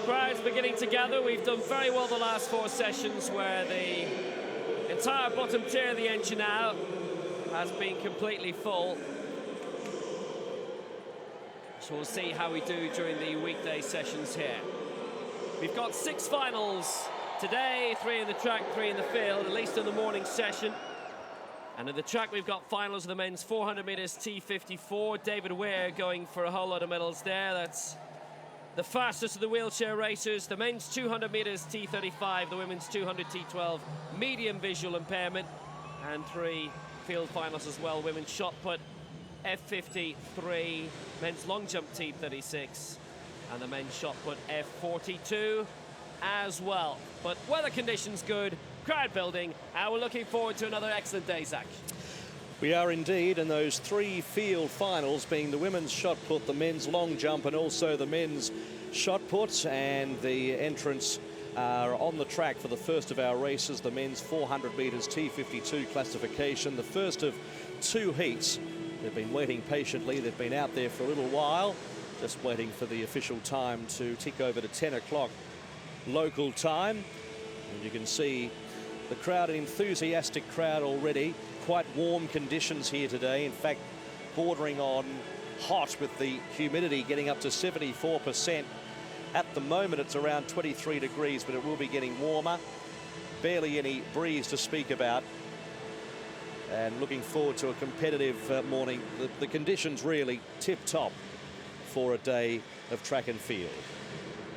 crowds beginning to gather. We've done very well the last 4 sessions where the entire bottom tier of the engine now has been completely full. So we'll see how we do during the weekday sessions here. We've got 6 finals today, 3 in the track, 3 in the field, at least in the morning session. And in the track, we've got finals of the men's 400 meters T54. David Weir going for a whole lot of medals there. That's the fastest of the wheelchair racers. The men's 200 meters T35, the women's 200 T12, medium visual impairment. And 3 field finals as well. Women's shot put, F53, men's long jump T36, and the men's shot put F42 as well. But weather conditions good, crowd building, and we're looking forward to another excellent day's action. We are indeed, in those 3 field finals, being the women's shot put, the men's long jump, and also the men's shot put. And the entrants are on the track for the first of our races, the men's 400 meters T52 classification, the first of 2 heats. They've been waiting patiently. They've been out there for a little while, just waiting for the official time to tick over to 10 o'clock local time. And you can see the crowd, an enthusiastic crowd already. Quite warm conditions here today. In fact, bordering on hot with the humidity getting up to 74%. At the moment, it's around 23 degrees, but it will be getting warmer. Barely any breeze to speak about. And looking forward to a competitive morning. The conditions really tip-top for a day of track and field.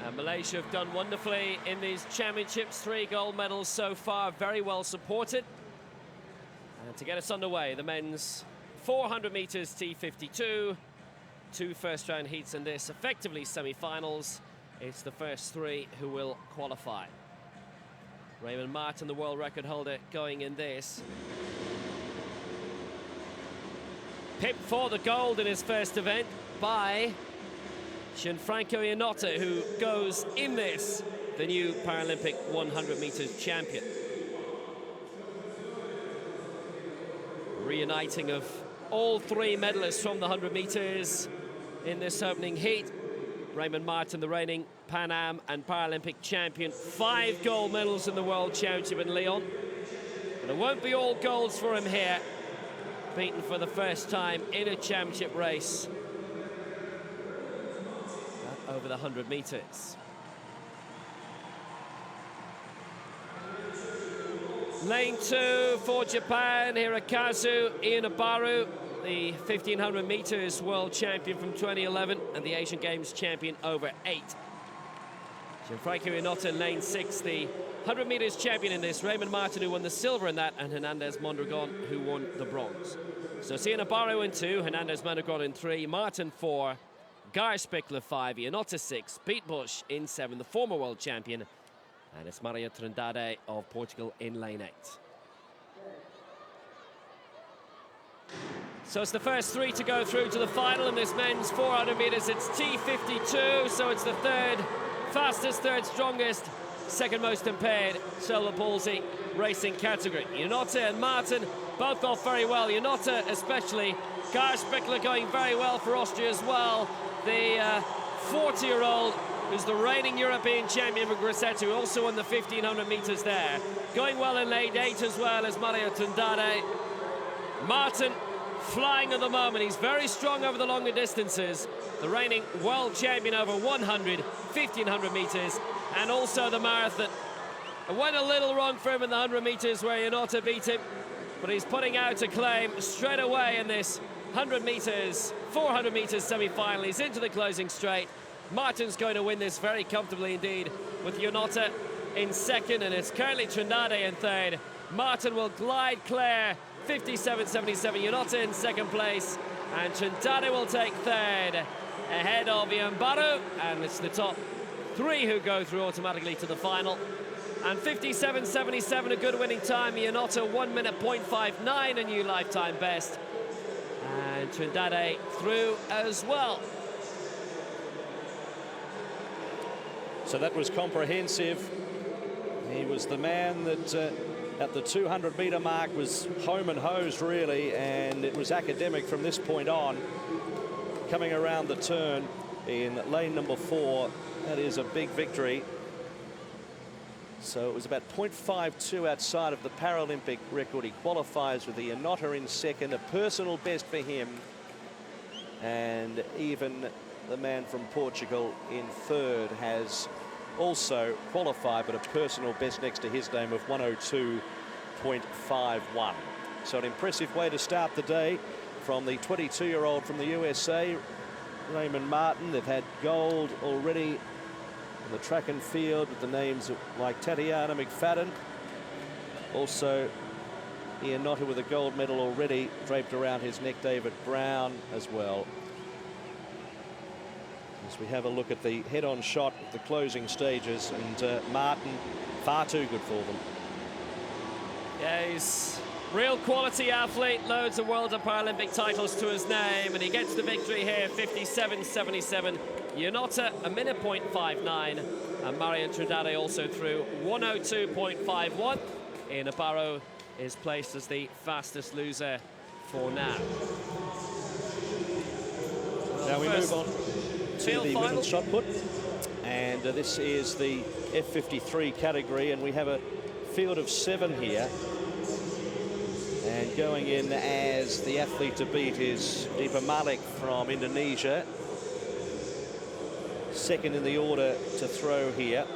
And Malaysia have done wonderfully in these championships. 3 gold medals so far, very well supported. And to get us underway, the men's 400 meters T52, 2 first-round heats in this, effectively semi-finals. It's the first 3 who will qualify. Raymond Martin, the world record holder, going in this. Pipped for the gold in his first event by Gianfranco Iannota, who goes in this, the new Paralympic 100 meters champion. Reuniting of all 3 medalists from the 100 meters in this opening heat. Raymond Martin, the reigning Pan Am and Paralympic champion, 5 gold medals in the World Championship in Lyon. But it won't be all golds for him here. Beaten for the first time in a championship race over the 100 meters. Lane 2 for Japan, Hirokazu Ianabaru, the 1500 meters world champion from 2011 and the Asian Games champion over 8. Gianfranco Iannota in lane 6, the 100 meters champion in this. Raymond Martin, who won the silver in that, and Hernandez Mondragon, who won the bronze. So Ianabaru in 2, Hernandez Mondragon in 3, Martin 4, Spickler 5, Iannota 6, Pete Bush in 7, the former world champion, and it's Maria Trindade of Portugal in lane 8. So it's the first 3 to go through to the final in this men's 400 meters. It's T52, so it's the 3rd fastest, 3rd strongest, 2nd most impaired cerebral palsy racing category. Iannota and Martin both got very well. Iannota especially. Spickler going very well for Austria as well. The 40-year-old who's the reigning European champion for Grosseto, who also won the 1500 meters there. Going well in lane 8 as well as Maria Trindade. Martin flying at the moment. He's very strong over the longer distances. The reigning world champion over 100, 1500 meters, and also the marathon. It went a little wrong for him in the 100 meters where Iannota beat him, but he's putting out a claim straight away in this 100 meters, 400 meters semi-final. He's into the closing straight. Martin's going to win this very comfortably indeed, with Iannota in 2nd, and it's currently Trindade in 3rd. Martin will glide clear, 57.77. Iannota in 2nd place, and Trindade will take 3rd, ahead of Ianabaru, and it's the top 3 who go through automatically to the final. And 57.77, a good winning time. Iannota 1 minute 0.59, a new lifetime best. And Trindade through as well. So that was comprehensive. He was the man that at the 200-meter mark was home and hosed really, and it was academic from this point on. Coming around the turn in lane number 4, That is a big victory. So it was about 0.52 outside of the Paralympic record. He qualifies with the Inotta in second, a personal best for him. And even the man from Portugal in third has also qualified, but a personal best next to his name of 102.51. So an impressive way to start the day from the 22-year-old from the USA, Raymond Martin. They've had gold already in the track and field with the names like Tatiana McFadden. Also, Ian Notta with a gold medal already draped around his neck, David Brown as well. As we have a look at the head-on shot of the closing stages, and Martin, far too good for them. Yeah, he's real quality athlete, loads of world and Paralympic titles to his name, and he gets the victory here, 57.77. Untitled, a minute 0.59, and Marion Trindade also through 102.51. Ian Nabarro is placed as the fastest loser for now. Now we move on to the final. women's shot put, and this is the F53 category, and we have a field of 7 here. And going in as the athlete to beat is Deepa Malik from Indonesia. Second in the order to throw here.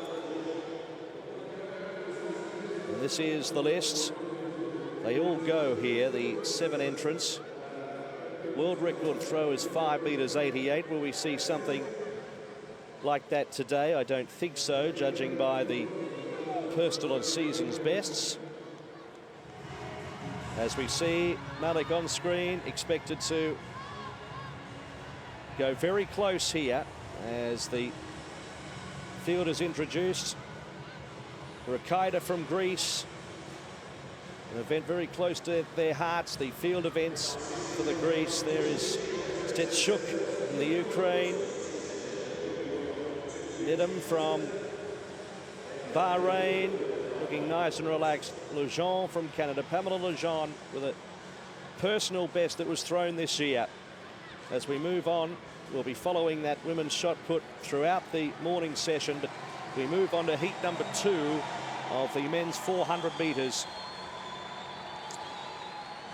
And this is the list. They all go here, the 7 entrants. World record throw is 5 meters 88. Will we see something like that today? I don't think so, judging by the personal and season's bests. As we see Malik on screen, expected to go very close here as the field is introduced. Rakaida from Greece, an event very close to their hearts, the field events for the Greece. There is Stechuk from the Ukraine, Nidham from Bahrain, looking nice and relaxed. Lejean from Canada, Pamela Lejean with a personal best that was thrown this year. As we move on, we'll be following that women's shot put throughout the morning session, but we move on to heat number 2 of the men's 400 meters.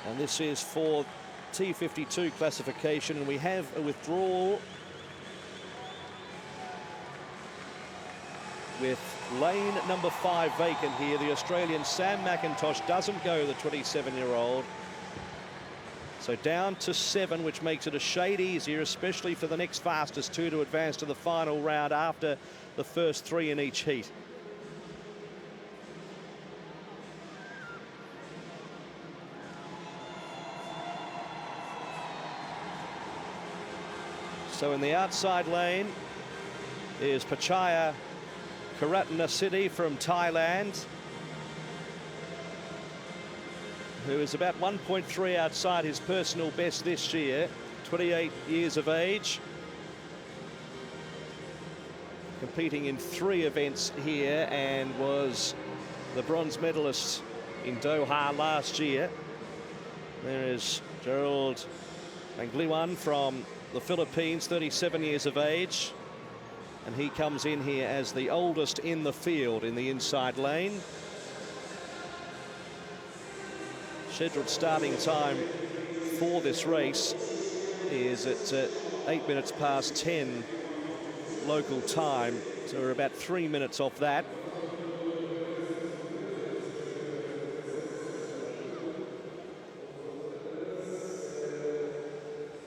And this is for T52 classification, and we have a withdrawal with lane number 5 vacant here. The Australian Sam McIntosh doesn't go, the 27-year-old. So down to 7, which makes it a shade easier, especially for the next fastest 2 to advance to the final round after the first 3 in each heat. So in the outside lane is Pachaya Karatnasidi from Thailand, who is about 1.3 outside his personal best this year, 28 years of age. Competing in 3 events here and was the bronze medalist in Doha last year. There is Gerald Mangliwan from the Philippines, 37 years of age. And he comes in here as the oldest in the field in the inside lane. Scheduled starting time for this race is at 8 minutes past 10 local time. So we're about 3 minutes off that.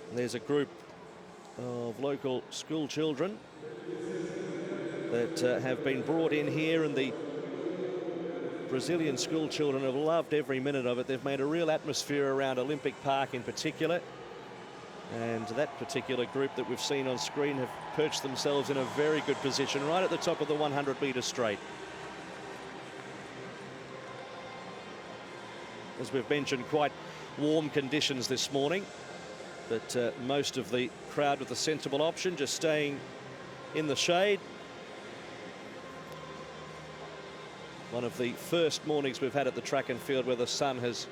And there's a group of local school children that have been brought in here, and the Brazilian school children have loved every minute of it. They've made a real atmosphere around Olympic Park in particular, and that particular group that we've seen on screen have perched themselves in a very good position right at the top of the 100-meter straight. As we've mentioned, quite warm conditions this morning, but most of the crowd with a sensible option just staying in the shade. One of the first mornings we've had at the track and field where the sun has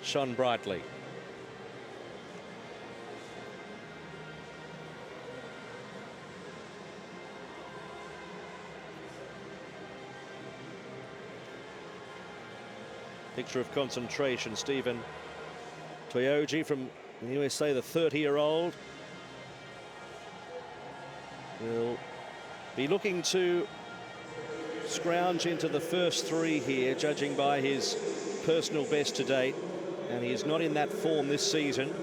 shone brightly. Picture of concentration. Stephen Toyoji from the USA, the 30-year-old, will be looking to scrounge into the first three here, judging by his personal best to date, and he is not in that form this season.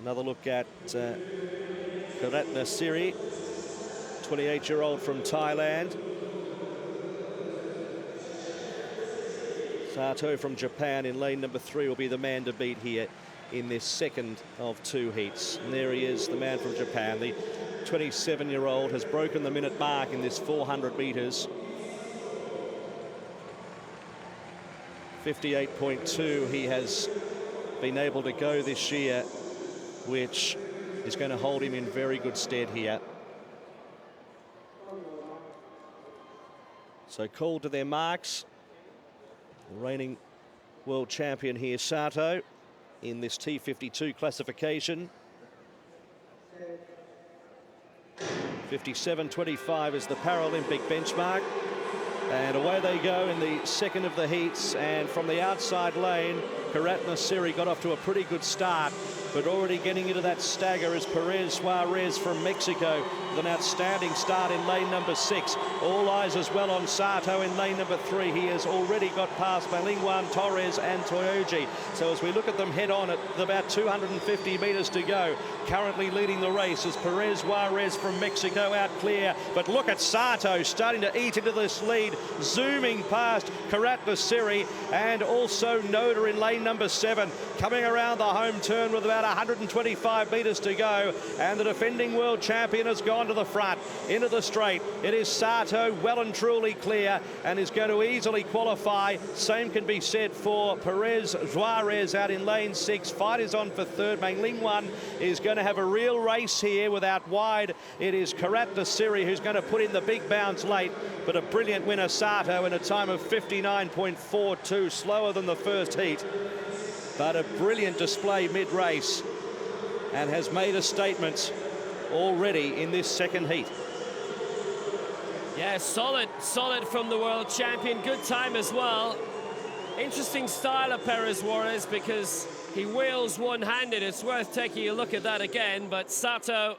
Another look at Karatna Siri, 28-year-old from Thailand. Sato from Japan in lane number 3 will be the man to beat here in this second of two heats. And there he is, the man from Japan. The 27-year-old has broken the minute mark in this 400 metres. 58.2 he has been able to go this year, which is going to hold him in very good stead here. So called to their marks. The reigning world champion here, Sato, in this T52 classification. 57.25 is the Paralympic benchmark. And away they go in the second of the heats. And from the outside lane, Karatna Siri got off to a pretty good start, but already getting into that stagger is Perez Suarez from Mexico with an outstanding start in lane number 6. All eyes as well on Sato in lane number 3. He has already got past Malingwan, Torres and Toyoji. So as we look at them head on at about 250 metres to go, currently leading the race is Perez Suarez from Mexico out clear. But look at Sato starting to eat into this lead, zooming past Karatna Siri and also Noda in lane number 7, coming around the home turn with about 125 metres to go, and the defending world champion has gone to the front into the straight. It is Sato well and truly clear and is going to easily qualify. Same can be said for Perez Suarez out in lane 6. Fight is on for third. Malingwan is going to have a real race here without wide. It is Karatna Siri who's going to put in the big bounce late, but a brilliant winner, Sato, in a time of 59.42, slower than the first heat, but a brilliant display mid-race and has made a statement already in this second heat. Yeah, solid from the world champion. Good time as well. Interesting style of Perez Suarez because he wheels one-handed. It's worth taking a look at that again, but Sato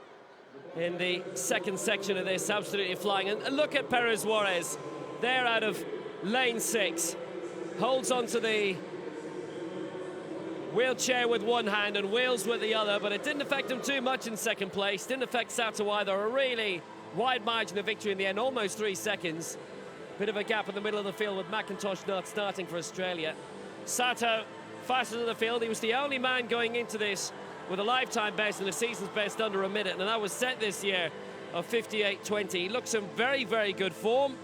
in the second section of this absolutely flying. And look at Perez Suarez there out of lane 6. Holds onto the wheelchair with one hand and wheels with the other, but it didn't affect him too much in second place. Didn't affect Sato either. A really wide margin of victory in the end, almost 3 seconds. Bit of a gap in the middle of the field with McIntosh not starting for Australia. Sato faster than the field. He was the only man going into this with a lifetime best and a season's best under a minute, and that was set this year of 58.20. He looks in very, very good form,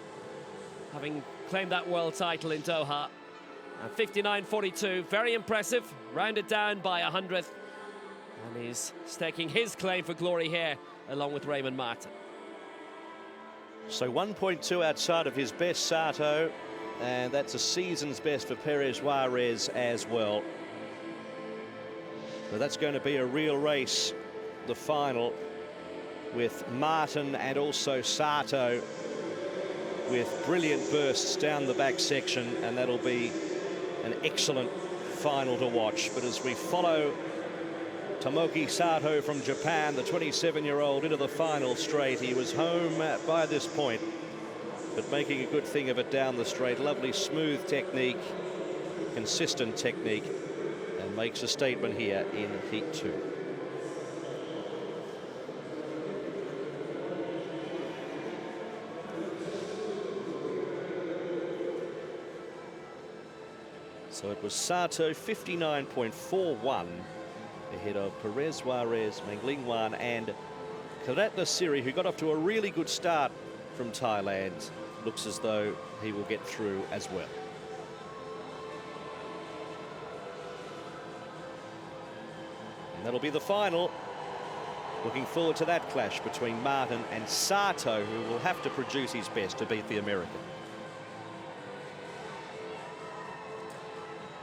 having claimed that world title in Doha. And 59.42, very impressive, rounded down by 100th. And he's staking his claim for glory here, along with Raymond Martin. So 1.2 outside of his best, Sato, and that's a season's best for Perez Suarez as well. So that's going to be a real race, the final, with Martin and also Sato with brilliant bursts down the back section, and that'll be an excellent final to watch. But as we follow Tomoki Sato from Japan, the 27-year-old, into the final straight, he was home by this point, but making a good thing of it down the straight. Lovely smooth technique, consistent technique, and makes a statement here in heat 2. So it was Sato 59.41 ahead of Perez Suarez, Malingwan and Karatna Siri, who got off to a really good start from Thailand. Looks as though he will get through as well. And that'll be the final. Looking forward to that clash between Martin and Sato, who will have to produce his best to beat the American.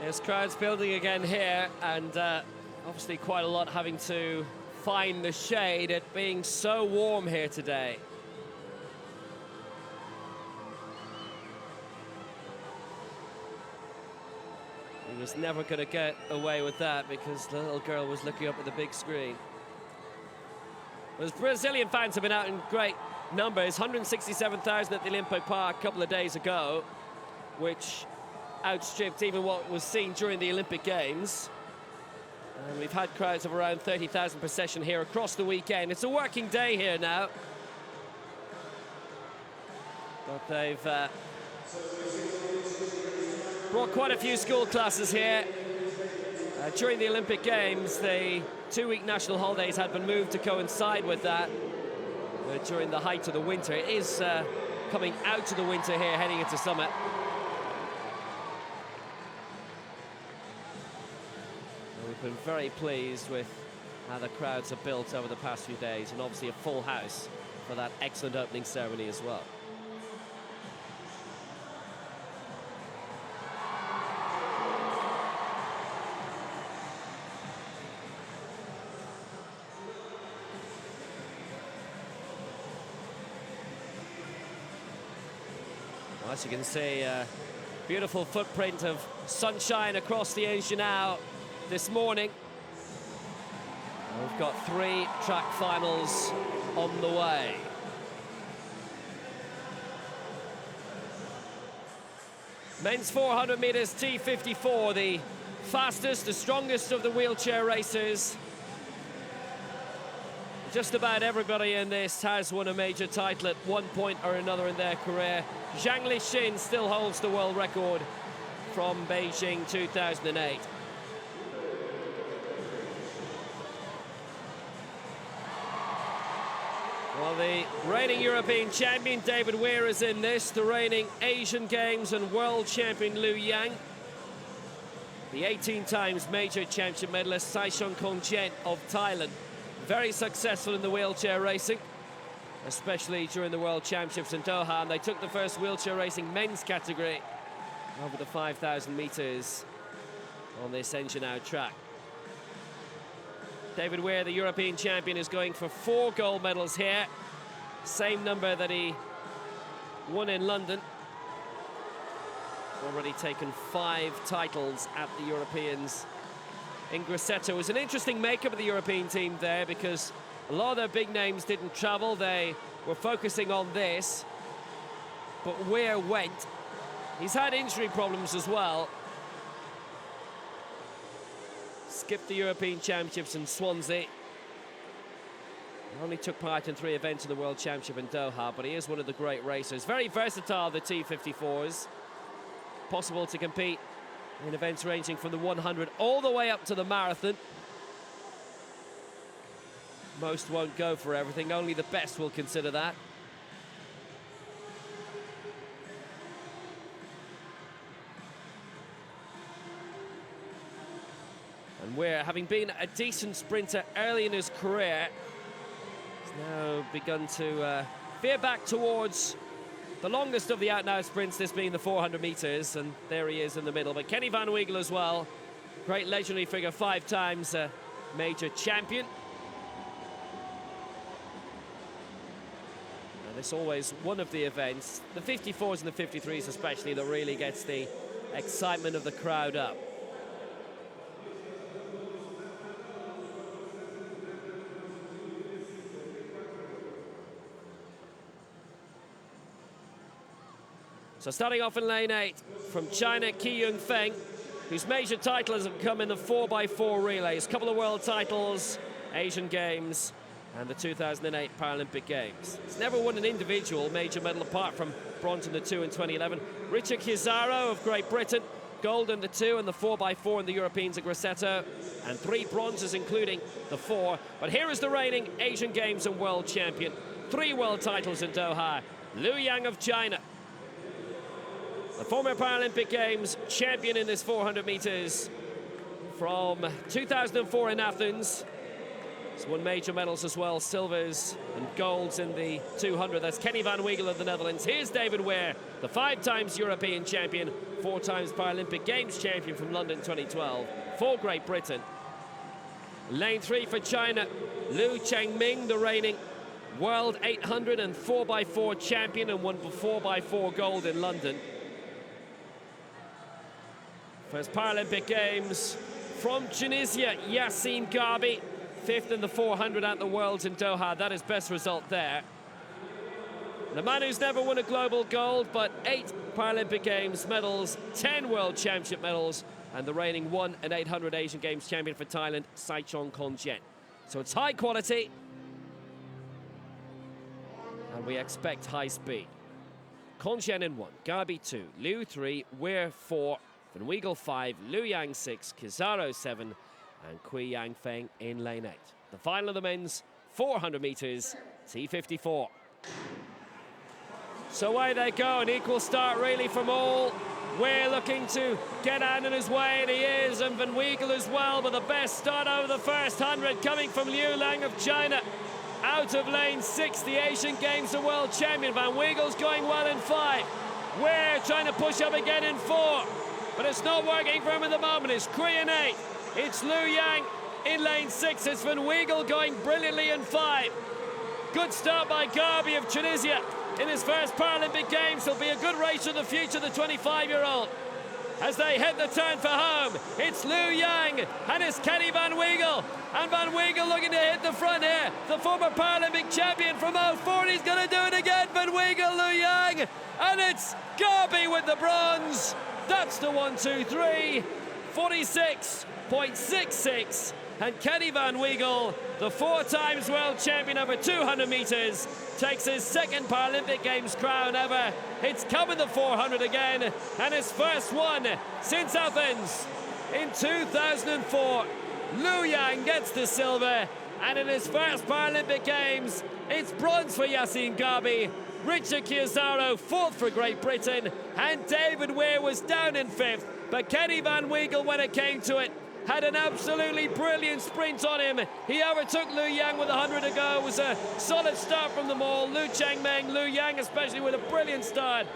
There's crowds building again here, and obviously quite a lot having to find the shade, it being so warm here today. He was never going to get away with that because the little girl was looking up at the big screen. Those Brazilian fans have been out in great numbers, 167,000 at the Olympic Park a couple of days ago, which outstripped even what was seen during the Olympic Games. And we've had crowds of around 30,000 per session here across the weekend. It's a working day here now. But they've brought quite a few school classes here. During the Olympic Games, the 2-week national holidays had been moved to coincide with that. During the height of the winter. It is coming out of the winter here, heading into summer. And we've been very pleased with how the crowds have built over the past few days, and obviously a full house for that excellent opening ceremony as well. As you can see, beautiful footprint of sunshine across the ocean now this morning. We've got 3 track finals on the way. Men's 400 meters T54, the fastest, the strongest of the wheelchair racers. Just about everybody in this has won a major title at one point or another in their career. Zhang Lixin still holds the world record from Beijing 2008. Well, the reigning European champion David Weir is in this, the reigning Asian Games and world champion Liu Yang, the 18 times major championship medalist Saishon Kongchen of Thailand. Very successful in the wheelchair racing, especially during the World Championships in Doha, and they took the first wheelchair racing men's category over the 5,000 meters on this engine-out track. David Weir, the European champion, is going for 4 gold medals here, same number that he won in London. Already taken 5 titles at the Europeans in Grosseto. It was an interesting makeup of the European team there because a lot of their big names didn't travel. They were focusing on this, but Weir went. He's had injury problems as well. Skipped the European Championships in Swansea. Only took part in 3 events in the World Championship in Doha, but he is one of the great racers. Very versatile, the T54s. Possible to compete in events ranging from the 100 all the way up to the marathon. Most won't go for everything, only the best will consider that. And Weir, having been a decent sprinter early in his career, has now begun to veer back towards the longest of the out-and-out sprints, this being the 400 meters, and there he is in the middle. But Kenny Van Wiegel as well, great legendary figure, 5 times major champion. And it's always one of the events, the 54s and the 53s especially, that really gets the excitement of the crowd up. So starting off in lane 8, from China, Qi Yunfeng, whose major titles have come in the 4x4 relays. A couple of world titles, Asian Games, and the 2008 Paralympic Games. He's never won an individual major medal apart from bronze in the 2 in 2011. Richard Chiazaro of Great Britain, gold in the 2 and the 4x4 in the Europeans at Grosseto, and 3 bronzes including the 4. But here is the reigning Asian Games and world champion. 3 world titles in Doha, Liu Yang of China. The former Paralympic Games champion in this 400 meters from 2004 in Athens. He's won major medals as well, silvers and golds in the 200. That's Kenny Van Wiegel of the Netherlands. Here's David Weir, the 5 times European champion, 4 times Paralympic Games champion from London 2012 for Great Britain. Lane 3 for China, Liu Chengming, the reigning world 800 and 4x4 champion, and won 4x4 gold in London. for his Paralympic Games. From Tunisia, Yassine Gharbi, 5th in the 400 at the Worlds in Doha. That is best result there. The man who's never won a global gold, but 8 Paralympic Games medals, 10 World Championship medals, and the reigning 1 and 800 Asian Games champion for Thailand, Saichong Khonchen. So it's high quality, and we expect high speed. Khonchen in 1, Gharbi 2, Liu 3, Weir 4, Van Weigel 5, Liu Yang 6, Kizaro 7, and Kui Yang Feng in lane 8. The final of the men's 400 meters, T54. So away they go, an equal start really from all. Weir looking to get out in his way, and he is, and Van Weigel as well, but the best start over the first 100 coming from Liu Lang of China. Out of lane 6, the Asian Games, the world champion. Van Weigel's going well in 5. Weir trying to push up again in 4. But it's not working for him at the moment. It's Kui in 8. It's Liu Yang in lane 6. It's Van Weigel going brilliantly in 5. Good start by Gharbi of Tunisia in his first Paralympic Games. It'll be a good race in the future, the 25-year-old. As they hit the turn for home, it's Liu Yang and it's Kenny Van Weigel. And Van Weigel looking to hit the front here. The former Paralympic champion from 04, he's going to do it again. Van Weigel, Liu Yang, and it's Gharbi with the bronze. That's the 1, 2, 3, 46.66. And Kenny Van Weigel, the 4 times world champion over 200 meters, takes his 2nd Paralympic Games crown ever. It's coming the 400 again, and his first one since Athens in 2004. Liu Yang gets the silver, and in his first Paralympic Games, it's bronze for Yassine Gharbi. Richard Kizaro, 4th for Great Britain, and David Weir was down in 5th. But Kenny Van Weigel, when it came to it, had an absolutely brilliant sprint on him. He overtook Liu Yang with 100 to go. It was a solid start from them all. Liu Changmeng, Liu Yang especially with a brilliant start.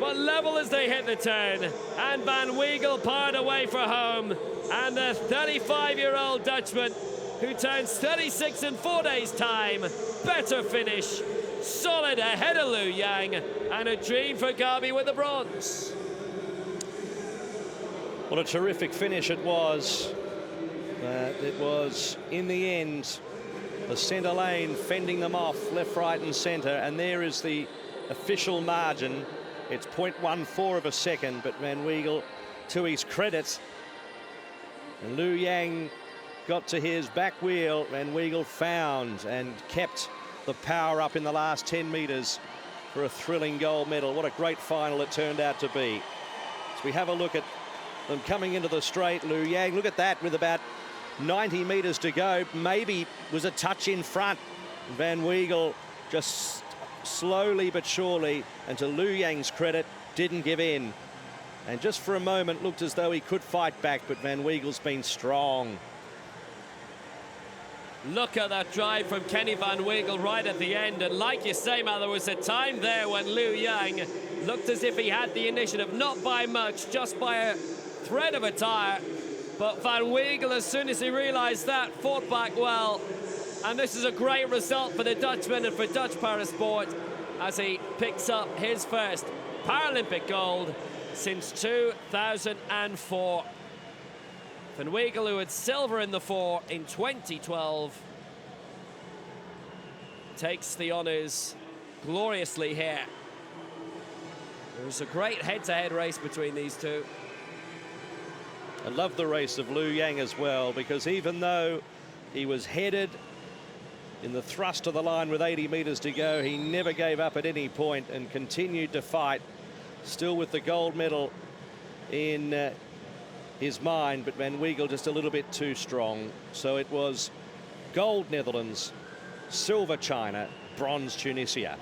But level as they hit the turn. And Van Weigel parred away for home. And the 35-year-old Dutchman, who turns 36 in 4 days' time. Better finish. Solid ahead of Liu Yang. And a dream for Gharbi with the bronze. What a terrific finish it was. It was, in the end, the centre lane fending them off, left, right and centre. And there is the official margin. It's 0.14 of a second, but Van Weigel, to his credit, and Liu Yang got to his back wheel. Van Weigel found and kept the power up in the last 10 metres for a thrilling gold medal. What a great final it turned out to be. As we have a look at them coming into the straight, Liu Yang, look at that, with about 90 metres to go, maybe was a touch in front. Van Weigel just slowly but surely, and to Liu Yang's credit, didn't give in. And just for a moment looked as though he could fight back, but Van Weigel's been strong. Look at that drive from Kenny Van Weigel right at the end. And like you say, man, there was a time there when Liu Yang looked as if he had the initiative, not by much, just by a thread of a tire. But Van Weigel, as soon as he realized that, fought back well. And this is a great result for the Dutchman and for Dutch parasport as he picks up his first Paralympic gold since 2004. Van Weigel, who had silver in the 4 in 2012, takes the honours gloriously here. It was a great head-to-head race between these two. I love the race of Liu Yang as well, because even though he was headed in the thrust of the line with 80 metres to go, he never gave up at any point and continued to fight, still with the gold medal in his mind, but Van Weigel just a little bit too strong. So it was gold Netherlands, silver China, bronze Tunisia.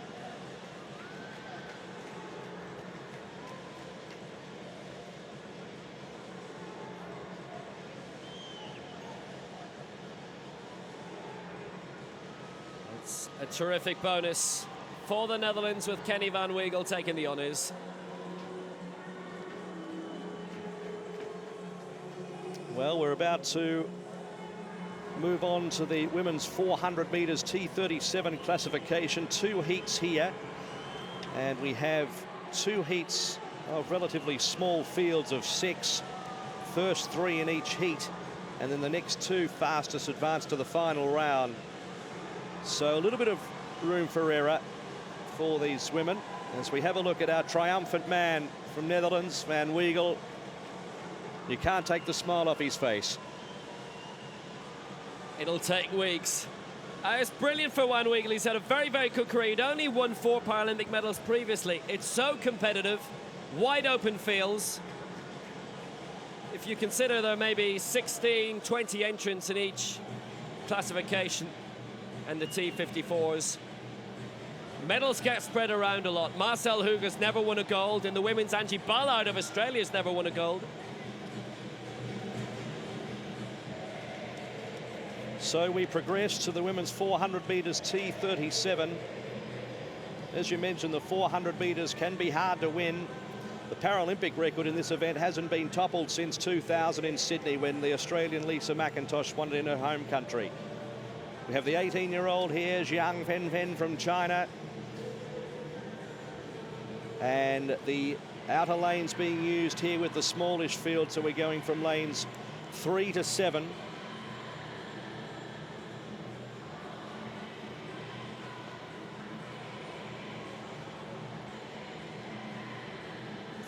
It's a terrific bonus for the Netherlands with Kenny Van Weigel taking the honours. Well, we're about to move on to the women's 400 metres T37 classification. 2 heats here, and we have 2 heats of relatively small fields of 6. first 3 in each heat, and then the next 2 fastest advance to the final round. So a little bit of room for error for these women as we have a look at our triumphant man from Netherlands, Van Weigel. You can't take the smile off his face. It'll take weeks. It's brilliant for Van Weigel. He's had a very, very good career. He'd only won 4 Paralympic medals previously. It's so competitive, wide open fields. If you consider there may be 16, 20 entrants in each classification and the T54s. Medals get spread around a lot. Marcel Huger's never won a gold. In the women's, Angie Ballard of Australia's never won a gold. So we progress to the women's 400 metres T37. As you mentioned, the 400 metres can be hard to win. The Paralympic record in this event hasn't been toppled since 2000 in Sydney, when the Australian Lisa McIntosh won it in her home country. We have the 18-year-old here, Jiang Fenfen from China. And the outer lanes being used here with the smallish field, so we're going from lanes 3 to 7.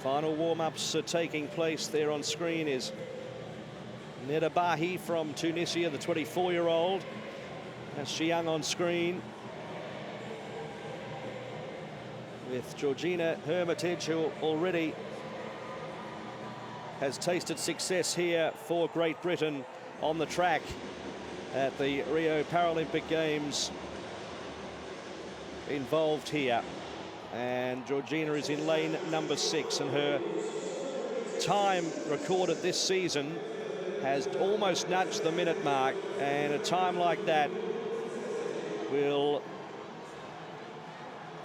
Final warm-ups are taking place. There on screen is Neda Bahi from Tunisia, the 24-year-old. That's Jiang on screen, with Georgina Hermitage, who already has tasted success here for Great Britain on the track at the Rio Paralympic Games, involved here. And Georgina is in lane number 6, and her time recorded this season has almost nudged the minute mark, and a time like that will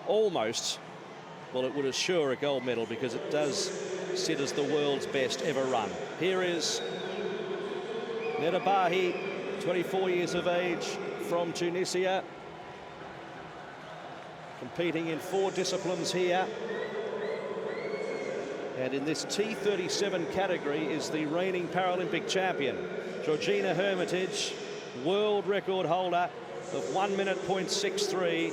almost, well, it would assure a gold medal, because it does sit as the world's best ever run. Here is Neda Bahi, 24 years of age, from Tunisia, competing in 4 disciplines here. And in this T37 category is the reigning Paralympic champion, Georgina Hermitage, world record holder of 1:0.63.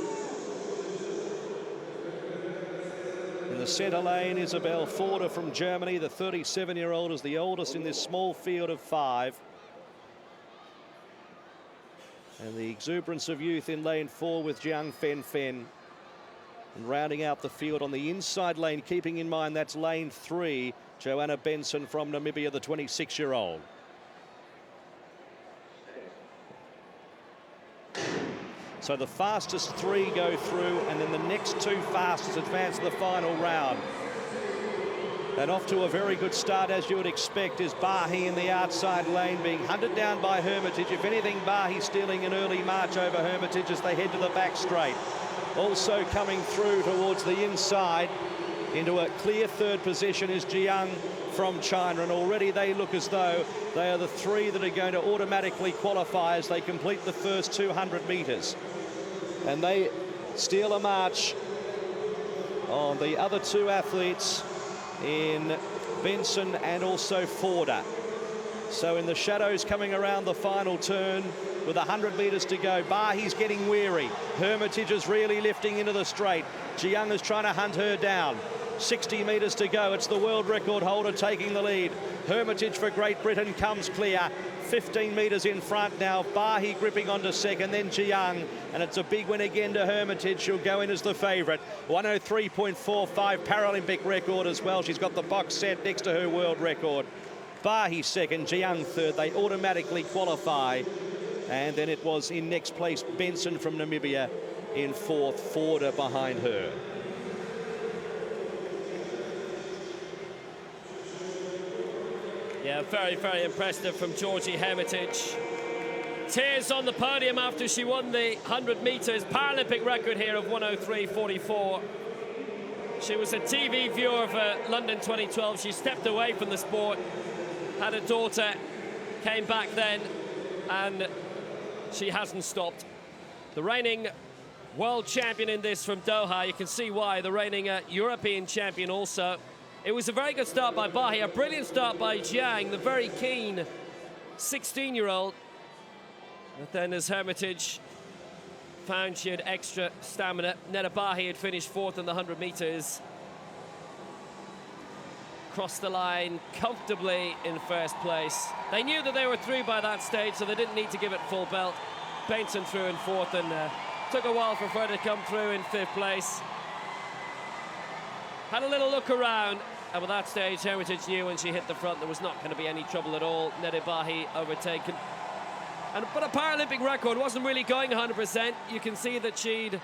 In the centre lane, Isabel Forder from Germany. The 37-year-old is the oldest in this small field of 5. And the exuberance of youth in lane 4 with Jiang Fenfen. And rounding out the field on the inside lane, keeping in mind that's lane 3, Joanna Benson from Namibia, the 26-year-old. So the fastest 3 go through, and then the next 2 fastest advance to the final round. And off to a very good start, as you would expect, is Bahi in the outside lane, being hunted down by Hermitage. If anything, Bahi stealing an early march over Hermitage as they head to the back straight. Also coming through towards the inside into a clear 3rd position is Jiang from China, and already they look as though they are the 3 that are going to automatically qualify as they complete the first 200 metres. And they steal a march on the other 2 athletes in Benson and also Forder. So in the shadows coming around the final turn, with 100 metres to go, Bahi's getting weary. Hermitage is really lifting into the straight. Jiang is trying to hunt her down. 60 metres to go. It's the world record holder taking the lead. Hermitage for Great Britain comes clear. 15 metres in front now. Bahi gripping onto second, then Jiang. And it's a big win again to Hermitage. She'll go in as the favourite. 1:03.45 Paralympic record as well. She's got the box set next to her world record. Bahi second, Jiang third. They automatically qualify. And then it was in next place Benson from Namibia in 4th, Forder behind her. Yeah, very, very impressive from Georgie Hermitage. Tears on the podium after she won the 100 metres Paralympic record here of 1:03.44. She was a TV viewer for London 2012. She stepped away from the sport, had a daughter, came back then, and she hasn't stopped. The reigning world champion in this from Doha. You can see why. The reigning European champion also. It was a very good start by Bahi, a brilliant start by Jiang, the very keen 16-year-old. But then as Hermitage found she had extra stamina, Neda Bahi had finished fourth in the 100 meters. Crossed the line comfortably in first place. They knew that they were through by that stage, so they didn't need to give it full belt. Benson through in fourth, and took a while for her to come through in fifth place. Had a little look around, and by that stage, Hermitage knew when she hit the front there was not going to be any trouble at all. Neda Bahi overtaken. But a Paralympic record wasn't really going 100%. You can see that she'd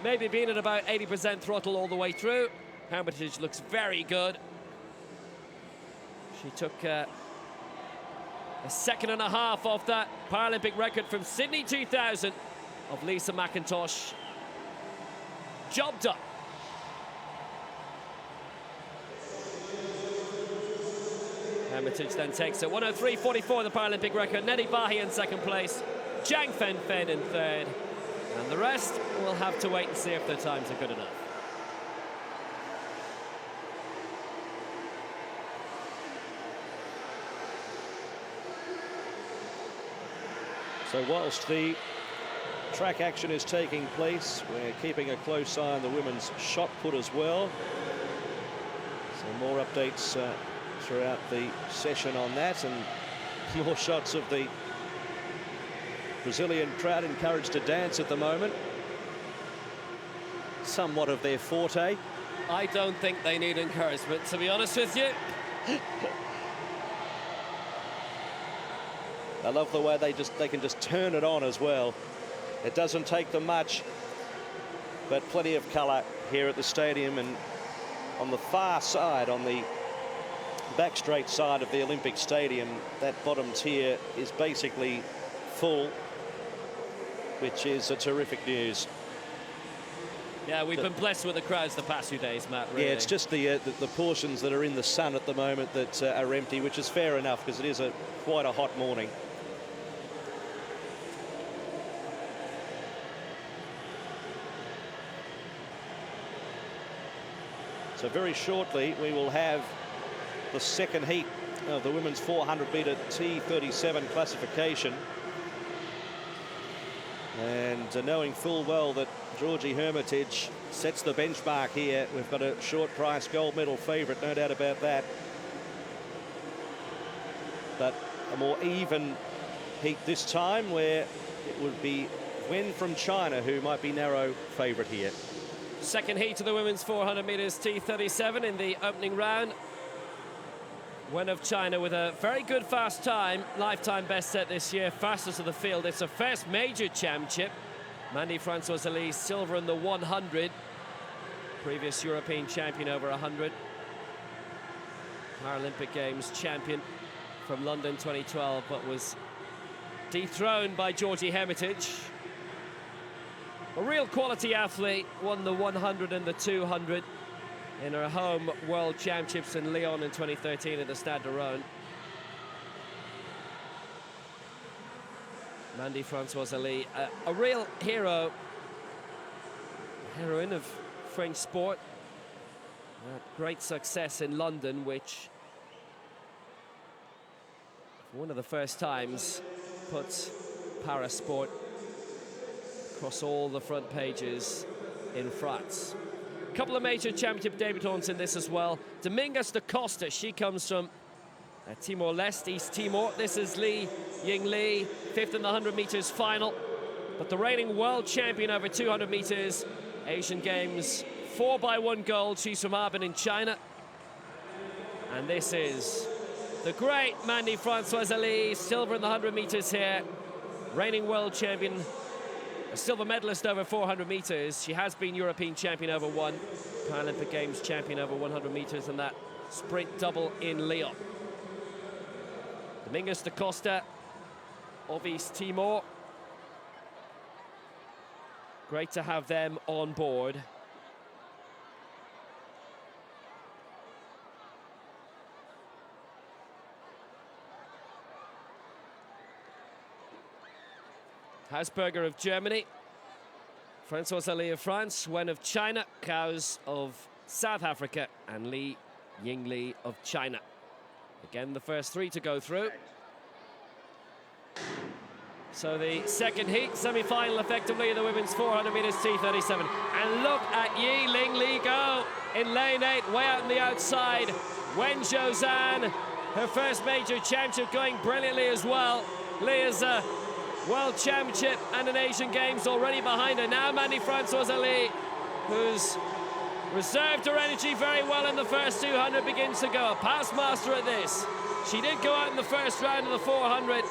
maybe been at about 80% throttle all the way through. Hermitage looks very good. She took a second and a half off that Paralympic record from Sydney 2000 of Lisa McIntosh. Job done. Hermitage then takes it 1:03.44, the Paralympic record. Neda Bahi in second place, Jiang Fenfen in third, and the rest we'll have to wait and see if their times are good enough. So whilst the track action is taking place, we're keeping a close eye on the women's shot put as well. So more updates throughout the session on that, and more shots of the Brazilian crowd encouraged to dance at the moment. Somewhat of their forte. I don't think they need encouragement, to be honest with you. I love the way they can just turn it on as well. It doesn't take them much, but plenty of colour here at the stadium. And on the far side, on the back straight side of the Olympic Stadium, that bottom tier is basically full, which is a terrific news. Yeah, we've been blessed with the crowds the past few days, Matt, really. Yeah, it's just the portions that are in the sun at the moment that are empty, which is fair enough because it is quite a hot morning. So very shortly we will have the second heat of the women's 400-metre T37 classification. And knowing full well that Georgie Hermitage sets the benchmark here, we've got a short price gold medal favourite, no doubt about that. But a more even heat this time, where it would be Wen from China who might be narrow favourite here. Second heat of the women's 400 metres T37 in the opening round. Wen of China with a very good fast time, lifetime best set this year, fastest of the field. It's her first major championship. Mandy Francois-Lee, silver in the 100. Previous European champion over 100. Paralympic Games champion from London 2012, but was dethroned by Georgie Hermitage. A real quality athlete, won the 100 and the 200 in her home World Championships in Lyon in 2013 at the Stade de Rhône. Mandy Francois-Lee, a real hero, heroine of French sport. Great success in London, which for one of the first times puts parasport across all the front pages in France. A couple of major championship debutants in this as well. Domingos da Costa, she comes from Timor-Leste, East Timor. This is Li Yingli, fifth in the 100 meters final. But the reigning world champion over 200 meters, Asian Games, 4x1 gold. She's from Harbin in China. And this is the great Mandy Francois-Lee, silver in the 100 meters here. Reigning world champion, a silver medalist over 400 meters. She has been European champion over one, Paralympic Games champion over 100 meters, and that sprint double in Lyon. Domingos da Costa of East Timor. Great to have them on board. Hausberger of Germany, Francois-Lee of France, Wen of China, Kaus of South Africa, and Li Yingli of China. Again, the first three to go through. So the second heat, semi-final effectively, the women's 400 meters T37. And look at Yi Ling Li go in lane 8, way out on the outside. Wen Zhozhan, her first major championship, going brilliantly as well. Li is a World Championship and an Asian Games already behind her. Now Marie-Françoise Lee, who's reserved her energy very well in the first 200, begins to go. A past master at this. She did go out in the first round of the 400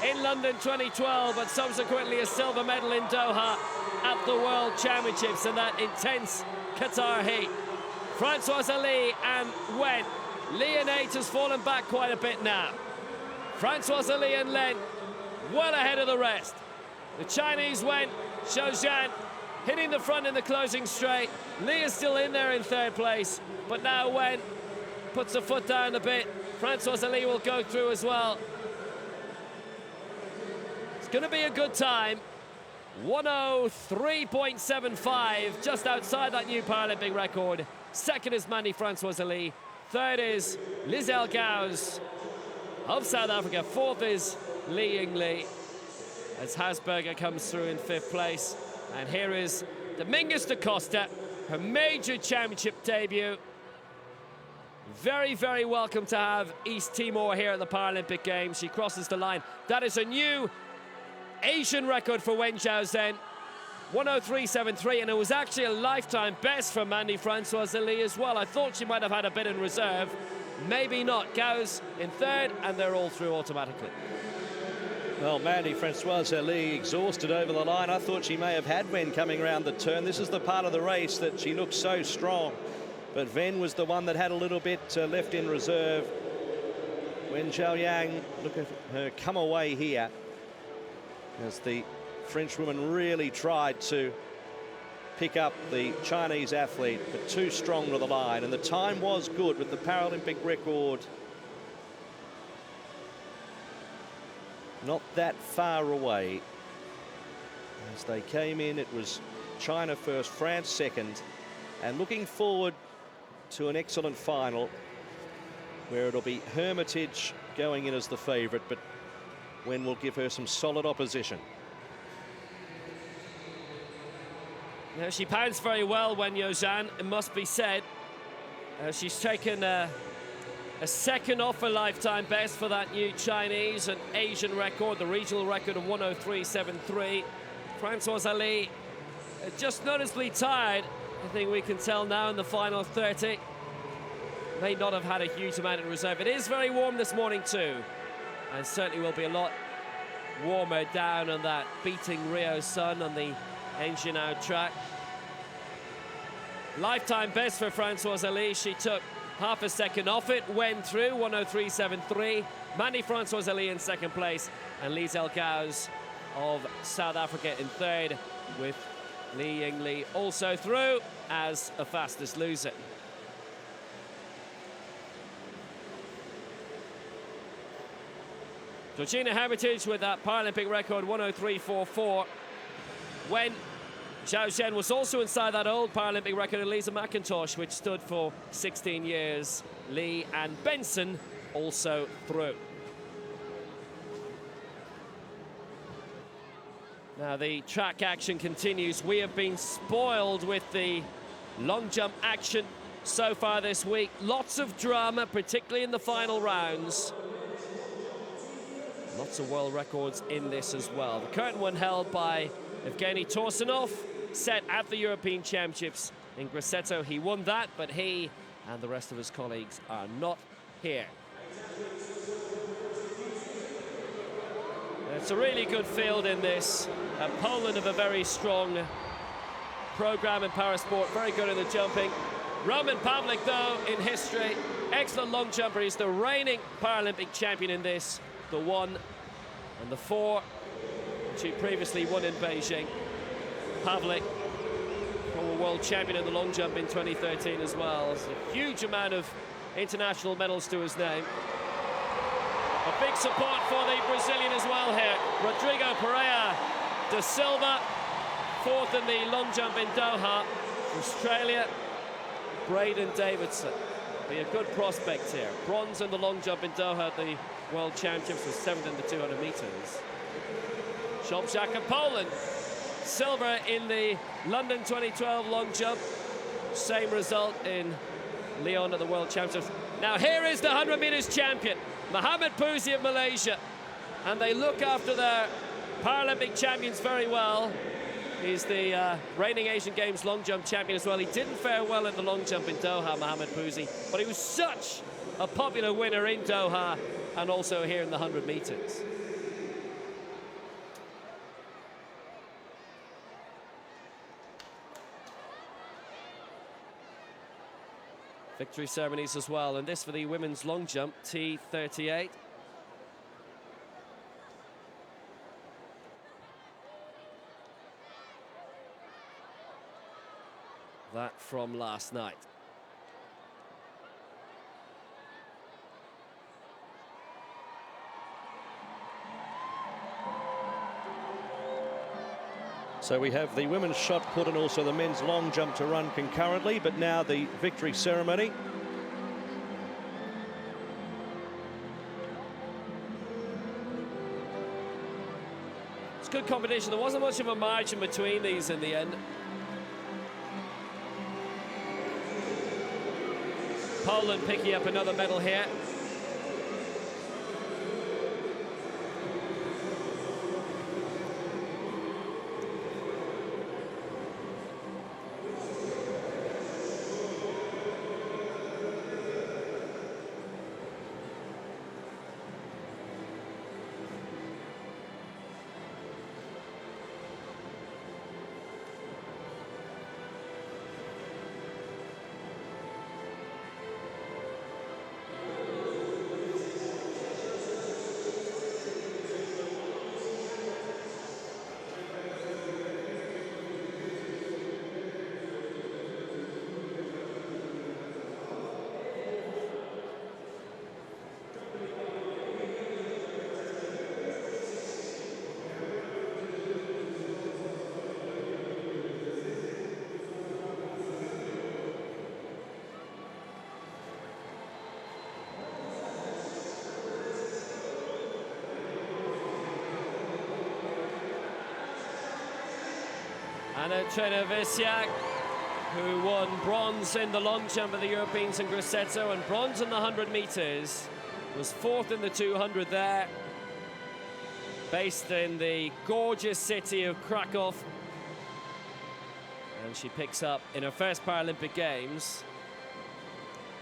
in London 2012, but subsequently a silver medal in Doha at the World Championships in that intense Qatar heat. Françoise Lee and Wen. Li and 8 has fallen back quite a bit now. Françoise Lee and Len well ahead of the rest. The Chinese Wen Zhozhan hitting the front in the closing straight. Li is still in there in third place, but now Wen puts the foot down a bit. Françoise Lee will go through as well. It's going to be a good time. 103.75, just outside that new Paralympic record. Second is Marie-Françoise Lee. Third is Lizelle Gauss of South Africa. Fourth is Li Yingli, as Hasberger comes through in fifth place. And here is Dominguez da Costa, her major championship debut. Very, very welcome to have East Timor here at the Paralympic Games. She crosses the line. That is a new Asian record for Wen Zhozhan, 103.73, and it was actually a lifetime best for Marie-Françoise Lee as well. I thought she might have had a bit in reserve. Maybe not. Gauss in third, and they're all through automatically. Well, Marie-Françoise Lee exhausted over the line. I thought she may have had Wen coming around the turn. This is the part of the race that she looks so strong. But Wen was the one that had a little bit left in reserve. Wen Zhaoyang, look at her come away here, as the Frenchwoman really tried to pick up the Chinese athlete, but too strong to the line. And the time was good with the Paralympic record not that far away. As they came in, it was China first, France second, and looking forward to an excellent final where it'll be Hermitage going in as the favourite, but Wen will give her some solid opposition. Now, she pounds very well, Wen Zhozhan, it must be said. She's taken a second off a lifetime best for that new Chinese and Asian record, the regional record of 103.73. Françoise Lee just noticeably tired, I think we can tell now in the final 30. May not have had a huge amount in reserve. It is very warm this morning too, and certainly will be a lot warmer down on that beating Rio sun on the Enginau track. Lifetime best for Françoise Lee. She took half a second off it, went through 103.73. Marie-Françoise Lee in second place, and Lizelle Gauss of South Africa in third, with Li Yingli also through as a fastest loser. Georgina Hermitage with that Paralympic record 103.44. Wen Zhozhan was also inside that old Paralympic record, Elisa McIntosh, which stood for 16 years. Lee and Benson also through. Now the track action continues. We have been spoiled with the long jump action so far this week. Lots of drama, particularly in the final rounds. Lots of world records in this as well. The current one held by Evgeny Torsunov, set at the European Championships in Grosseto. He won that, but he and the rest of his colleagues are not here. It's a really good field in this. Poland have a very strong program in parasport, very good in the jumping. Roman Pavlik, though, in history, excellent long jumper. He's the reigning Paralympic champion in this, the 1 and the 4, which he previously won in Beijing. Pavlik, former world champion in the long jump in 2013 as well. There's a huge amount of international medals to his name. A big support for the Brazilian as well here. Rodrigo Pereira da Silva, fourth in the long jump in Doha. Australia, Braden Davidson. Be a good prospect here. Bronze in the long jump in Doha at the World Championships, was 7th in the 200 meters. Sobczak of Poland. Silver in the London 2012 long jump. Same result in Lyon at the World Championships. Now here is the 100 meters champion, Mohamed Bouzi of Malaysia. And they look after their Paralympic champions very well. He's the reigning Asian Games long jump champion as well. He didn't fare well in the long jump in Doha, Mohamed Bouzi, but he was such a popular winner in Doha and also here in the 100 meters. Victory ceremonies as well, and this for the women's long jump, T38. That from last night. So we have the women's shot put and also the men's long jump to run concurrently, but now the victory ceremony. It's good competition. There wasn't much of a margin between these in the end. Poland picking up another medal here. Anna Czerwisiak, who won bronze in the long jump of the Europeans in Grosseto and bronze in the 100 meters, was 4th in the 200 there. Based in the gorgeous city of Krakow. And she picks up, in her first Paralympic Games,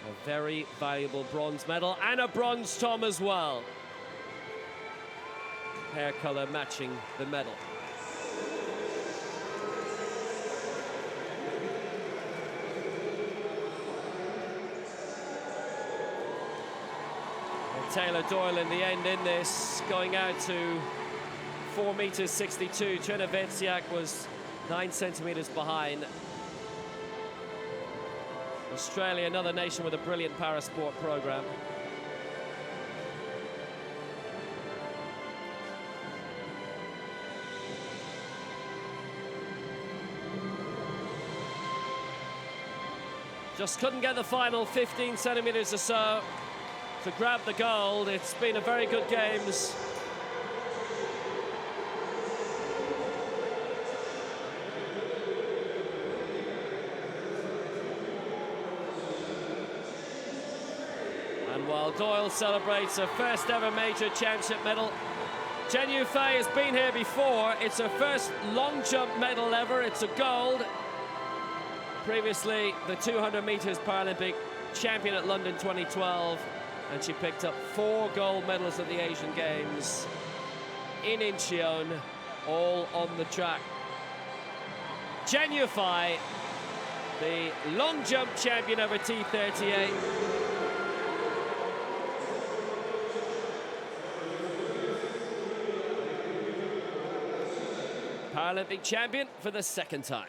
a very valuable bronze medal and a bronze tom as well. Hair color matching the medal. Taylor Doyle in the end in this, going out to 4 meters 62. Czerwisiak was 9 centimeters behind. Australia, another nation with a brilliant parasport program. Just couldn't get the final 15 centimeters or so to grab the gold. It's been a very good Games. And while Doyle celebrates her first ever major championship medal, Chen Yufei has been here before. It's her first long jump medal ever. It's a gold. Previously, the 200 meters Paralympic champion at London 2012. And she picked up 4 gold medals at the Asian Games in Incheon, all on the track. Chen Yufei, the long jump champion over T38. Paralympic champion for the 2nd time.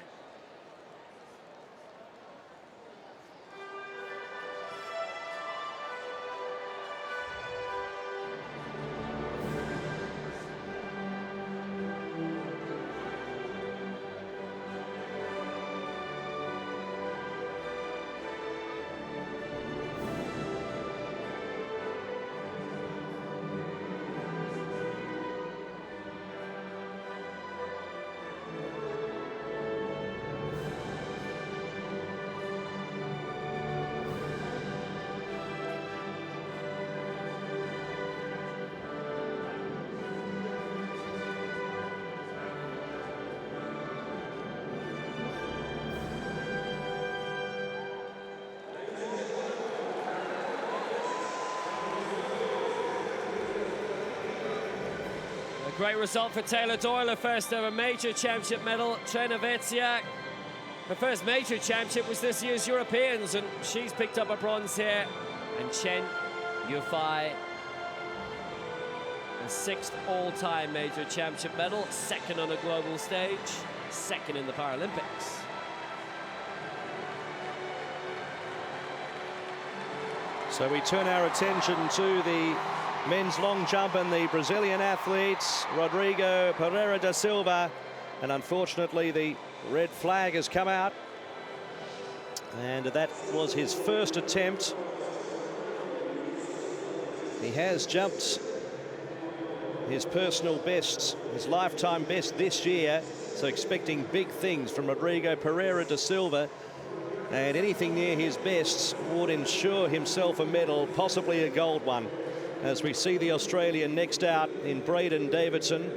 Great result for Taylor Doyle, her first ever major championship medal. Trena Vezia, her first major championship was this year's Europeans, and she's picked up a bronze here. And Chen Yufei, the 6th all-time major championship medal, 2nd on a global stage, 2nd in the Paralympics. So we turn our attention to the men's long jump and the Brazilian athletes, Rodrigo Pereira da Silva. And unfortunately, the red flag has come out. And that was his first attempt. He has jumped his personal best, his lifetime best this year. So expecting big things from Rodrigo Pereira da Silva. And anything near his best would ensure himself a medal, possibly a gold one. As we see the Australian next out in Braden Davidson.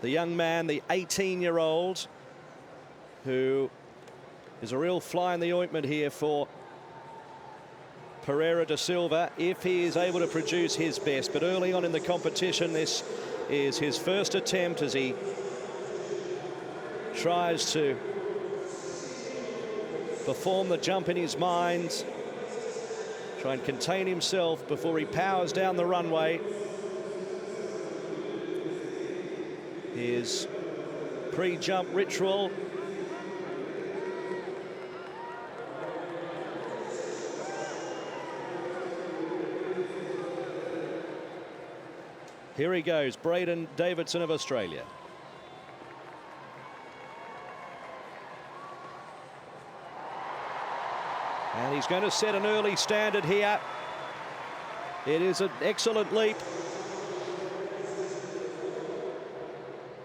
The young man, the 18-year-old, who is a real fly in the ointment here for Pereira da Silva, if he is able to produce his best. But early on in the competition, this is his first attempt as he tries to perform the jump in his mind, try and contain himself before he powers down the runway. His pre-jump ritual. Here he goes, Braden Davidson of Australia. And he's going to set an early standard here. It is an excellent leap.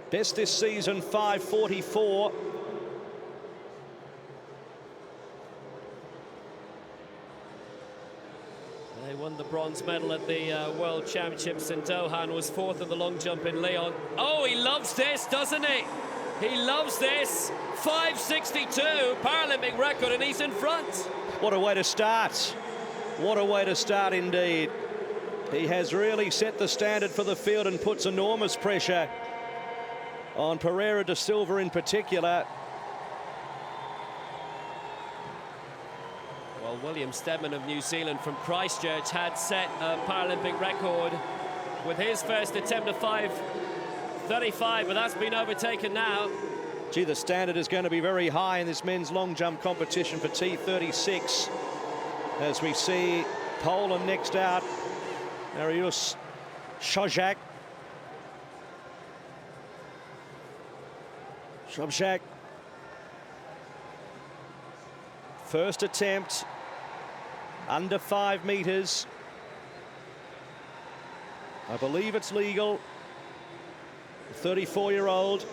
Best this season, 5:44. They won the bronze medal at the World Championships in Doha and was 4th in the long jump in Lyon. Oh, he loves this, doesn't he? He loves this. 5:62, Paralympic record, and he's in front. What a way to start. What a way to start indeed. He has really set the standard for the field and puts enormous pressure on Pereira da Silva in particular. Well, William Steadman of New Zealand from Christchurch had set a Paralympic record with his first attempt of 5:35, but that's been overtaken now. Gee, the standard is going to be very high in this men's long jump competition for T36. As we see Poland next out, Mariusz Sobczak. Sobczak. First attempt, under 5 meters. I believe it's legal. 34-year-old.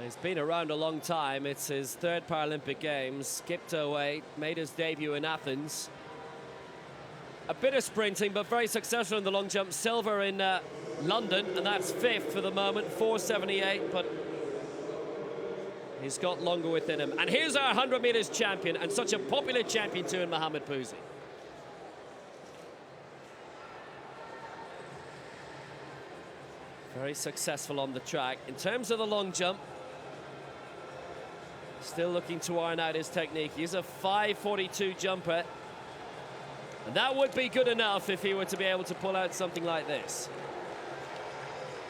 He's been around a long time. It's his 3rd Paralympic Games. Skipped away, made his debut in Athens. A bit of sprinting, but very successful in the long jump. Silver in London, and that's 5th for the moment, 4:78, but he's got longer within him. And here's our 100 meters champion, and such a popular champion too, in Mohamed Pouzi. Very successful on the track. In terms of the long jump, still looking to iron out his technique. He's a 5:42 jumper. And that would be good enough if he were to be able to pull out something like this.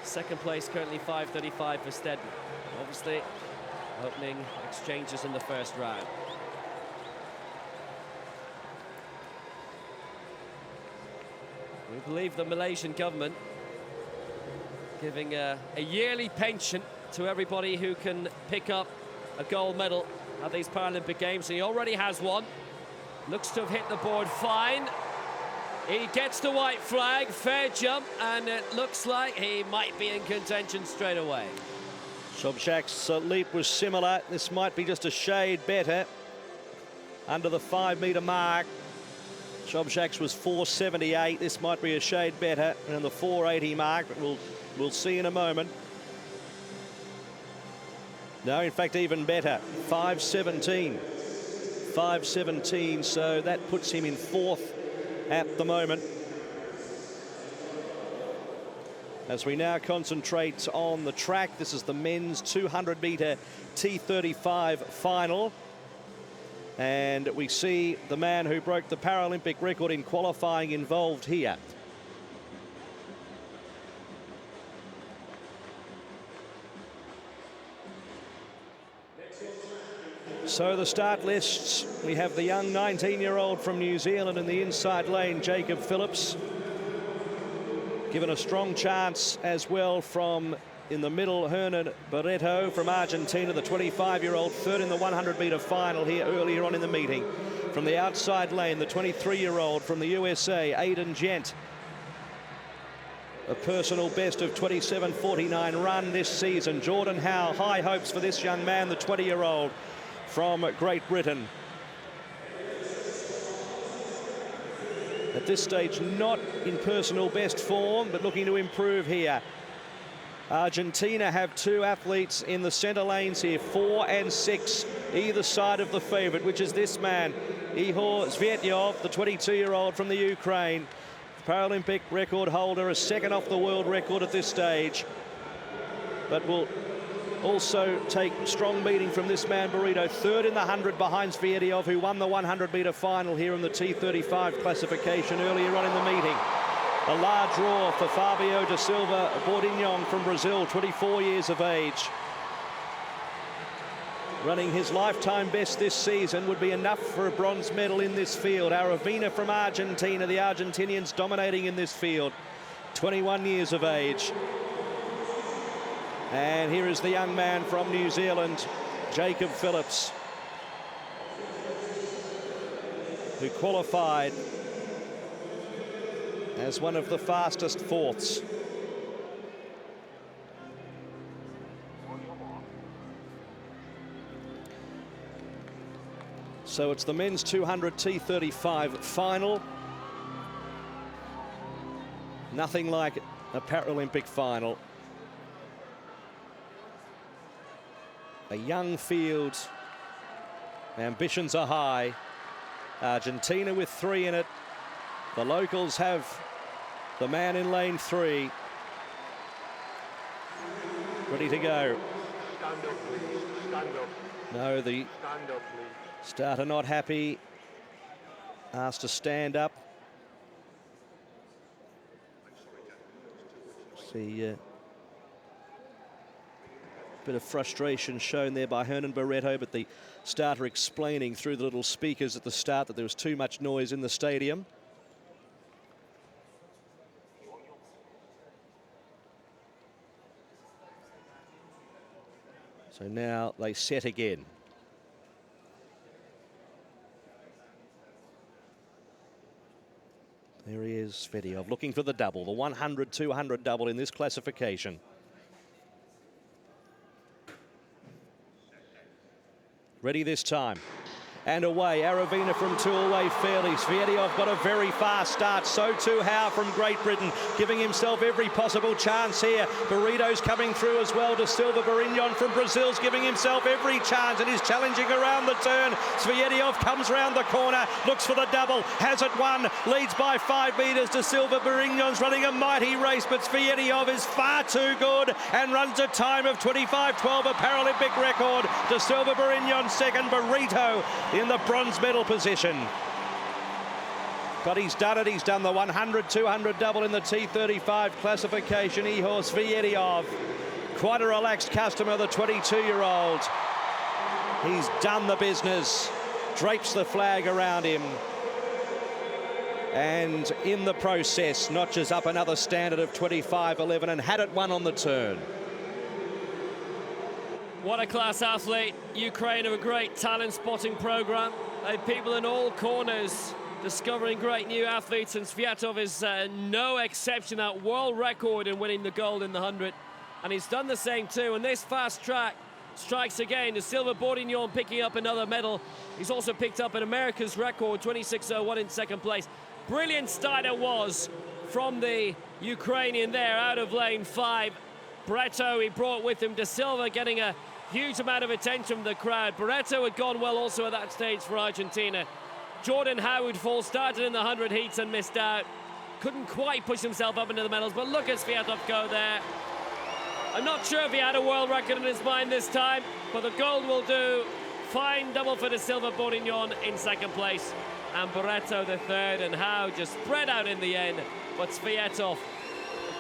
2nd place currently 5:35 for Steadman. Obviously, opening exchanges in the 1st round. We believe the Malaysian government giving a yearly pension to everybody who can pick up a gold medal at these Paralympic Games. He already has one. Looks to have hit the board fine. He gets the white flag, fair jump, and it looks like he might be in contention straight away. Sobczak's leap was similar. This might be just a shade better. Under the 5-meter mark. Sobczak's was 4:78. This might be a shade better than the 4:80 mark, but we'll see in a moment. No, in fact, even better. 5:17. 5:17, so that puts him in fourth at the moment. As we now concentrate on the track, this is the men's 200-metre T35 Final. And we see the man who broke the Paralympic record in qualifying involved here. So the start lists, we have the young 19-year-old from New Zealand in the inside lane, Jacob Phillips. Given a strong chance as well from, in the middle, Hernan Barreto from Argentina, the 25-year-old, third in the 100-metre final here earlier on in the meeting. From the outside lane, the 23-year-old from the USA, Aidan Gent. A personal best of 27:49 run this season. Jordan Howe, high hopes for this young man, the 20-year-old from Great Britain. At this stage, not in personal best form, but looking to improve here. Argentina have two athletes in the centre lanes here, 4 and 6, either side of the favourite, which is this man, Ihor Zvetyov, the 22-year-old from the Ukraine. Paralympic record holder, a second off the world record at this stage, but will also take strong beating from this man, Barreto, third in the 100 behind Zvetyov, who won the 100-metre final here in the T35 classification earlier on in the meeting. A large roar for Fabio da Silva Bordignon from Brazil, 24 years of age. Running his lifetime best this season would be enough for a bronze medal in this field. Aravina from Argentina, the Argentinians dominating in this field, 21 years of age. And here is the young man from New Zealand, Jacob Phillips, who qualified as one of the fastest fourths. So it's the men's 200 T35 final. Nothing like a Paralympic final. A young field, ambitions are high. Argentina with 3 in it. The locals have the man in lane 3 ready to go. Stand up, please. Stand up. No, the Stand up, please. starter not happy. Asked to stand up. See a bit of frustration shown there by Hernan Barreto, but the starter explaining through the little speakers at the start that there was too much noise in the stadium. So now they set again. There he is, Zvetyov, looking for the double, the 100-200 double in this classification. Ready this time. And away, Aravina from 2 away fairly. Zvetyov got a very fast start. So too Howe from Great Britain, giving himself every possible chance here. Barreto's coming through as well. Da Silva Bordignon from Brazil's giving himself every chance and is challenging around the turn. Zvetyov comes round the corner, looks for the double, has it won, leads by 5 metres. Da Silva Borignon's running a mighty race, but Zvetyov is far too good and runs a time of 25:12, a Paralympic record. Da Silva Borignon second, Barreto in the bronze medal position. But he's done it. He's done the 100-200 double in the T35 classification. Ihor Zvetyov, quite a relaxed customer, the 22-year-old. He's done the business, drapes the flag around him, and in the process notches up another standard of 25:11 and had it won on the turn. What a class athlete. Ukraine have a great talent spotting program. They have people in all corners discovering great new athletes, and Zvetyov is no exception. That world record in winning the gold in the 100. And he's done the same too. And this fast track strikes again. Da Silva Bordignon picking up another medal. He's also picked up an America's record, 26:01 in second place. Brilliant start it was from the Ukrainian there out of lane 5. Barreto, he brought with him Da Silva getting a Huge amount of attention from the crowd. Barreto had gone well also at that stage for Argentina. Jordan Howard fall started in the 100 heats and missed out. Couldn't quite push himself up into the medals, but look at Sviatov go there. I'm not sure if he had a world record in his mind this time, but the gold will do. Fine double for De Silva Bourignon in second place. And Barreto the third, and Howe just spread out in the end. But Sviatov,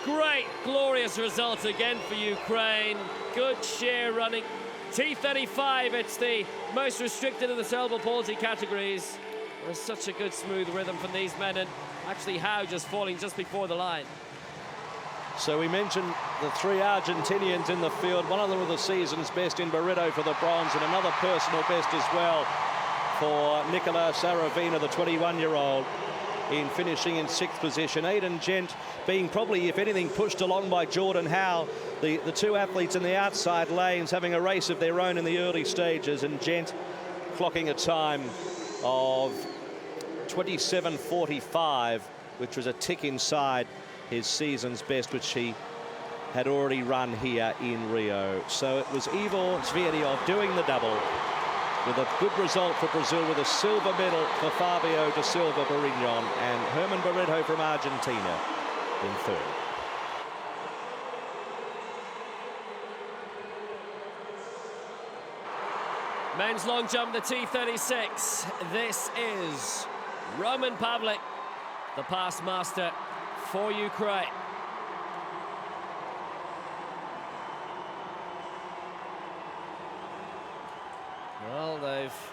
great, glorious result again for Ukraine. Good sheer running. T35, it's the most restricted of the cerebral palsy categories. There's such a good smooth rhythm from these men, and actually Howe just falling just before the line. So we mentioned the three Argentinians in the field, one of them with the season's best in Barreto for the bronze, and another personal best as well for Nicolas Saravina, the 21-year-old, in finishing in 6th position. Aidan Gent being probably, if anything, pushed along by Jordan Howe. The two athletes in the outside lanes having a race of their own in the early stages, and Gent clocking a time of 27:45, which was a tick inside his season's best, which he had already run here in Rio. So it was Ivo Sviatov doing the double with a good result for Brazil, with a silver medal for Fabio da Silva Bourignon, and Herman Barreto from Argentina in third. Men's long jump, the T36. This is Roman Pavlik, the past master for Ukraine. Well, they've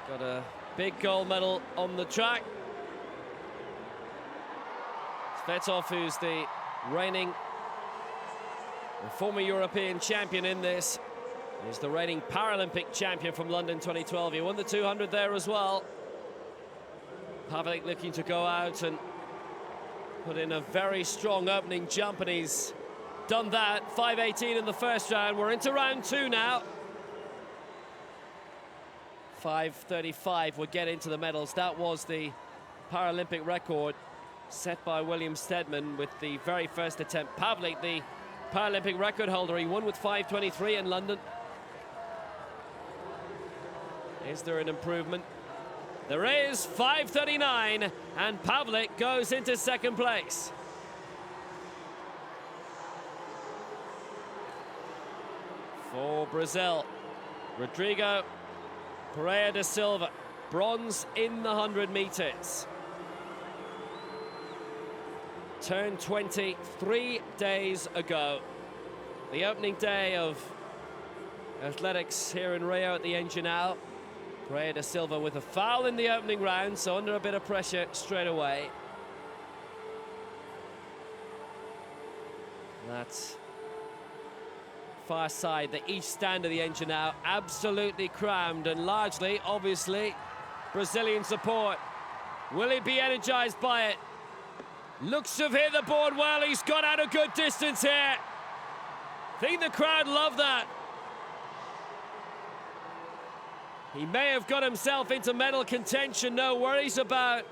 got a big gold medal on the track. Svetov, who's the reigning former European champion in this, is the reigning Paralympic champion from London 2012. He won the 200 there as well. Pavlik looking to go out and put in a very strong opening jump, and he's done that. 5:18 in the first round. We're into round two now. 5:35 would get into the medals. That was the Paralympic record set by William Stedman with the very first attempt. Pavlik, the Paralympic record holder, he won with 5:23 in London. Is there an improvement? There is. 5:39, and Pavlik goes into second place. For Brazil, Rodrigo Pereira da Silva, bronze in the 100 meters. Turned 20 3 days ago. The opening day of athletics here in Rio at the Engine now. Pereira da Silva with a foul in the opening round, so under a bit of pressure straight away. That's far side, the east stand of the Engine now, absolutely crammed, and largely, obviously, Brazilian support. Will he be energized by it? Looks to have hit the board well. He's got out a good distance here. I think the crowd love that. He may have got himself into medal contention. No worries about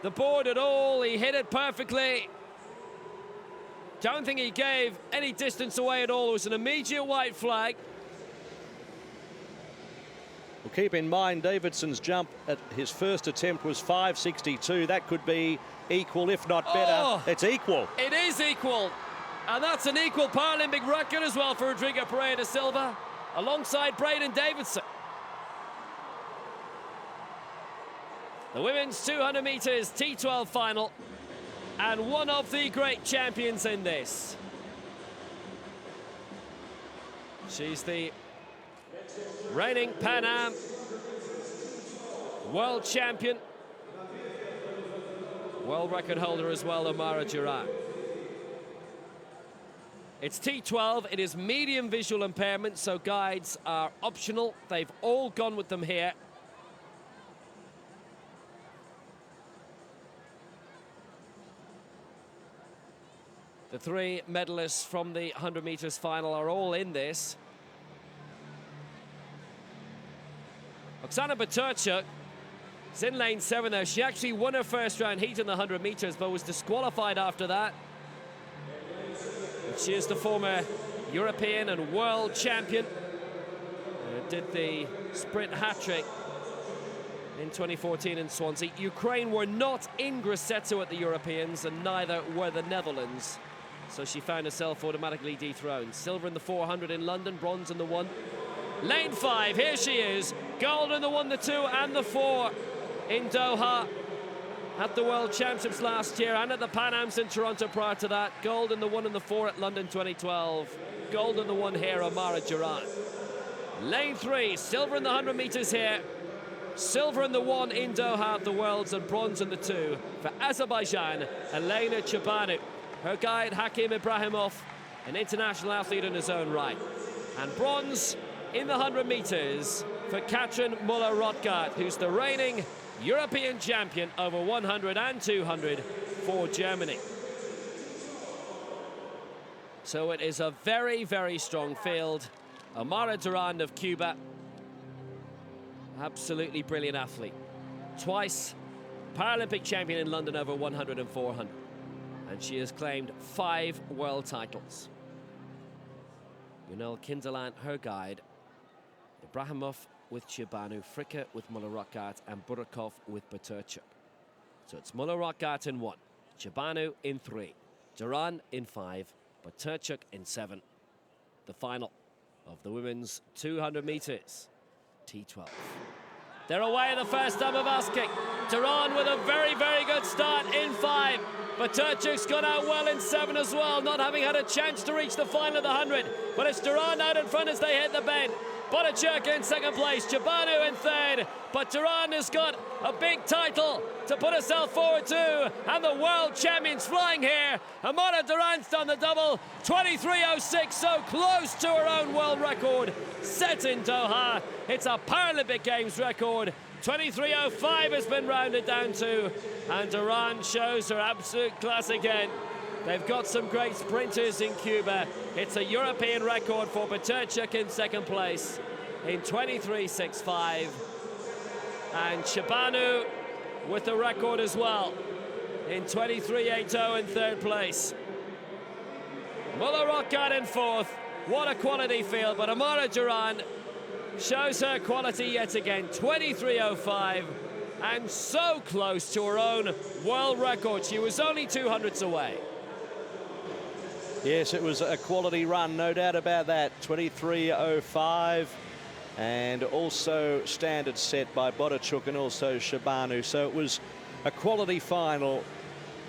the board at all. He hit it perfectly. Don't think he gave any distance away at all. It was an immediate white flag. Well, keep in mind, Davidson's jump at his first attempt was 5:62. That could be equal, if not better. Oh, it's equal. It is equal. And that's an equal Paralympic record as well for Rodrigo Pereira da Silva, alongside Braden Davidson. The women's 200 meters T12 final, and one of the great champions in this. She's the reigning Pan Am world champion, world record holder as well, Amara Duran. It's T12, it is medium visual impairment, so guides are optional. They've all gone with them here. The three medalists from the 100 meters final are all in this. Oksana Baturchuk is in lane 7 there. She actually won her first round heat in the 100 meters, but was disqualified after that. And she is the former European and world champion did the sprint hat-trick in 2014 in Swansea. Ukraine were not in Grosseto at the Europeans, and neither were the Netherlands. So she found herself automatically dethroned. Silver in the 400 in London, bronze in the 1. Lane 5, here she is. Gold in the 1, the 2, and the 4 in Doha at the World Championships last year, and at the Pan Ams in Toronto prior to that. Gold in the 1 and the 4 at London 2012. Gold in the 1 here, Omara Duran. Lane 3, silver in the 100 meters here. Silver in the 1 in Doha at the Worlds, and bronze in the 2 for Azerbaijan, Elena Chibanu. Her guide, Hakim Ibrahimov, an international athlete in his own right. And bronze in the 100 meters for Katrin Muller-Rothgart, who's the reigning European champion over 100 and 200 for Germany. So it is a very, very strong field. Omara Duran of Cuba, absolutely brilliant athlete. Twice Paralympic champion in London over 100 and 400. And she has claimed 5 world titles. Yunel Kinderland, her guide. Ibrahimov with Chibanu, Fricke with Muller-Rothgart, and Burakov with Baturchuk. So it's Muller-Rothgart in 1, Chibanu in 3, Duran in 5, Baturchuk in 7. The final of the women's 200 meters, T12. They're away the first time of asking. Duran with a very, very good start in 5. Baturchuk's gone out well in 7 as well, not having had a chance to reach the final of the 100. But it's Duran out in front as they hit the bend. Baturchuk in 2nd place, Chibanu in 3rd. But Duran has got a big title to put herself forward to, and the world champions flying here. Omara Duran's done the double, 23:06, so close to her own world record set in Doha. It's a Paralympic Games record. 23:05 has been rounded down to, and Duran shows her absolute class again. They've got some great sprinters in Cuba. It's a European record for Baturchuk in 2nd place in 23:65. And Chibanu with the record as well in 23:80 in 3rd place. Muller-Rothgart in 4th. What a quality field, but Omara Duran shows her quality yet again, 23:05, and so close to her own world record. She was only 200ths away. Yes, it was a quality run, no doubt about that. 23:05, and also standard set by Baturchuk and also Chibanu. So it was a quality final,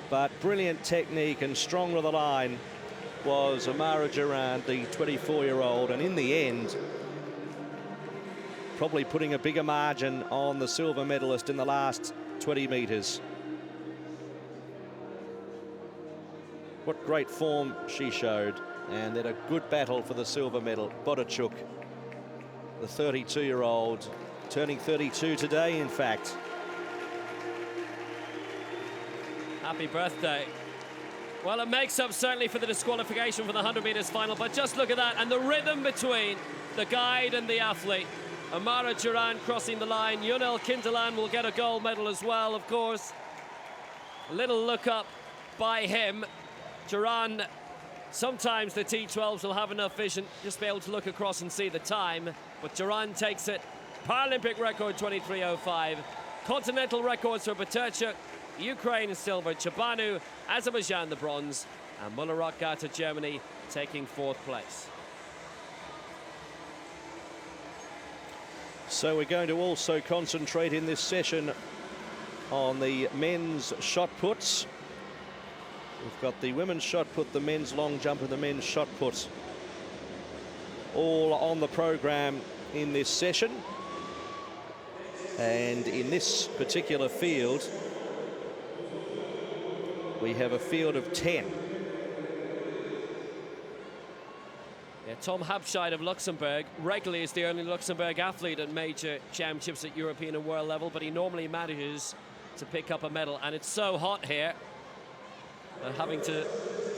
but brilliant technique and strong with the line was Omara Duran, the 24-year-old, and in the end, probably putting a bigger margin on the silver medalist in the last 20 meters. What great form she showed, and then a good battle for the silver medal. Baturchuk, the 32-year-old, turning 32 today, in fact. Happy birthday. Well, it makes up certainly for the disqualification for the 100 meters final, but just look at that, and the rhythm between the guide and the athlete. Omara Duran crossing the line. Yunel Kinderland will get a gold medal as well, of course. A little look up by him. Duran, sometimes the T12s will have enough vision, just be able to look across and see the time, but Duran takes it. Paralympic record 23:05. Continental records for Baturchuk, Ukraine silver, Chibanu, Azerbaijan the bronze, and Muller-Rothgart of Germany taking 4th place. So we're going to also concentrate in this session on the men's shot puts. We've got the women's shot put, the men's long jump, and the men's shot put all on the program in this session. And in this particular field, we have a field of 10. Yeah, Tom Habscheid of Luxembourg regularly is the only Luxembourg athlete at major championships at European and world level, but he normally manages to pick up a medal, and it's so hot here. Having to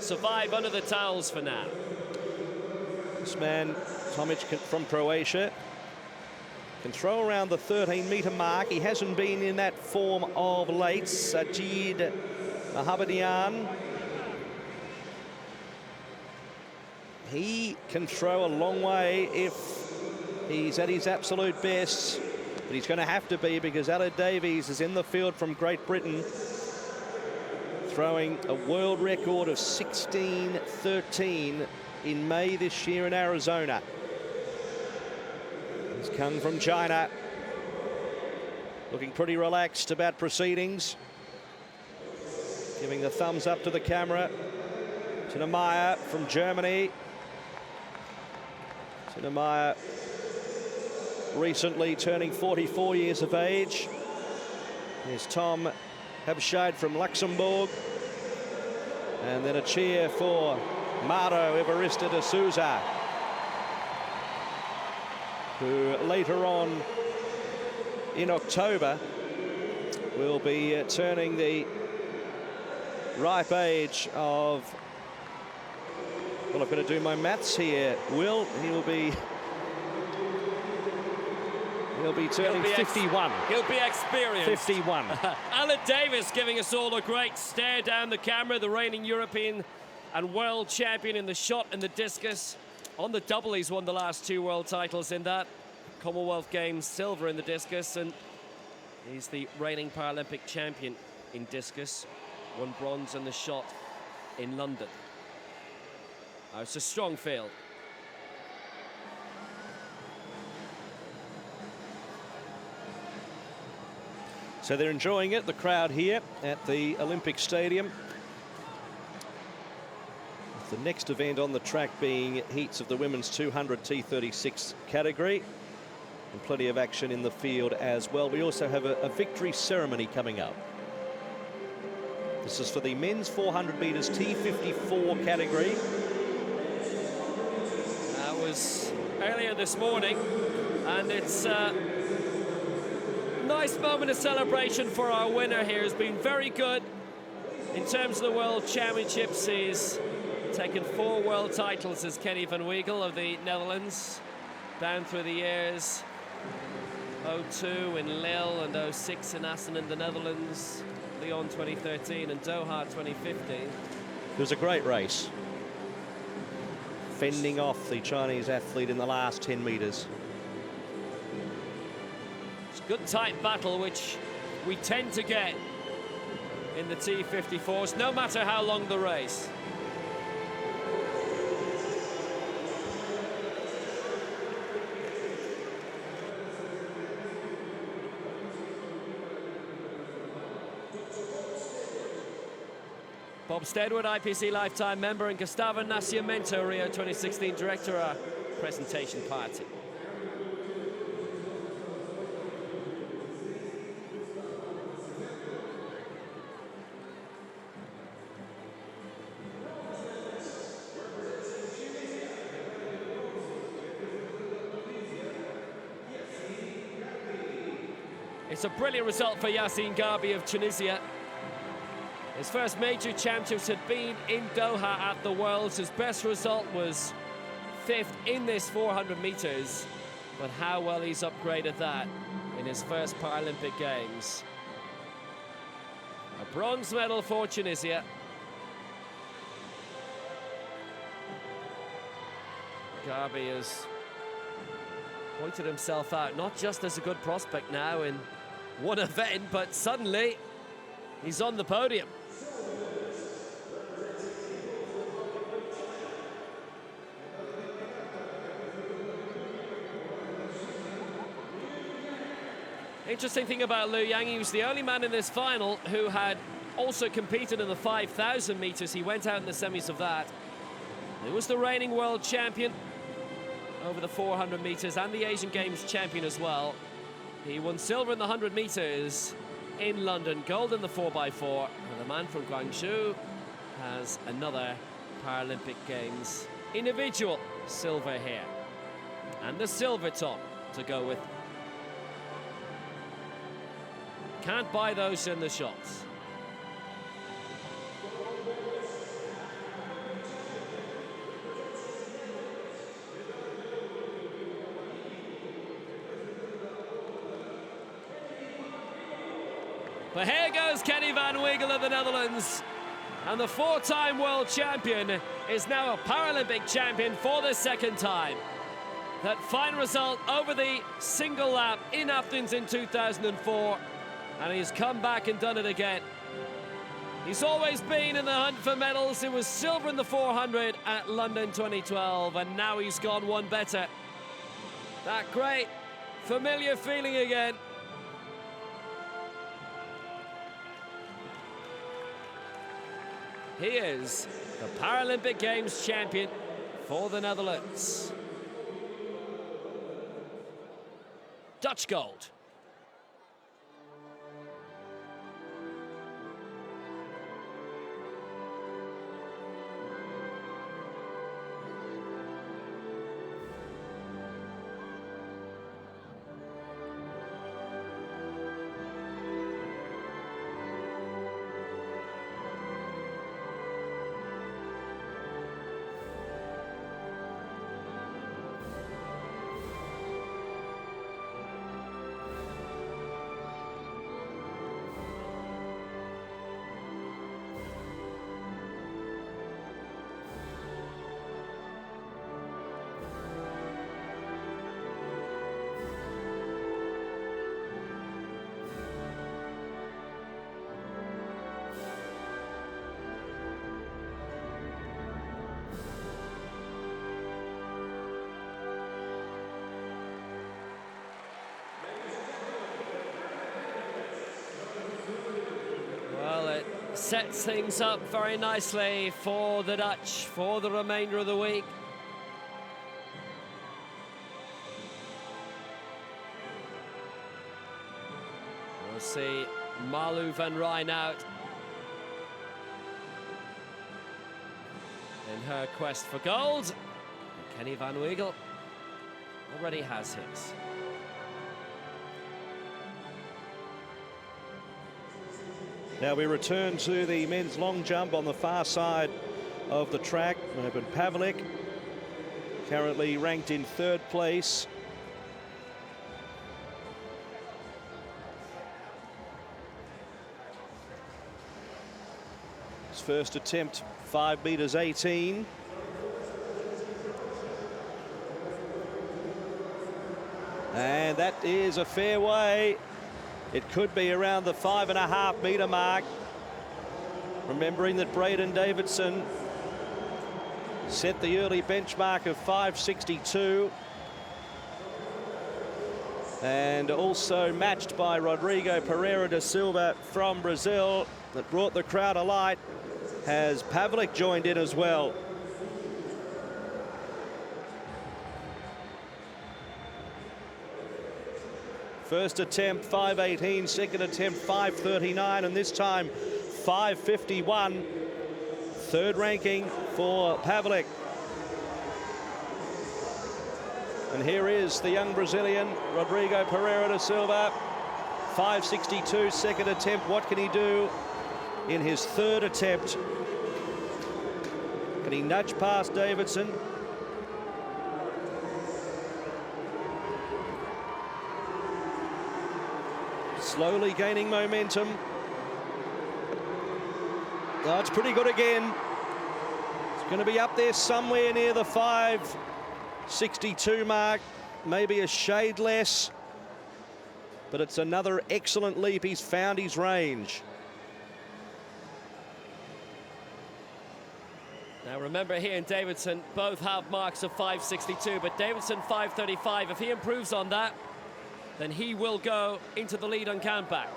survive under the towels for now. This man, Tomic from Croatia, can throw around the 13-meter mark. He hasn't been in that form of late. Sajid Mahabadian. He can throw a long way if He's at his absolute best, but he's going to have to be, because Aled Davies is in the field from Great Britain, throwing a world record of 16:13 in May this year in Arizona. He's come from China, looking pretty relaxed about proceedings, giving the thumbs up to the camera. Tina Meyer from Germany. Tina Meyer recently turning 44 years of age. Here's Tom Habscheid from Luxembourg. And then a cheer for Mauro Evarista de Souza, who later on in October will be turning the ripe age of, well, I've got to do my maths here, Will. He'll be turning 51. He'll be experienced. 51. Aled Davies giving us all a great stare down the camera, the reigning European and world champion in the shot and the discus. On the double, he's won the last 2 world titles in that. Commonwealth Games silver in the discus, and he's the reigning Paralympic champion in discus. Won bronze in the shot in London. It's a strong field. So they're enjoying it, the crowd here at the Olympic Stadium. The next event on the track being heats of the women's 200 T36 category. And plenty of action in the field as well. We also have a victory ceremony coming up. This is for the men's 400 meters T54 category. That was earlier this morning, and it's a nice moment of celebration for our winner here. He's been very good in terms of the World Championships. He's taken 4 world titles as Kenny van Weigel of the Netherlands, down through the years. 02 in Lille and 06 in Assen in the Netherlands, Lyon 2013 and Doha 2015. It was a great race, fending off the Chinese athlete in the last 10 meters. It's a good tight battle, which we tend to get in the T54s, no matter how long the race. Bob Stedwood, IPC lifetime member, and Gustavo Nascimento, Rio 2016 director, our presentation party. It's a brilliant result for Yassine Gharbi of Tunisia. His first major championships had been in Doha at the Worlds. His best result was 5th in this 400 meters, but how well he's upgraded that in his first Paralympic Games. A bronze medal for Tunisia. Gharbi has pointed himself out, not just as a good prospect now in one event, but suddenly he's on the podium. Interesting thing about Liu Yang, he was the only man in this final who had also competed in the 5,000 meters. He went out in the semis of that. He was the reigning world champion over the 400 meters and the Asian Games champion as well. He won silver in the 100 meters in London, gold in the 4x4, and the man from Guangzhou has another Paralympic Games individual silver here, and the silver top to go with. Can't buy those in the shops. But here goes Kenny van Weigel of the Netherlands, and the 4-time world champion is now a Paralympic champion for the 2nd time. that final result over the single lap in Athens in 2004, and he's come back and done it again. He's always been in the hunt for medals. It was silver in the 400 at London 2012, and now he's gone one better. That great familiar feeling again. He is the Paralympic Games champion for the Netherlands. Dutch gold. Sets things up very nicely for the Dutch for the remainder of the week. We'll see Malu van Rijn out in her quest for gold. Kenny van Weigel already has his. Now we return to the men's long jump on the far side of the track. Urban Pavlik, currently ranked in 3rd place. His first attempt, 5 meters 18. And that is a fair way. It could be around the 5.5 meter mark. Remembering that Braden Davidson set the early benchmark of 5.62. And also matched by Rodrigo Pereira da Silva from Brazil, that brought the crowd alight. Has Pavlik joined in as well? First attempt 5.18, second attempt 5.39, and this time 5.51. 3rd ranking for Pavlik. And here is the young Brazilian, Rodrigo Pereira da Silva. 5.62, second attempt. What can he do in his 3rd attempt? Can he nudge past Davidson? Slowly gaining momentum. Oh, it's pretty good again. It's going to be up there somewhere near the 5.62 mark, maybe a shade less. But it's another excellent leap. He's found his range. Now remember, he and Davidson both have marks of 5.62, but Davidson 5.35. If he improves on that, then he will go into the lead on countback.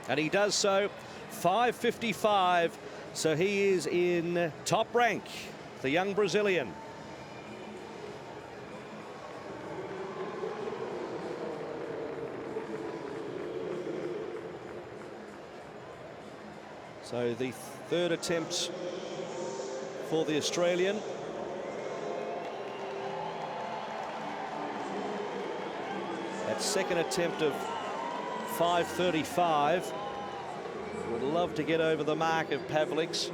And he does so. 5.55, so he is in top rank, the young Brazilian. So the 3rd attempt for the Australian. That 2nd attempt of 5.35. Would love to get over the mark of Pavlik's.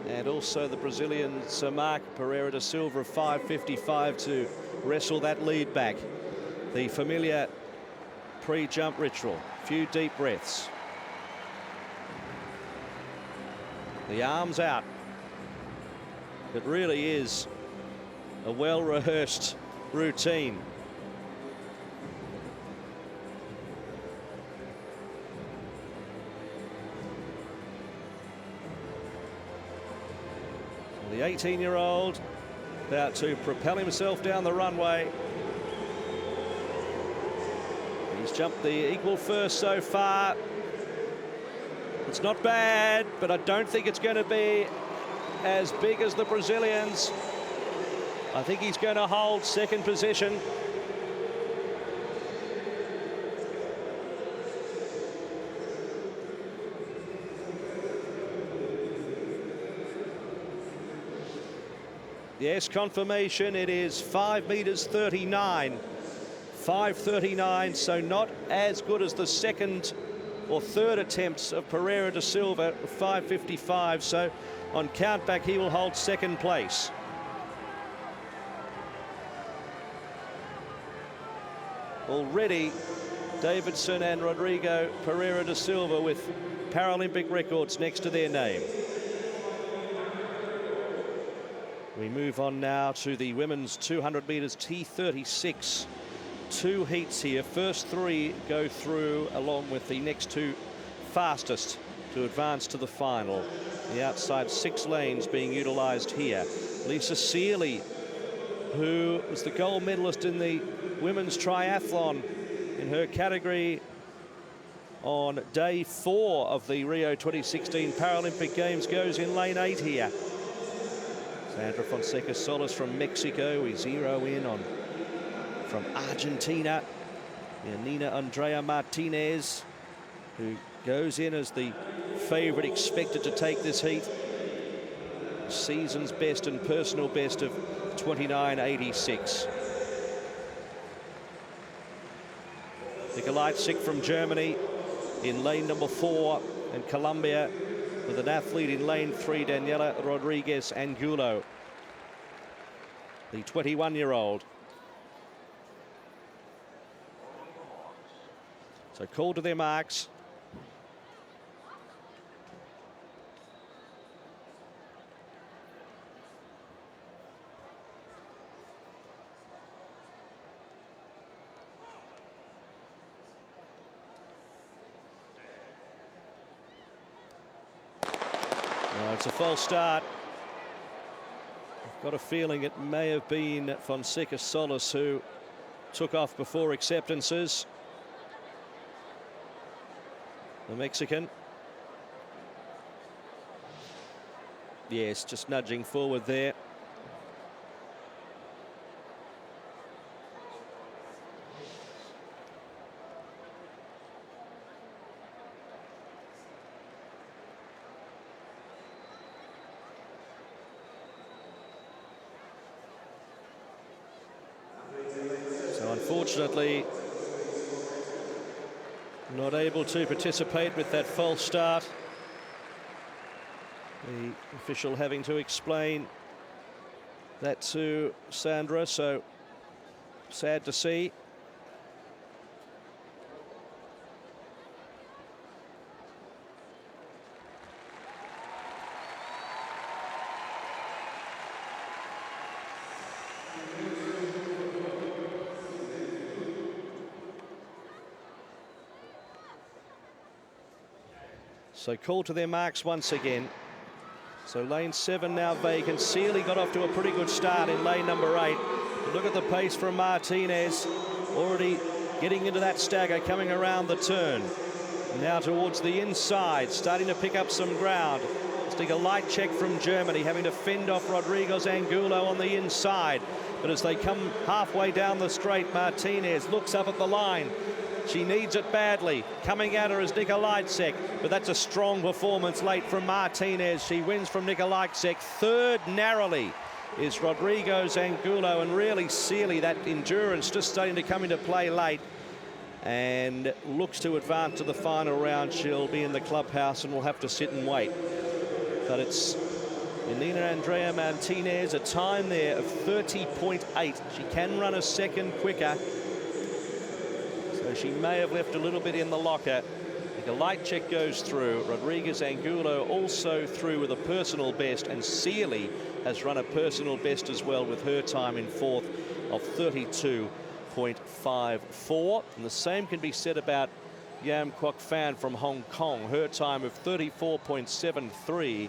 And also the Brazilian's mark, Pereira da Silva, of 5.55 to wrestle that lead back. The familiar pre-jump ritual. Few deep breaths. The arms out. It really is a well-rehearsed routine. The 18-year-old about to propel himself down the runway. He's jumped the equal first so far. It's not bad, but I don't think it's going to be as big as the Brazilians. I think he's going to hold second position. Yes, confirmation, it is 5 meters 39. 5:39, so not as good as the second or third attempts of Pereira da Silva, 5:55. So on countback, he will hold second place. Already, Davidson and Rodrigo Pereira da Silva with Paralympic records next to their name. We move on now to the women's 200 meters T36. 2 heats here. First 3 go through along with the next 2 fastest to advance to the final. The outside 6 lanes being utilized here. Lisa Searley, who was the gold medalist in the women's triathlon in her category on day 4 of the Rio 2016 Paralympic Games, goes in lane 8 here. Sandra Fonseca Solis from Mexico. We zero in on from Argentina, Nina Andrea Martinez, who goes in as the favorite, expected to take this heat. Season's best and personal best of 29.86. Nikolajczyk from Germany in lane number 4, and Colombia with an athlete in lane 3, Daniela Rodriguez Angulo, the 21-year-old. So called to their marks. No, it's a false start. I've got a feeling it may have been Fonseca Solis who took off before acceptances. The Mexican. Yes, just nudging forward there. So unfortunately, not able to participate with that false start. The official having to explain that to Sandra, so sad to see. So called to their marks once again. So lane 7 now vacant. Searley got off to a pretty good start in lane number 8. But look at the pace from Martinez, already getting into that stagger, coming around the turn. Now towards the inside, starting to pick up some ground. Let's take a light check from Germany, having to fend off Rodriguez Angulo on the inside. But as they come halfway down the straight, Martinez looks up at the line. She needs it badly. Coming at her is Nikolajczyk, but that's a strong performance late from Martinez. She wins from Nikolajczyk. Third narrowly is Rodriguez Angulo, and really Searley, that endurance just starting to come into play late, and looks to advance to the final round. She'll be in the clubhouse and will have to sit and wait. But it's Nina Andrea Martinez, a time there of 30.8. She can run a second quicker. So she may have left a little bit in the locker. Galajczyk goes through. Rodriguez Angulo also through with a personal best, and Sealy has run a personal best as well with her time in fourth of 32.54. And the same can be said about Yam Kwok Fan from Hong Kong. Her time of 34.73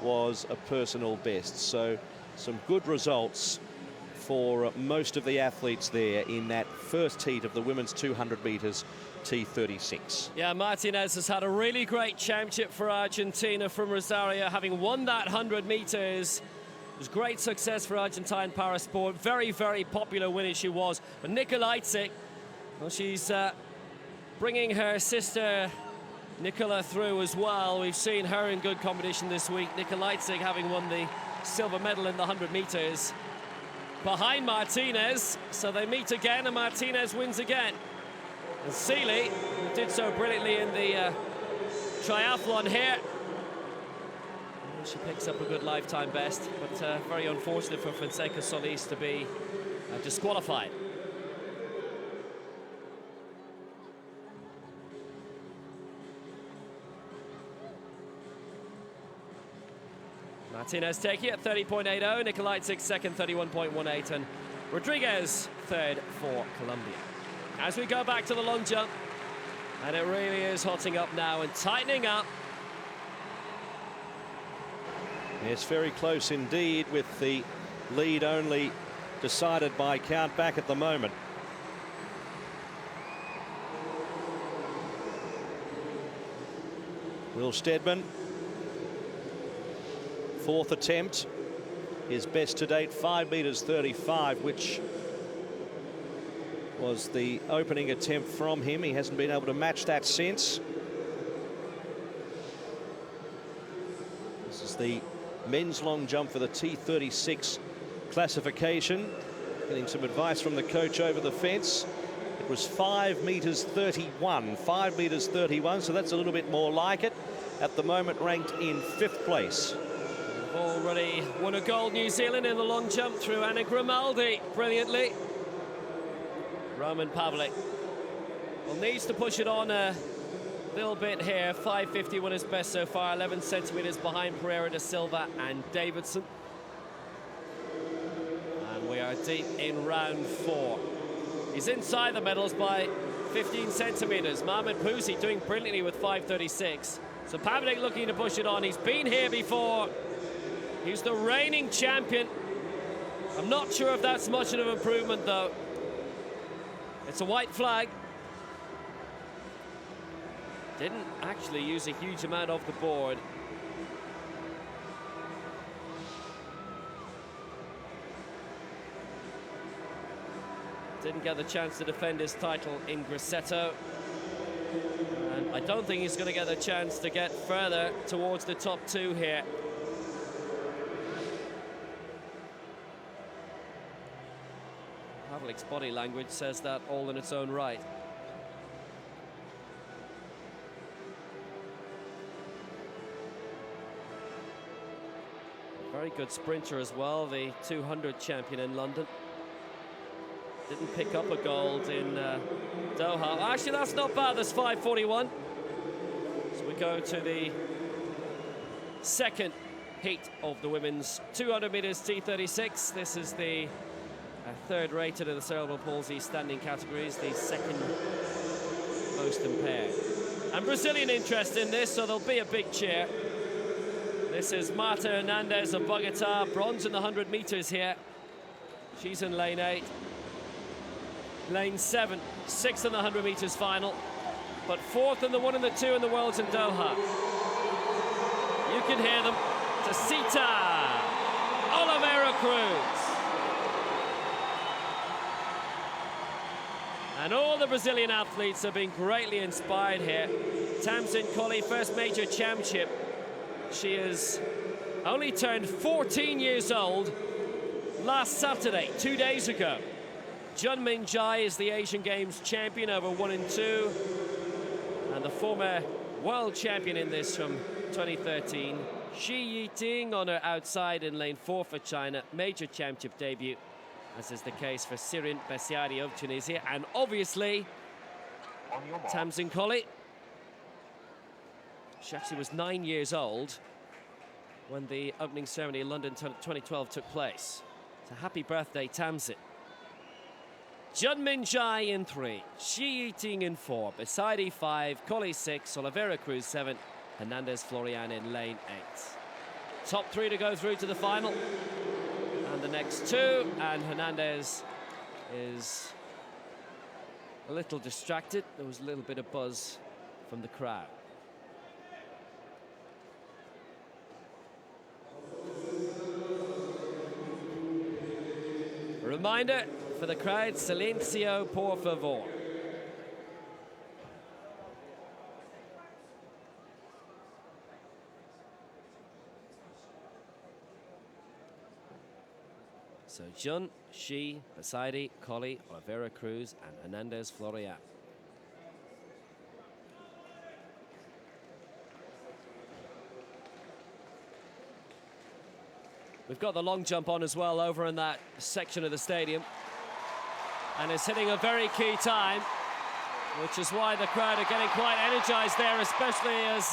was a personal best. So some good results for most of the athletes there in that first heat of the women's 200 meters T36. Yeah, Martinez has had a really great championship for Argentina from Rosario, having won that 100 meters. It was great success for Argentine parasport. Very, very popular winner she was. But Nikolajczyk, well, she's bringing her sister Nicola through as well. We've seen her in good competition this week. Nikolajczyk having won the silver medal in the 100 meters behind Martinez. So they meet again and Martinez wins again. And Sealy, who did so brilliantly in the triathlon here, she picks up a good lifetime best, but very unfortunate for Fonseca Solis to be disqualified. Martinez taking it at 30.80, Nikolajczyk second, 31.18, and Rodriguez third for Colombia. As we go back to the long jump, and it really is hotting up now and tightening up. It's very close indeed, with the lead only decided by count back at the moment. Will Steadman, fourth attempt, his best to date, 5 meters 35, which was the opening attempt from him. He hasn't been able to match that since. This is the men's long jump for the T36 classification. Getting some advice from the coach over the fence. It was 5 meters 31, 5 meters 31, so that's a little bit more like it. At the moment ranked in 5th place. Already won a gold, New Zealand, in the long jump through Anna Grimaldi brilliantly. Roman Pavlik, well, needs to push it on a little bit here. 5:51 is best so far, 11 centimeters behind Pereira da Silva and Davidson. And we are deep in round 4. He's inside the medals by 15 centimeters. Mahmoud Pousi doing brilliantly with 5:36. So Pavlik looking to push it on. He's been here before. He's the reigning champion. I'm not sure if that's much of an improvement, though. It's a white flag. Didn't actually use a huge amount of the board. Didn't get the chance to defend his title in Grosseto. And I don't think he's going to get the chance to get further towards the top 2 here. Pavlik's body language says that all in its own right. Very good sprinter as well, the 200 champion in London. Didn't pick up a gold in Doha. Actually, that's not bad, that's 5:41. So we go to the second heat of the women's 200 meters T36. This is the third rated in the cerebral palsy standing categories, the second most impaired. And Brazilian interest in this, so there'll be a big cheer. This is Marta Hernandez of Bogota, bronze in the 100 meters here. She's in lane 8. Lane 7, 6th in the 100 meters final, but 4th in the 1 and the 2 in the Worlds in Doha. You can hear them. Tacita Oliveira Cruz. And all the Brazilian athletes have been greatly inspired here. Tamsin Colley, first major championship. She has only turned 14 years old last Saturday, 2 days ago. Junmin Jai is the Asian Games champion over 1 and 2. And the former world champion in this from 2013. Shi Yiting on her outside in lane 4 for China. Major championship debut, as is the case for Sirin Bessiari of Tunisia. And obviously, Tamsin Colley She actually was 9 years old when the opening ceremony in London 2012 took place. So happy birthday, Tamsin. Junmin Jai in 3, Shi Yiting in 4, Besaidi 5, Collie 6, Oliveira Cruz 7, Hernandez Florian in lane 8. Top 3 to go through to the final. And the next 2, and Hernandez is a little distracted. There was a little bit of buzz from the crowd. A reminder for the crowd, silencio por favor. So Jun, Shi, Besaidi, Collie, Oliveira Cruz, and Hernandez Florian. We've got the long jump on as well over in that section of the stadium. And it's hitting a very key time, which is why the crowd are getting quite energized there, especially as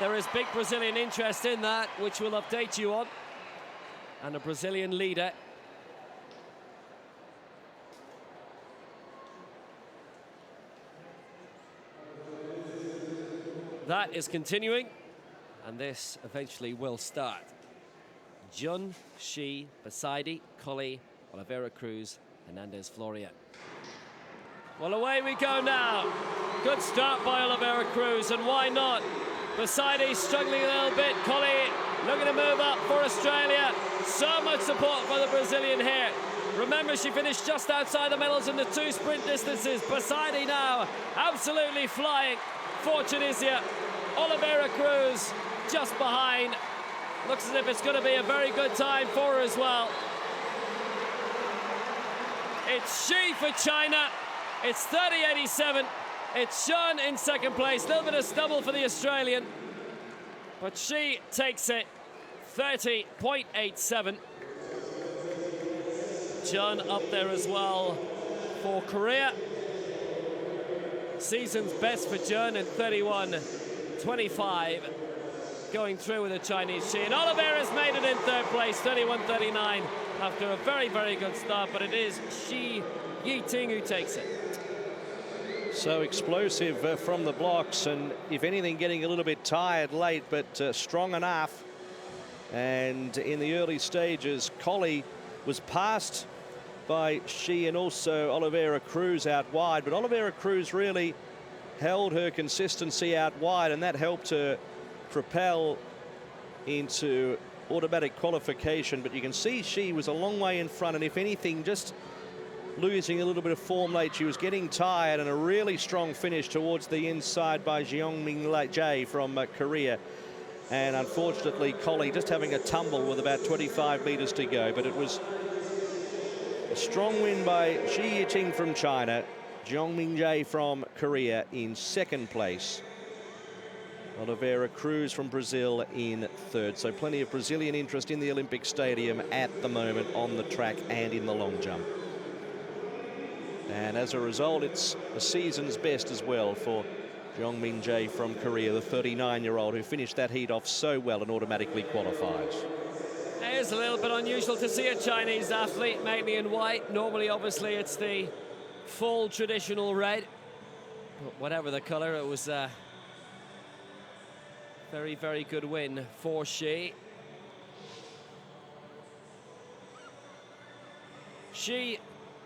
there is big Brazilian interest in that, which we'll update you on. And a Brazilian leader. That is continuing, and this eventually will start. Jun, Shi, Besaidi, Collie, Oliveira Cruz, Hernandez Florian. Well, away we go now. Good start by Oliveira Cruz, and why not? Besaidi struggling a little bit. Collie looking to move up for Australia. So much support for the Brazilian here. Remember, she finished just outside the medals in the 2 sprint distances. Besaidi now absolutely flying for Tunisia. Oliveira Cruz just behind. Looks as if it's going to be a very good time for her as well. It's Shi for China. It's 30.87. It's Shun in second place. A little bit of stubble for the Australian, but she takes it. 30.87. Jun up there as well for Korea. Season's best for Jun in 31.25. Going through with the Chinese Shi. And Oliveira's made it in third place, 31.39, after a very, very good start. But it is Shi Yiting who takes it. So explosive from the blocks, and if anything, getting a little bit tired late, but strong enough. And in the early stages, Collie was passed by Shi and also Oliveira Cruz out wide, but Oliveira Cruz really held her consistency out wide, and that helped her propel into automatic qualification. But you can see she was a long way in front, and if anything, just losing a little bit of form late. She was getting tired, and a really strong finish towards the inside by Jeongmin Jae from Korea. And unfortunately, Collie just having a tumble with about 25 meters to go. But it was a strong win by Shi Yiting from China, Jeongmin Jae from Korea in second place. Oliveira Cruz from Brazil in third. So plenty of Brazilian interest in the Olympic Stadium at the moment on the track and in the long jump. And as a result, it's the season's best as well for Jeongmin Jae from Korea, the 39-year-old who finished that heat off so well and automatically qualifies. It is a little bit unusual to see a Chinese athlete mainly in white. Normally, obviously, it's the full traditional red. But whatever the color, it was a very, very good win for Shi. Shi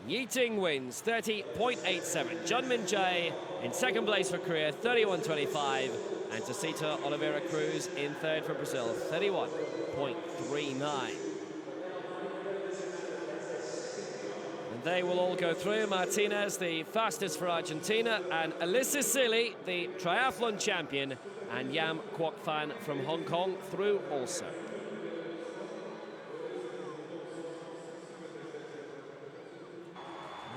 Yiting wins 30.87. Junmin Jae in second place for Korea, 31.25. And Tasita Oliveira Cruz in third for Brazil, 31.39. And they will all go through. Martinez, the fastest for Argentina, and Alyssa Silly, the triathlon champion, and Yam Kwok Fan from Hong Kong through also.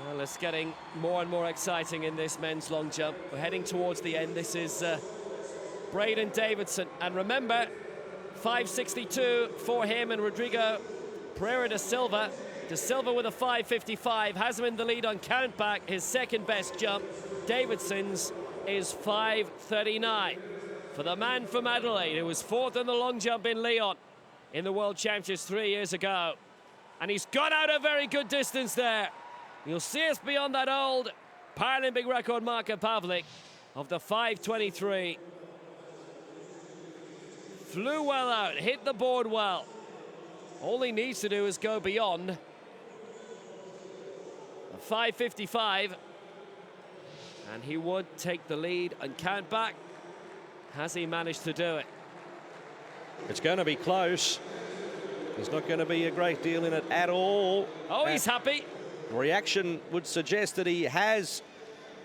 Well, it's getting more and more exciting in this men's long jump. We're heading towards the end. This is Braden Davidson. And remember, 5.62 for him and Rodrigo Pereira da Silva. Da Silva with a 5.55 has him in the lead on count back, his second best jump. Davidson's is 5.39. for the man from Adelaide who was fourth in the long jump in Lyon in the World Championships 3 years ago. And he's got out a very good distance there. You'll see us beyond that old Paralympic record marker, Pavlik, of the 5:23. Flew well out, hit the board well. All he needs to do is go beyond the 5:55, and he would take the lead and count back. Has he managed to do it? It's going to be close. There's not going to be a great deal in it at all. Oh, he's happy. Reaction would suggest that he has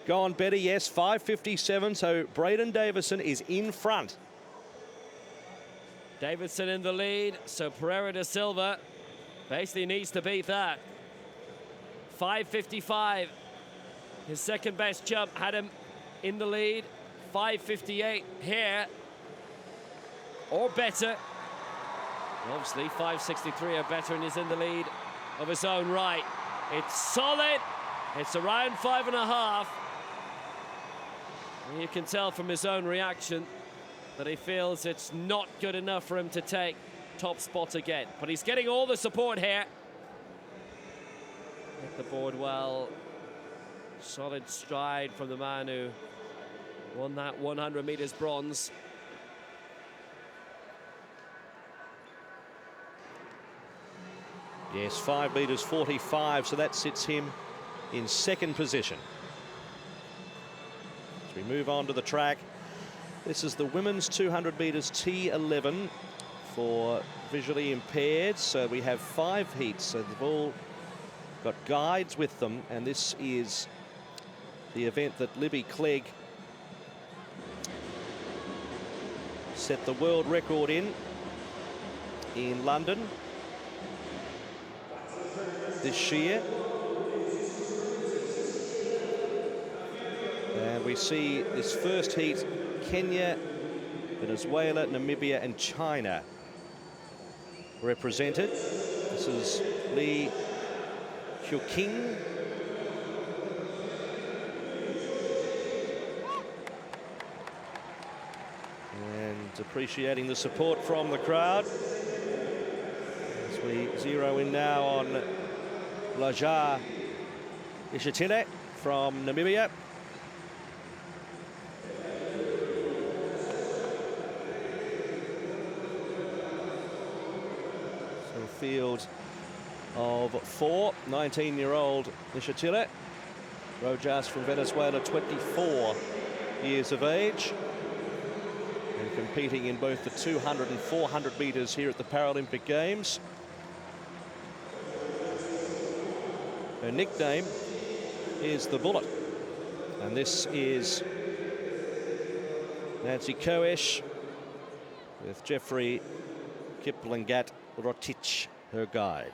gone better. Yes, 5:57. So Braden Davison is in front. Davidson in the lead, so Pereira da Silva basically needs to beat that. 5:55, his second best jump had him in the lead. 5:58 here, or better. Obviously, 5:63 or better, and he's in the lead of his own right. It's solid. It's around 5.5. And you can tell from his own reaction that he feels it's not good enough for him to take top spot again. But he's getting all the support here. Hit the board well. Solid stride from the man who won that 100 meters bronze. Yes, 5 meters 45, so that sits him in second position. As we move on to the track, this is the women's 200 meters T11 for visually impaired. So we have 5 heats, so they've all got guides with them, and this is the event that Libby Clegg set the world record in London this year. And we see this first heat, Kenya, Venezuela, Namibia and China represented. This is Lee King. And appreciating the support from the crowd. As we zero in now on Lajar Ishatile from Namibia. So a field of 4, 19-year-old Ishatile. Rojas from Venezuela, 24 years of age. And competing in both the 200 and 400 meters here at the Paralympic Games. Her nickname is the Bullet, and this is Nancy Koesch with Jeffrey Kiplangat Rotich, her guide.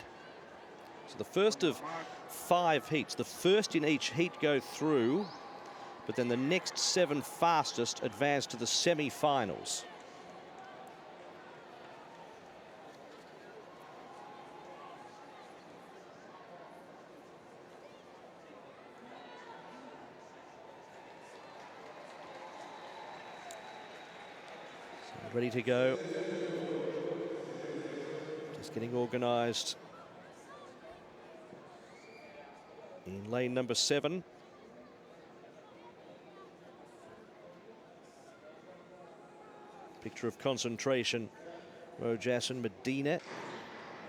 So the first of 5 heats, the first in each heat go through, but then the next 7 fastest advance to the semi-finals. Ready to go. Just getting organised in lane number 7. Picture of concentration, Rojas and Medina.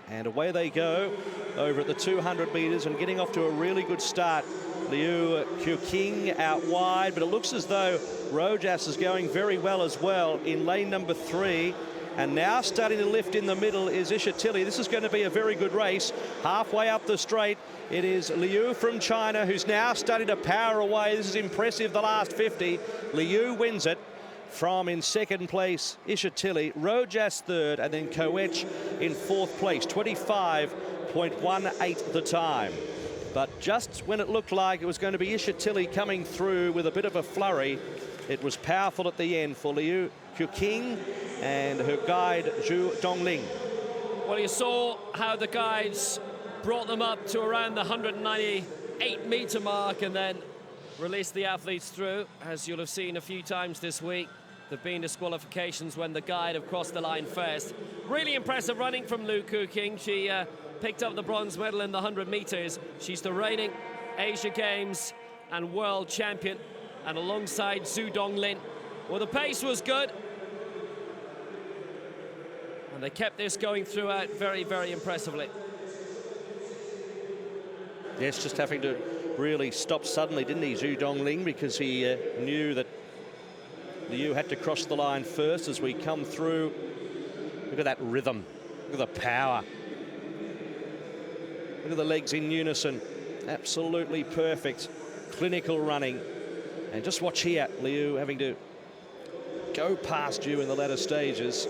And away they go over at the 200 meters and getting off to a really good start. Liu King out wide, but it looks as though Rojas is going very well as well in lane number 3. And now starting to lift in the middle is Ishatile. This is going to be a very good race. Halfway up the straight, it is Liu from China who's now starting to power away. This is impressive, the last 50. Liu wins it. From in second place, Ishatile, Rojas third, and then Koech in 4th place, 25.18 the time. But just when it looked like it was going to be Ishatile coming through with a bit of a flurry, it was powerful at the end for Liu King and her guide, Zhu Dongling. Well, you saw how the guides brought them up to around the 198-meter mark and then released the athletes through. As you'll have seen a few times this week, There've been disqualifications when the guide have crossed the line first. Really impressive running from Lu Kuking. She picked up the bronze medal in the 100 meters. She's the reigning Asia Games and world champion, and alongside Zhu Donglin. Well, the pace was good, and they kept this going throughout very, very impressively. Yes, just having to really stop suddenly, didn't he, Zhu Donglin, because he knew that Liu had to cross the line first as we come through. Look at that rhythm, look at the power. Look at the legs in unison, absolutely perfect, clinical running. And just watch here, Liu having to go past you in the latter stages.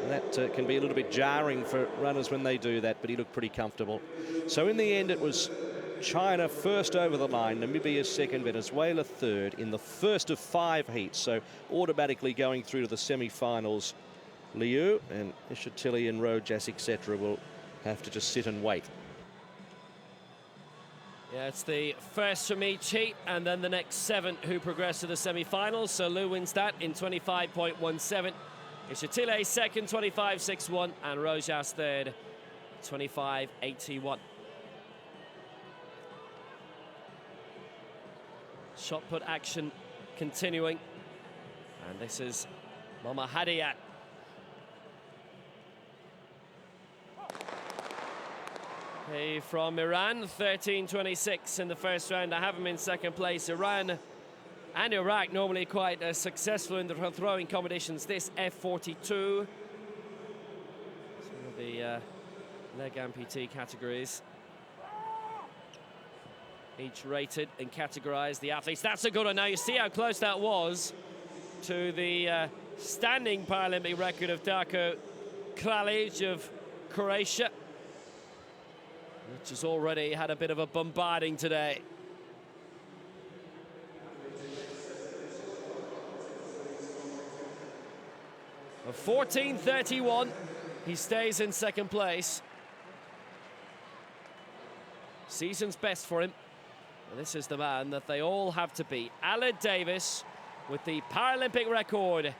And that can be a little bit jarring for runners when they do that, but he looked pretty comfortable. So in the end, it was China first over the line, Namibia second, Venezuela third in the first of 5 heats. So automatically going through to the semi-finals. Liu and Ishatili and Rojas, etc. will have to just sit and wait. Yeah, it's the first from each heat, and then the next 7 who progress to the semi-finals. So Liu wins that in 25.17. Ishatile second, 25.61, and Rojas third, 25.81. Shot put action continuing, and this is Mama Hadiyat. Hey, from Iran, 13.26 in the first round. I have him in second place. Iran and Iraq normally quite successful in the throwing competitions. This F42, some of the leg amputee categories. Each rated and categorized the athletes. That's a good one. Now you see how close that was to the standing Paralympic record of Darko Kralj of Croatia, which has already had a bit of a bombarding today. A 14.31, he stays in second place. Season's best for him. And this is the man that they all have to beat. Aled Davis with the Paralympic record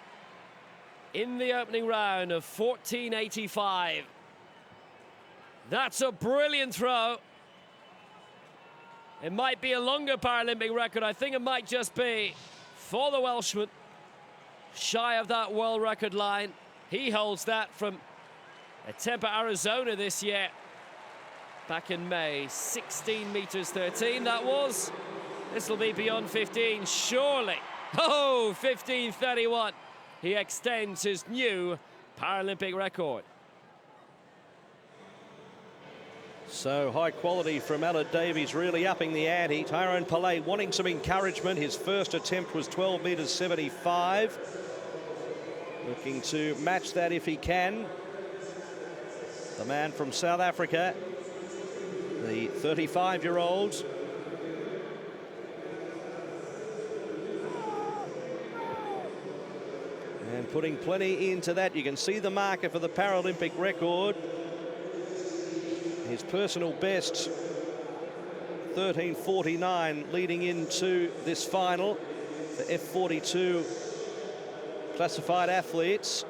in the opening round of 14.85. That's a brilliant throw. It might be a longer Paralympic record. I think it might just be for the Welshman. Shy of that world record line. He holds that from Tempe, Arizona this year. Back in May, 16 meters 13 that was. This will be beyond 15, surely. Oh, 15.31. He extends his new Paralympic record. So high quality from Aled Davies, really upping the ante. Tyrone Pillay wanting some encouragement. His first attempt was 12 meters 75. Looking to match that if he can. The man from South Africa, the 35-year-old. And putting plenty into that. You can see the marker for the Paralympic record. His personal best, 13.49, leading into this final. The F42 classified athletes.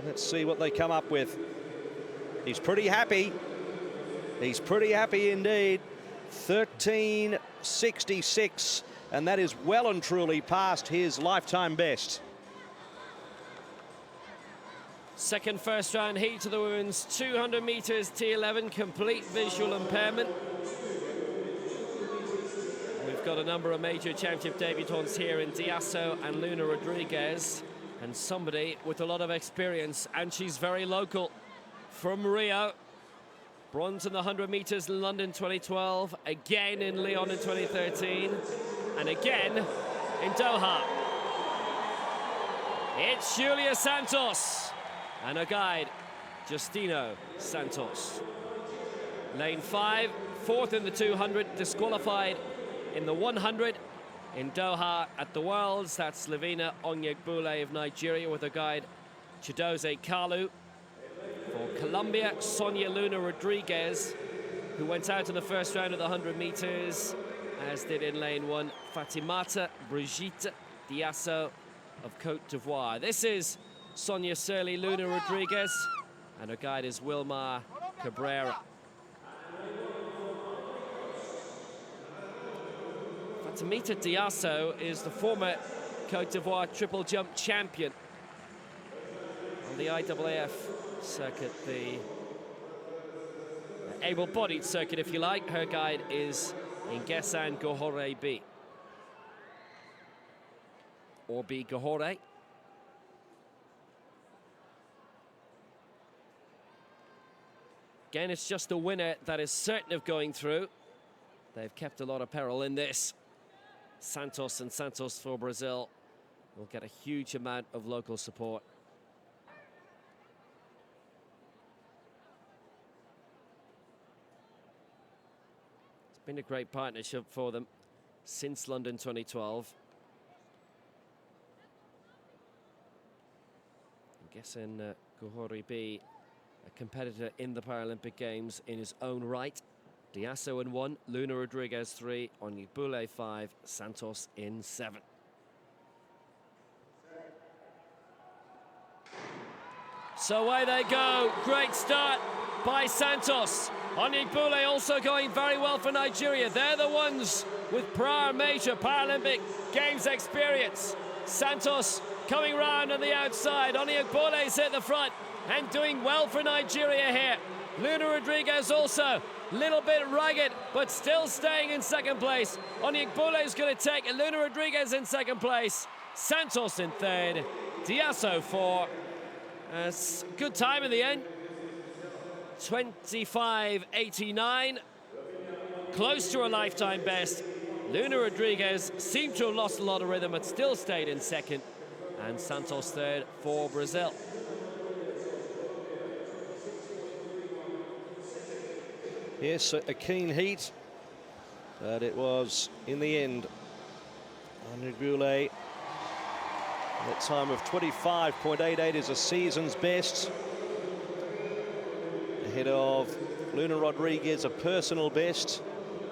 Let's see what they come up with. He's pretty happy. He's pretty happy indeed. 13.66, and that is well and truly past his lifetime best. Second first round heat to the women's 200 meters T11, complete visual impairment. We've got a number of major championship debutants here in Diasso and Luna Rodriguez, and somebody with a lot of experience, and she's very local from Rio. Bronze in the 100 meters in London 2012, again in Lyon in 2013, and again in Doha. It's Julia Santos and her guide, Justino Santos. Lane 5, fourth in the 200, disqualified in the 100 in Doha at the Worlds. That's Slovena Onyegbule of Nigeria with her guide, Chidoze Kalu. For Colombia, Sonia Luna Rodriguez, who went out in the first round of the 100 meters, as did in lane 1, Fatimata Brigitte Diasso of Cote d'Ivoire. This is Sonia Surly, Luna Rodriguez, and her guide is Wilmar Cabrera. Fatimata Diasso is the former Cote d'Ivoire triple jump champion on the IAAF circuit, the able-bodied circuit, if you like. Her guide is Nguessan Gohore B. Or B Gohore. Again, it's just a winner that is certain of going through. They've kept a lot of peril in this. Santos and Santos for Brazil will get a huge amount of local support. It's been a great partnership for them since London 2012. I'm guessing Gohore B, a competitor in the Paralympic Games in his own right. Diasso in 1, Luna Rodriguez 3, Onyebule 5, Santos in 7. So away they go. Great start by Santos. Onyebule also going very well for Nigeria. They're the ones with prior major Paralympic Games experience. Santos coming round on the outside. Onyebule at the front and doing well for Nigeria here. Luna Rodriguez also a little bit ragged, but still staying in second place. Onyebule is going to take Luna Rodriguez in second place. Santos in third. Diasso 4. Good time in the end. 25:89. Close to a lifetime best. Luna Rodriguez seemed to have lost a lot of rhythm, but still stayed in second. And Santos third for Brazil. Yes, a keen heat, but it was, in the end, Onyebule, that time of 25.88 is a season's best. Ahead of Luna Rodriguez, a personal best,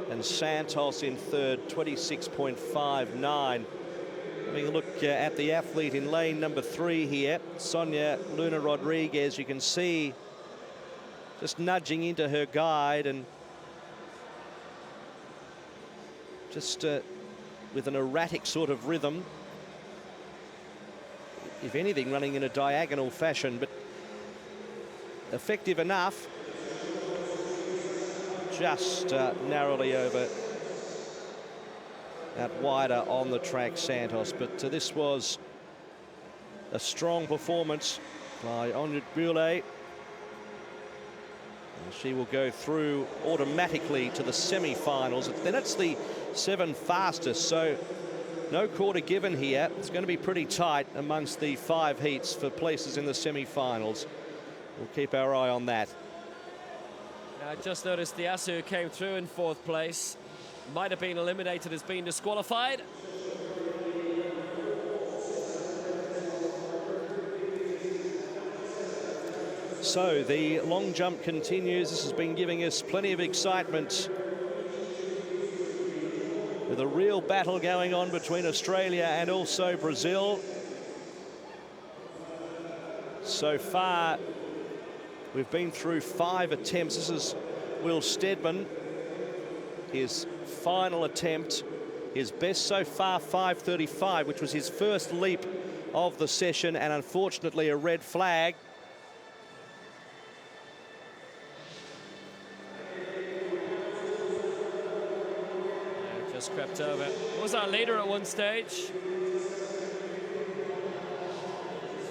and Santos in third, 26.59. Having a look at the athlete in lane number 3 here, Sonia Luna Rodriguez, you can see just nudging into her guide and just with an erratic sort of rhythm. If anything, running in a diagonal fashion, but effective enough. Just narrowly over out wider on the track, Santos. But this was a strong performance by Onyebule. She will go through automatically to the semi-finals. Then it's the 7 fastest, so no quarter given here. It's going to be pretty tight amongst the 5 heats for places in the semi-finals. We'll keep our eye on that. I just noticed Diasso came through in 4th place. Might have been eliminated as being disqualified. So the long jump continues. This has been giving us plenty of excitement, with a real battle going on between Australia and also Brazil. So far, we've been through 5 attempts. This is Will Steadman, his final attempt, his best so far, 5:35, which was his first leap of the session, and unfortunately a red flag. Just crept over. Was our leader at one stage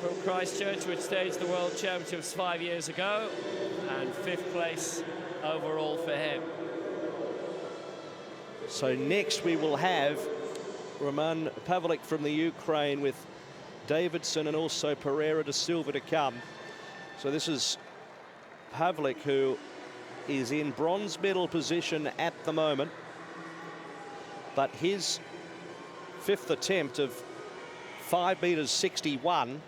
from Christchurch, which staged the World Championships 5 years ago, and 5th place overall for him. So next we will have Roman Pavlik from the Ukraine, with Davidson and also Pereira da Silva to come. So this is Pavlik, who is in bronze medal position at the moment, but his 5th attempt of 5 meters 61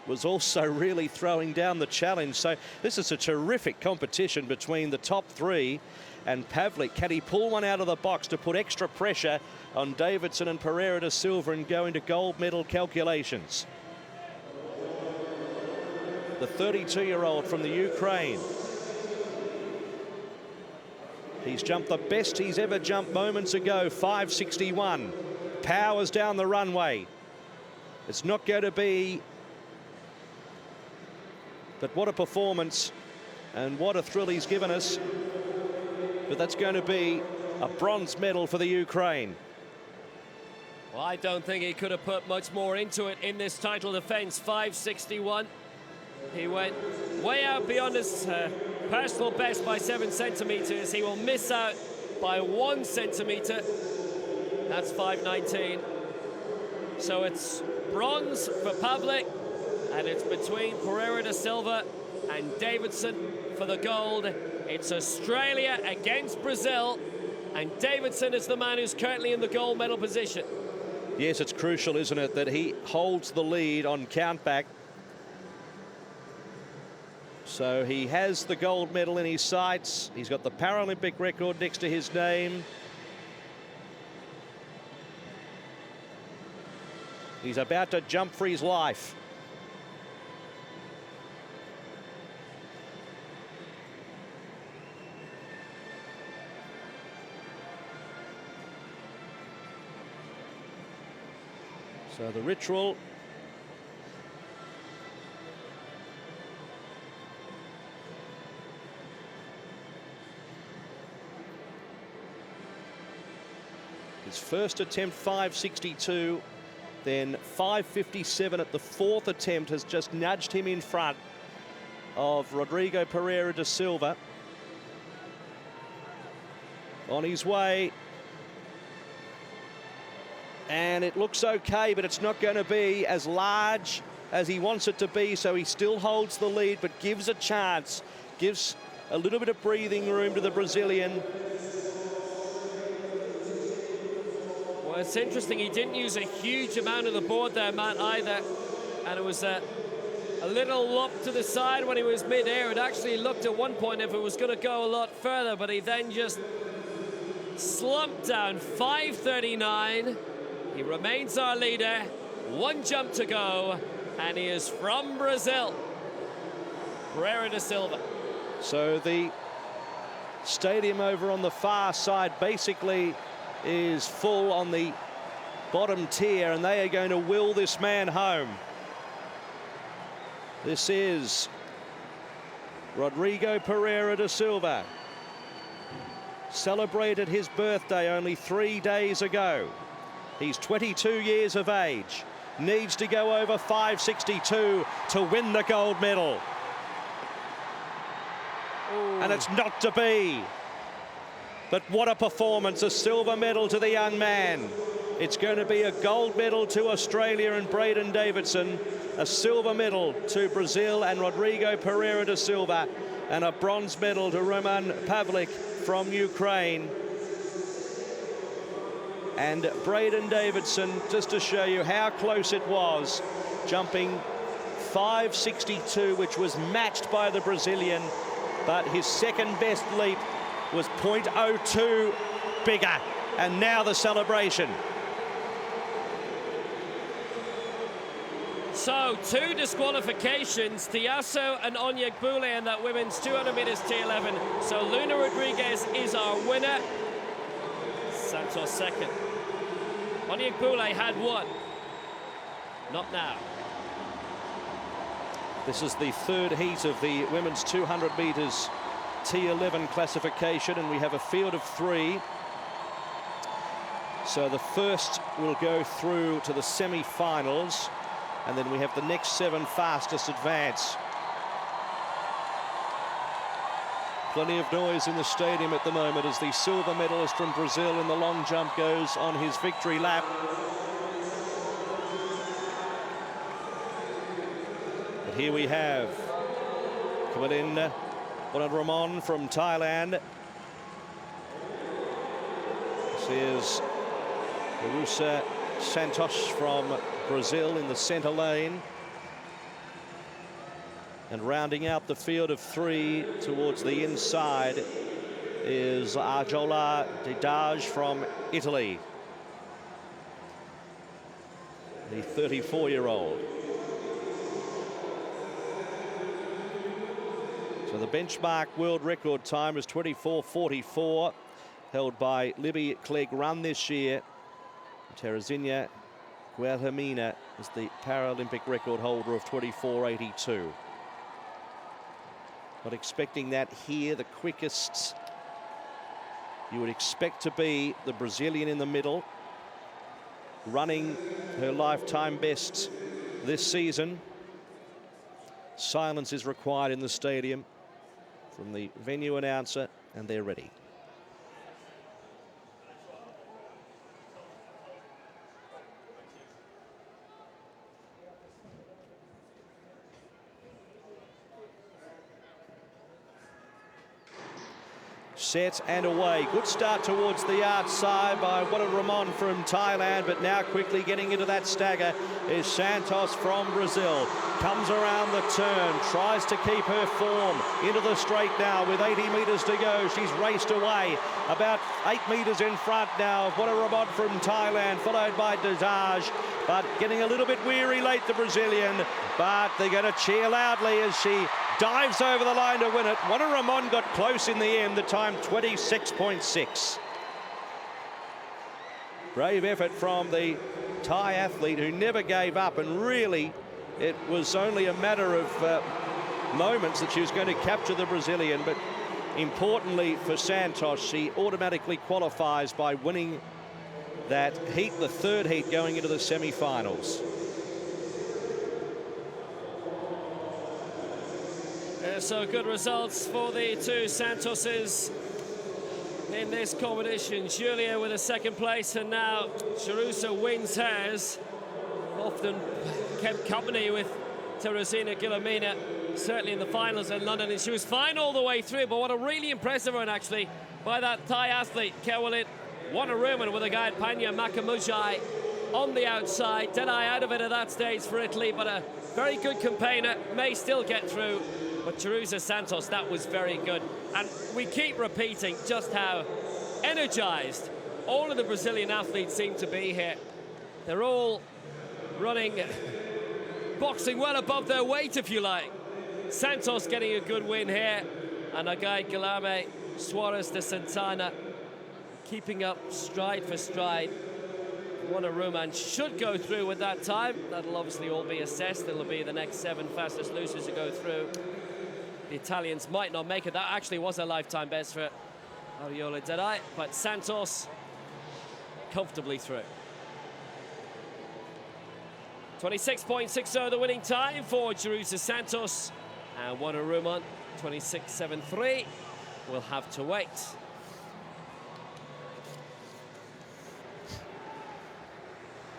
was also really throwing down the challenge. So this is a terrific competition between the top three, and Pavlik, can he pull one out of the box to put extra pressure on Davidson and Pereira da Silva and go into gold medal calculations? The 32-year-old from the Ukraine. He's jumped the best he's ever jumped moments ago, 5.61. Powers down the runway. It's not going to be, but what a performance and what a thrill he's given us. But that's going to be a bronze medal for the Ukraine. Well, I don't think he could have put much more into it in this title defense. 5.61. He went way out beyond his personal best by 7 centimeters. He will miss out by 1 centimeter. That's 5.19. So it's bronze for Pavlik, and it's between Pereira da Silva and Davidson for the gold. It's Australia against Brazil, and Davidson is the man who's currently in the gold medal position. Yes, it's crucial, isn't it, that he holds the lead on countback. So he has the gold medal in his sights. He's got the Paralympic record next to his name. He's about to jump for his life. So the ritual his first attempt 5.62, then 5.57 at the fourth attempt has just nudged him in front of Rodrigo Pereira da Silva. On his way, and it looks okay, but it's not going to be as large as he wants it to be, so he still holds the lead, but gives a chance, gives a little bit of breathing room to the Brazilian. Well, it's interesting, he didn't use a huge amount of the board there, Matt, either, and it was a little loop to the side when he was mid-air. It actually looked at one point if it was going to go a lot further, but he then just slumped down. 5.39. He remains our leader. 1 jump to go, and he is from Brazil, Pereira da Silva. So the stadium over on the far side basically is full on the bottom tier, and they are going to will this man home. This is Rodrigo Pereira da Silva. Celebrated his birthday only 3 days ago. He's 22 years of age. Needs to go over 5.62 to win the gold medal. Ooh. And it's not to be. But what a performance, a silver medal to the young man. It's going to be a gold medal to Australia and Braden Davidson, a silver medal to Brazil and Rodrigo Pereira da Silva, and a bronze medal to Roman Pavlik from Ukraine. And Braden Davidson, just to show you how close it was, jumping 5.62, which was matched by the Brazilian, but his second best leap was 0.02 bigger. And now the celebration. So 2 disqualifications, Tiasso and Onyegbule in that women's 200 meters T11. So Luna Rodriguez is our winner. Santos second. Onyegbule had 1. Not now. This is the third heat of the women's 200 meters T11 classification, and we have a field of 3. So the first will go through to the semi-finals, and then we have the next 7 fastest advance. Plenty of noise in the stadium at the moment as the silver medalist from Brazil in the long jump goes on his victory lap. But here we have Kewalin Ramon from Thailand. This is Marusa Santos from Brazil in the center lane. And rounding out the field of three towards the inside is Arjola Didage from Italy, the 34-year-old. So the benchmark world record time is 24:44, held by Libby Clegg-Run this year. Terezinha Guilhermina is the Paralympic record holder of 24:82. But expecting that here, the quickest you would expect to be the Brazilian in the middle, running her lifetime best this season. Silence is required in the stadium from the venue announcer, and they're ready. Set and away. Good start towards the outside by Ramon from Thailand, but now quickly getting into that stagger is Santos from Brazil. Comes around the turn, tries to keep her form into the straight now with 80 metres to go. She's raced away about 8 metres in front now. Ramon from Thailand, followed by Dazage, but getting a little bit weary late, the Brazilian, but they're going to cheer loudly as she dives over the line to win it. Ramon got close in the end, the time 26.6. Brave effort from the Thai athlete who never gave up, and really it was only a matter of moments that she was going to capture the Brazilian. But importantly for Santos, she automatically qualifies by winning that heat, the third heat, going into the semi-finals. So good results for the two Santoses in this competition. Julia with a second place, and now Chirusa wins hers. Often kept company with Teresina Guilhermina, certainly in the finals in London, and she was fine all the way through. But what a really impressive run, actually, by that Thai athlete, Kewalit Wanaruman, with a guy at Panya Makamujai on the outside. Dead-eye out of it at that stage for Italy, but a very good campaigner, may still get through. But Chirusa Santos, that was very good. And we keep repeating just how energized all of the Brazilian athletes seem to be here. They're all running, boxing well above their weight, if you like. Santos getting a good win here, and our guy Guilherme Soares de Santana keeping up stride for stride. Wanaruman should go through with that time. That'll obviously all be assessed. It'll be the next 7 fastest losers to go through. The Italians might not make it. That actually was a lifetime best for Ariola Derai, but Santos comfortably through. 26.60 the winning time for Chirusa Santos, and Wanaruman 26.73 will have to wait.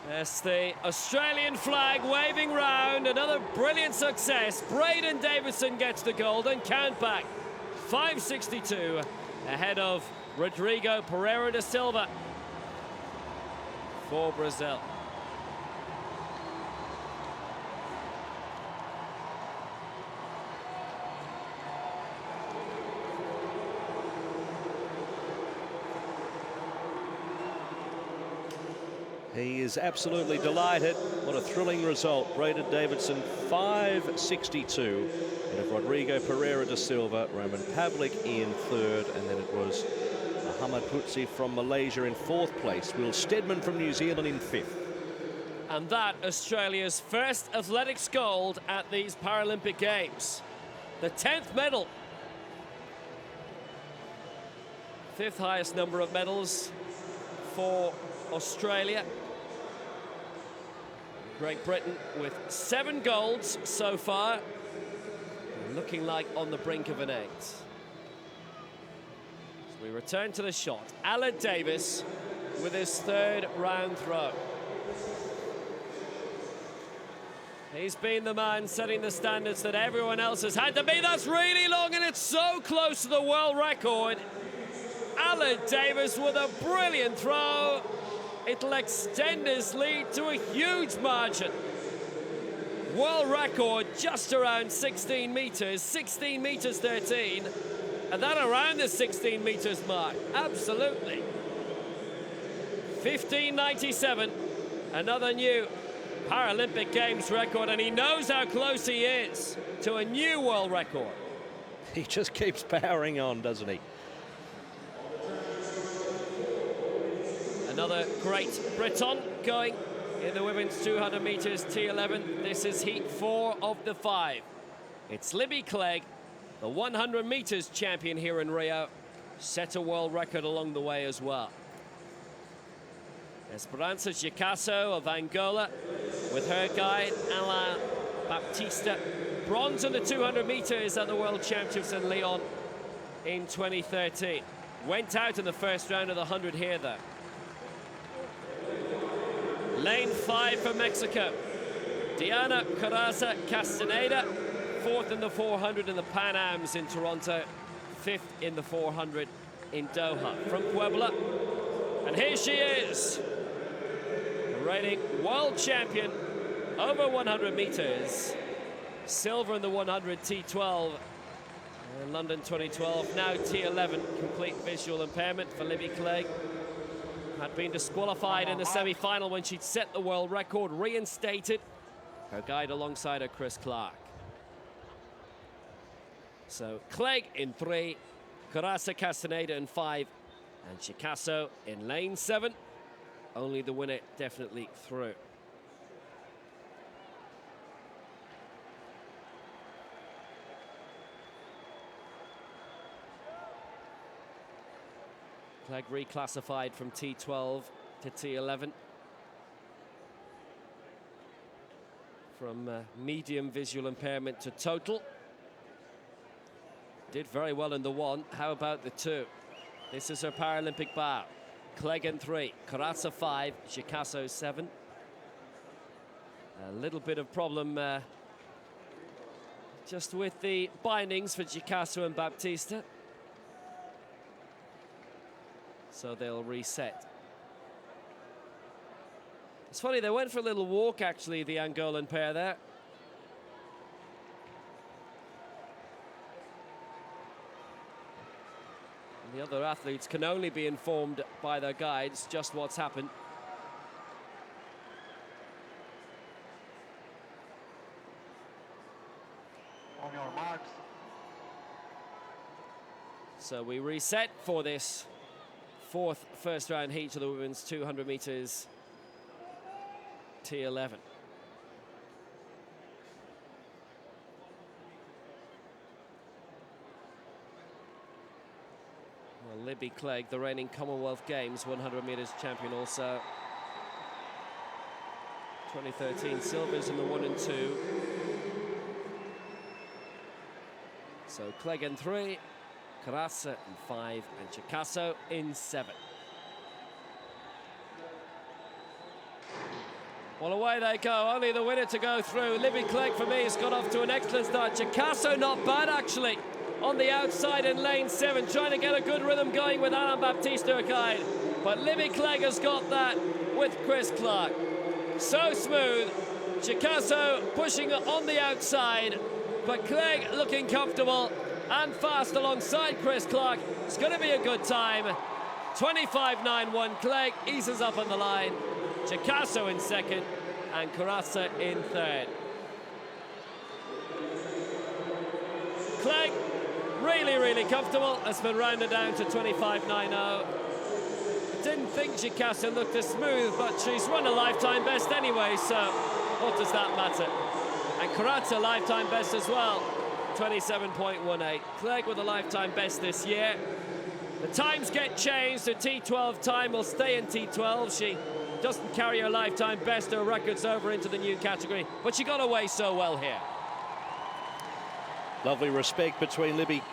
Yes, the Australian flag waving round, another brilliant success. Braden Davison gets the gold and count back 5.62 ahead of Rodrigo Pereira da Silva for Brazil. He is absolutely delighted. What a thrilling result. Braden Davidson 5.62 and of Rodrigo Pereira da Silva. Roman Pavlik in third, and then it was Muhammad Putsi from Malaysia in fourth place. Will Steadman from New Zealand in fifth. And that Australia's first athletics gold at these Paralympic Games. The 10th medal. 5th highest number of medals for Australia. Great Britain with 7 golds so far, looking like on the brink of an 8th. So we return to the shot. Alan Davis with his 3rd round throw. He's been the man setting the standards that everyone else has had to be. That's really long, and it's so close to the world record. Alan Davis with a brilliant throw. It'll extend his lead to a huge margin. World record just around 16 meters, 16 meters 13, and then around the 16 meters mark. Absolutely. 15.97, another new Paralympic Games record, and he knows how close he is to a new world record. He just keeps powering on, doesn't he? Another great Briton going in the women's 200 meters T11. This is heat 4 of the 5. It's Libby Clegg, the 100 meters champion here in Rio, set a world record along the way as well. Esperança Gicasso of Angola with her guide Alain Baptista. Bronze in the 200 meters at the World Championships in Lyon in 2013. Went out in the first round of the 100 here though. Lane 5 for Mexico. Diana Coraza Castaneda, 4th in the 400 in the Pan Ams in Toronto, 5th in the 400 in Doha. From Puebla, and here she is, the reigning world champion over 100 meters. Silver in the 100 T12 in London 2012, now T11. Complete visual impairment for Libby Clegg. Had been disqualified in the semi-final when she'd set the world record, reinstated. Her guide alongside her, Chris Clark. So Clegg in 3, Coraza Castaneda in 5, and Gicasso in lane 7. Only the winner definitely through. Clegg reclassified from T12 to T11. From medium visual impairment to total. Did very well in the 1. How about the 2? This is her Paralympic bow. Clegg in 3, Coraza 5, Gicasso 7. A little bit of problem just with the bindings for Gicasso and Baptista. So they'll reset. It's funny, they went for a little walk, actually, the Angolan pair there. And the other athletes can only be informed by their guides just what's happened. On your marks. So we reset for this 4th first round heat to the women's 200 meters T11. Well, Libby Clegg, the reigning Commonwealth Games 100 meters champion also. 2013 silvers in the 1 and 2. So Clegg in 3. Coraza in 5 and Gicasso in 7. Well, away they go. Only the winner to go through. Libby Clegg, for me, has got off to an excellent start. Gicasso not bad, actually, on the outside in lane 7, trying to get a good rhythm going with Alain Baptista, her guide. But Libby Clegg has got that with Chris Clark. So smooth. Gicasso pushing on the outside, but Clegg looking comfortable and fast alongside Chris Clark. It's going to be a good time. 25.91. Clegg eases up on the line. Gicasso in 2nd and Coraza in 3rd. Clegg really comfortable. Has been rounded down to 25.90. Didn't think Gicasso looked as smooth, but she's run a lifetime best anyway, so what does that matter? And Coraza lifetime best as well. 27.18. Clegg with a lifetime best this year. The times get changed. The T12 time will stay in T12. She doesn't carry her lifetime best. Her record's over into the new category, but she got away so well here. Lovely respect between Libby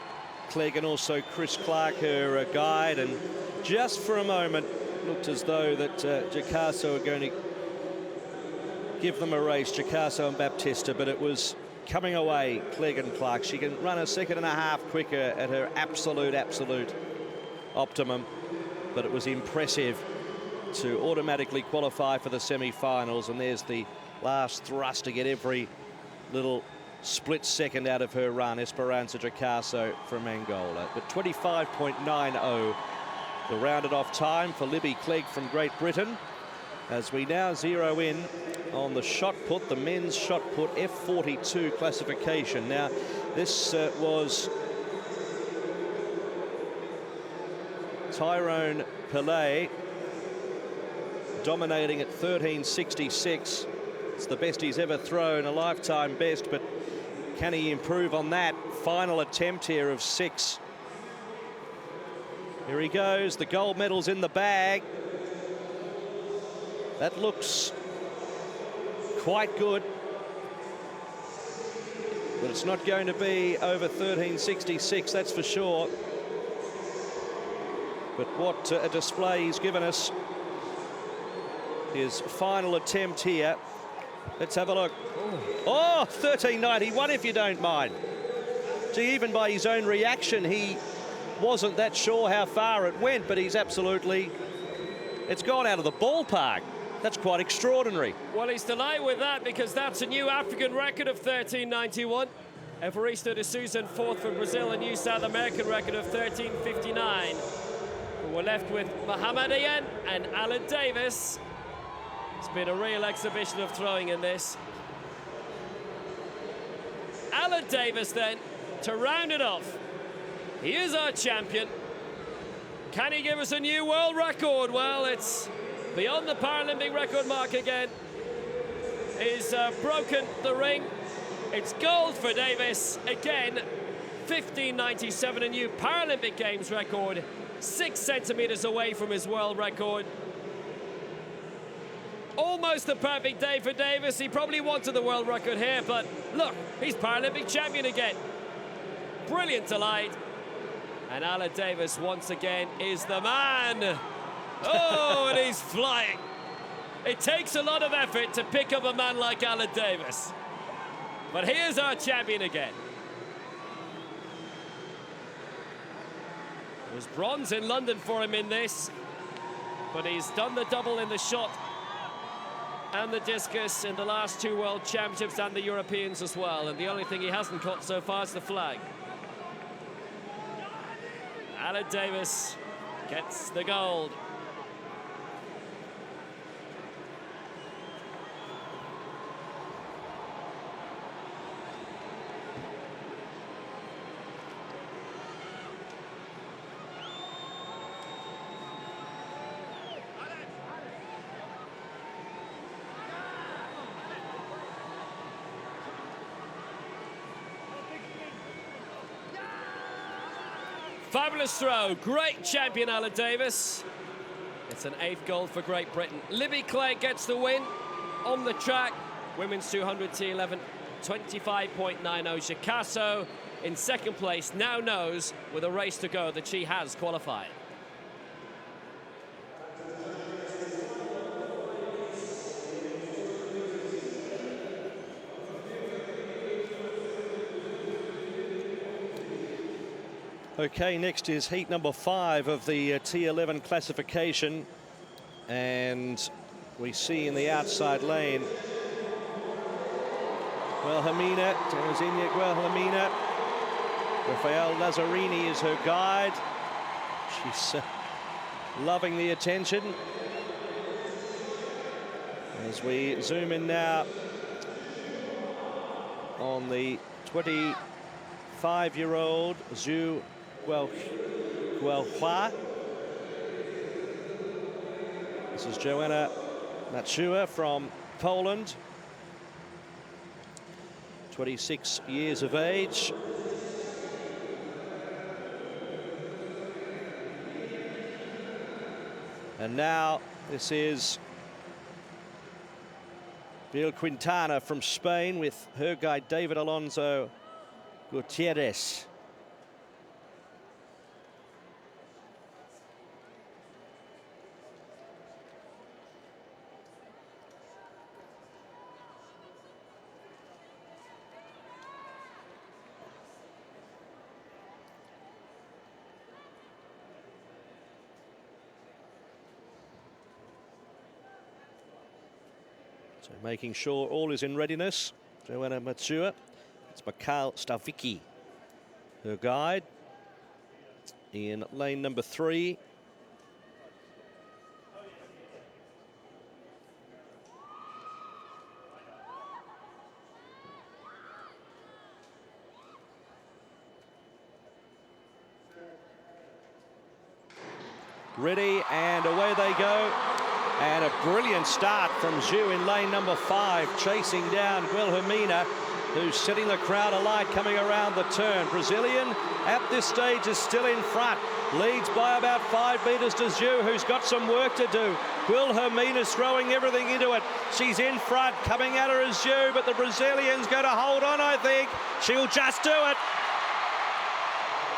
Clegg and also Chris Clark, her guide, and just for a moment looked as though that Gicasso were going to give them a race, Gicasso and Baptista, but it was coming away, Clegg and Clark. She can run a 1.5 seconds quicker at her absolute optimum, but it was impressive to automatically qualify for the semi-finals, and there's the last thrust to get every little split second out of her run, Esperanza Jacasso from Angola. But 25.90, the rounded off time for Libby Clegg from Great Britain. As we now zero in on the shot put, the men's shot put F42 classification. Now, this was Tyrone Pillay dominating at 13.66. It's the best he's ever thrown, a lifetime best, but can he improve on that? Final attempt here of 6. Here he goes, the gold medal's in the bag. That looks quite good, but it's not going to be over 13.66, that's for sure. But what a display he's given us. His final attempt here. Let's have a look. Oh, 13.91 if you don't mind. See, even by his own reaction, he wasn't that sure how far it went, but he's absolutely, it's gone out of the ballpark. That's quite extraordinary. Well, he's delighted with that because that's a new African record of 13.91. Evaristo de Souza in fourth for Brazil, a new South American record of 13.59. We're left with Muhammad Ayan and Alan Davis. It's been a real exhibition of throwing in this. Alan Davis then, to round it off. He is our champion. Can he give us a new world record? Well, it's beyond the Paralympic record mark again. He's broken the ring. It's gold for Davis. Again, 15.97, a new Paralympic Games record. 6 centimeters away from his world record. Almost a perfect day for Davis. He probably wanted the world record here, but look, he's Paralympic champion again. Brilliant delight. And Alan Davis once again is the man. Oh, and he's flying. It takes a lot of effort to pick up a man like Alan Davis. But here's our champion again. It was bronze in London for him in this, but he's done the double in the shot and the discus in the last 2 World Championships and the Europeans as well. And the only thing he hasn't caught so far is the flag. Alan Davis gets the gold. Fabulous throw, great champion Alan Davis. It's an 8th gold for Great Britain. Libby Clegg gets the win on the track. Women's 200 T11, 25.90. Jacasso in second place now knows with a race to go that she has qualified. Okay, next is heat number 5 of the T11 classification. And we see in the outside lane, Guilhermina, Terezinha Guilhermina. Rafael Lazzarini is her guide. She's loving the attention. As we zoom in now on the 25-year-old Zhu Guelhua. This is Joanna Matsua from Poland, 26 years of age. And now this is Bill Quintana from Spain with her guide David Alonso Gutierrez. So making sure all is in readiness. Joanna Matsua. It's Mikhail Stavicki, her guide, in lane number 3. Ready, and away they go. And a brilliant start from Zhu in lane number 5, chasing down Guilhermina, who's setting the crowd alight coming around the turn. Brazilian at this stage is still in front, leads by about 5 metres to Zhu, who's got some work to do. Guilhermina's throwing everything into it. She's in front, coming at her is Zhu, but the Brazilian's going to hold on, I think. She'll just do it.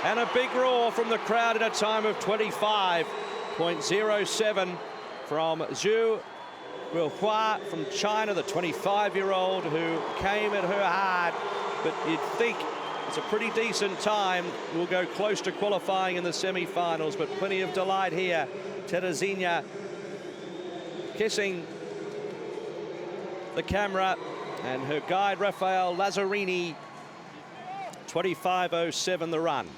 And a big roar from the crowd at a time of 25.07 from Zhu Guihua from China, the 25-year-old who came at her hard, but you'd think it's a pretty decent time. We'll go close to qualifying in the semi-finals, but plenty of delight here. Terezinha kissing the camera, and her guide Rafael Lazzarini, 25.07 the run.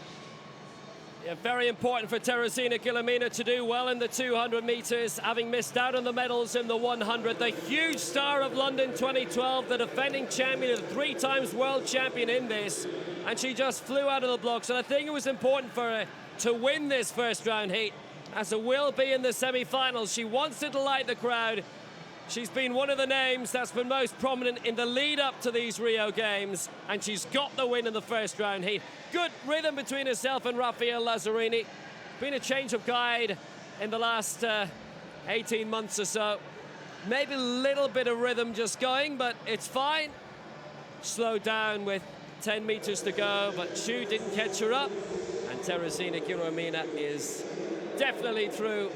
Yeah, very important for Terezinha Guilhermina to do well in the 200 metres, having missed out on the medals in the 100. The huge star of London 2012, the defending champion, the 3 times world champion in this, and she just flew out of the blocks. And I think it was important for her to win this first round heat, as it will be in the semi-finals. She wants to delight the crowd. She's been one of the names that's been most prominent in the lead up to these Rio Games, and she's got the win in the first round heat. Good rhythm between herself and Rafael Lazzarini. Been a change of guide in the last 18 months or so. Maybe a little bit of rhythm just going, but it's fine. Slowed down with 10 meters to go, but Zhu didn't catch her up, and Terezinha Guilhermina is definitely through.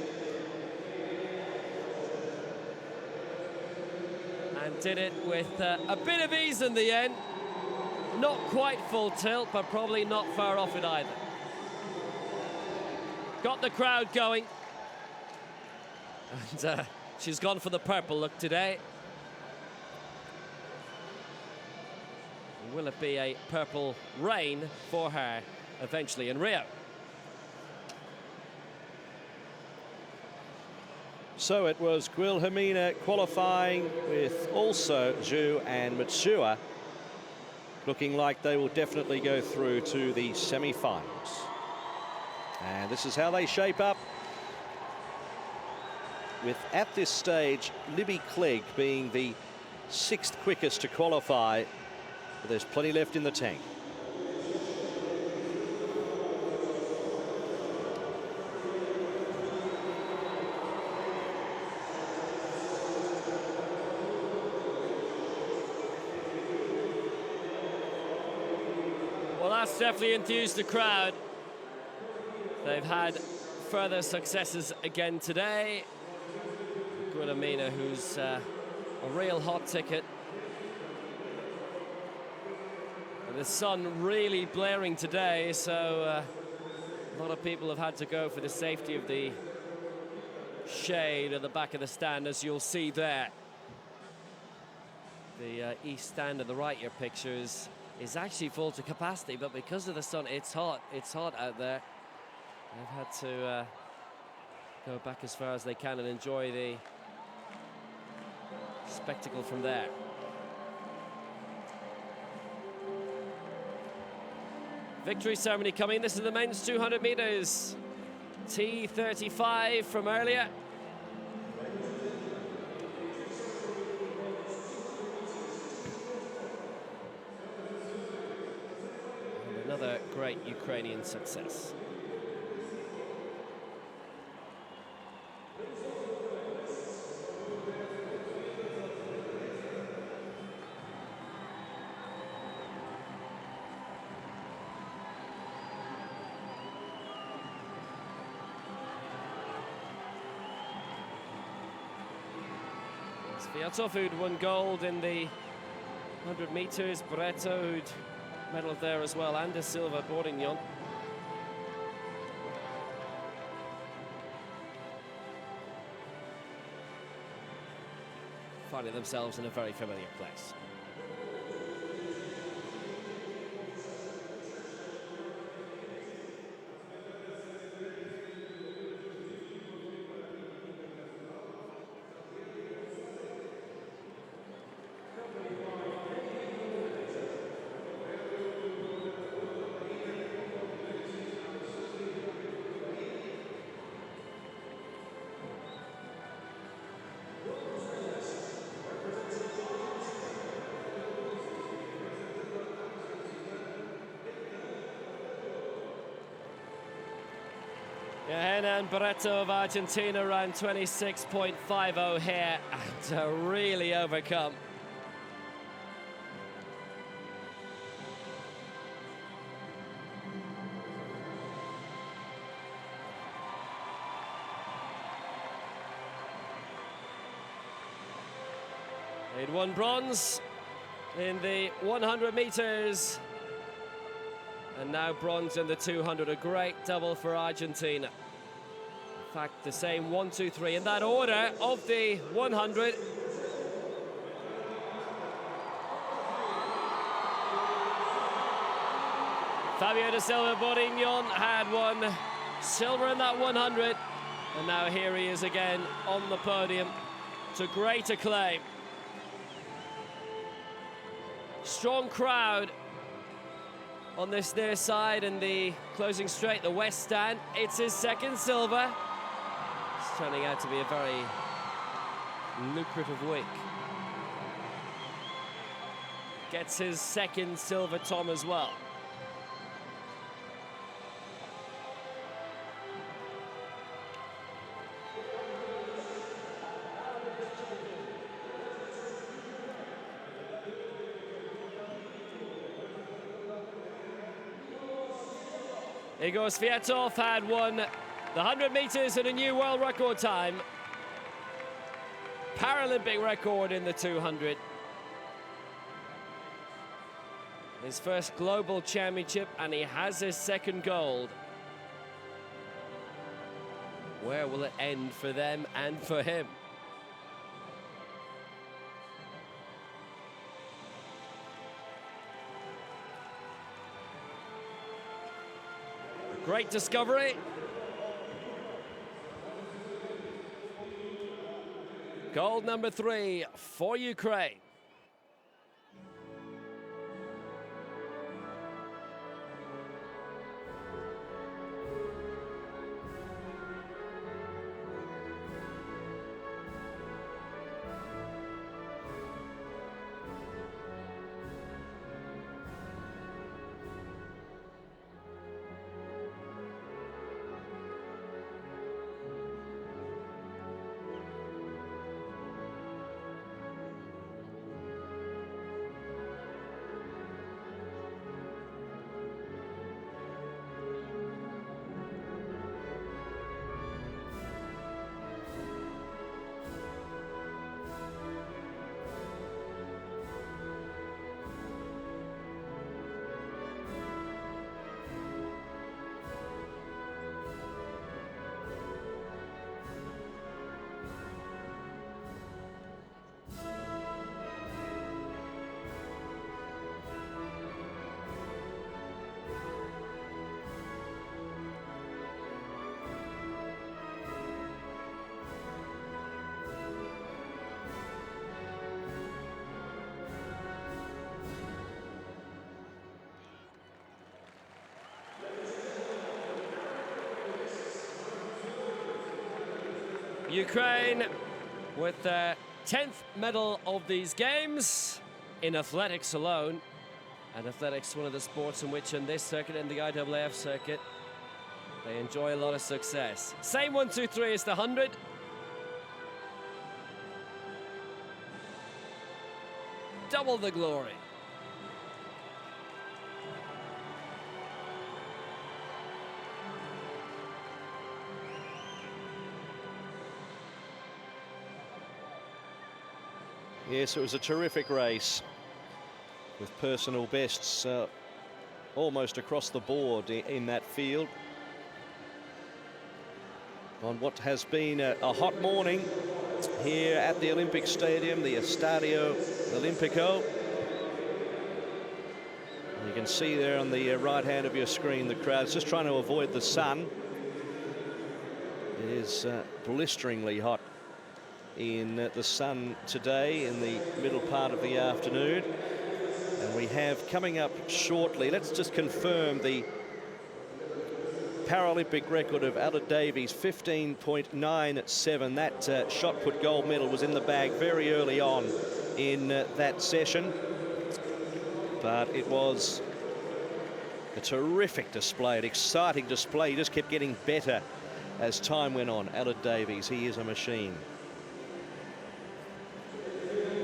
And did it with a bit of ease in the end. Not quite full tilt, but probably not far off it either. Got the crowd going. And she's gone for the purple look today. Will it be a purple rain for her eventually in Rio? So it was Guilhermina qualifying with also Zhu and Matsua, looking like they will definitely go through to the semi-finals. And this is how they shape up, with at this stage Libby Clegg being the 6th quickest to qualify, but there's plenty left in the tank. That's definitely enthused the crowd. They've had further successes again today. Guilhermina, who's a real hot ticket. And the sun really blaring today, so a lot of people have had to go for the safety of the shade at the back of the stand, as you'll see there. The east stand at the right, your pictures, is actually full to capacity, but because of the sun, it's hot out there. They've had to go back as far as they can and enjoy the spectacle from there. Victory ceremony coming. This is the men's 200 meters. T35 from earlier. Another great Ukrainian success. Sviatov, who'd won gold in the 100 meters, Barreto, who'd medal there as well, and De Silva, Bourdignon. Finding themselves in a very familiar place. Hernan Barreto of Argentina ran 26.50 here and really overcome. He'd won bronze in the 100 meters and now bronze in the 200. A great double for Argentina. In fact, the same 1, 2, 3 in that order of the 100. Fabio da Silva Bourignon had won silver in that 100, and now here he is again on the podium to great acclaim. Strong crowd on this near side and the closing straight, the west stand. It's his second silver. It's turning out to be a very lucrative week. Gets his second silver tom as well. Igor Sviatov had won the 100 meters at a new world record time. Paralympic record in the 200. His first global championship, and he has his second gold. Where will it end for them and for him? Great discovery. Gold number 3 for Ukraine. Ukraine with their 10th medal of these games in athletics alone. And athletics, one of the sports in which in this circuit and the IAAF circuit, they enjoy a lot of success. Same 1, 2, 3 as the 100. Double the glory. Yes, it was a terrific race with personal bests almost across the board in that field. On what has been a hot morning here at the Olympic Stadium, the Estadio Olimpico. You can see there on the right hand of your screen the crowd's just trying to avoid the sun. It is blisteringly hot in the sun today in the middle part of the afternoon, and we have coming up shortly, let's just confirm the Paralympic record of Ella Davies, 15.97. That shot put gold medal was in the bag very early on in that session, but it was a terrific display, an exciting display. He just kept getting better as time went on. Aled Davies, he is a machine.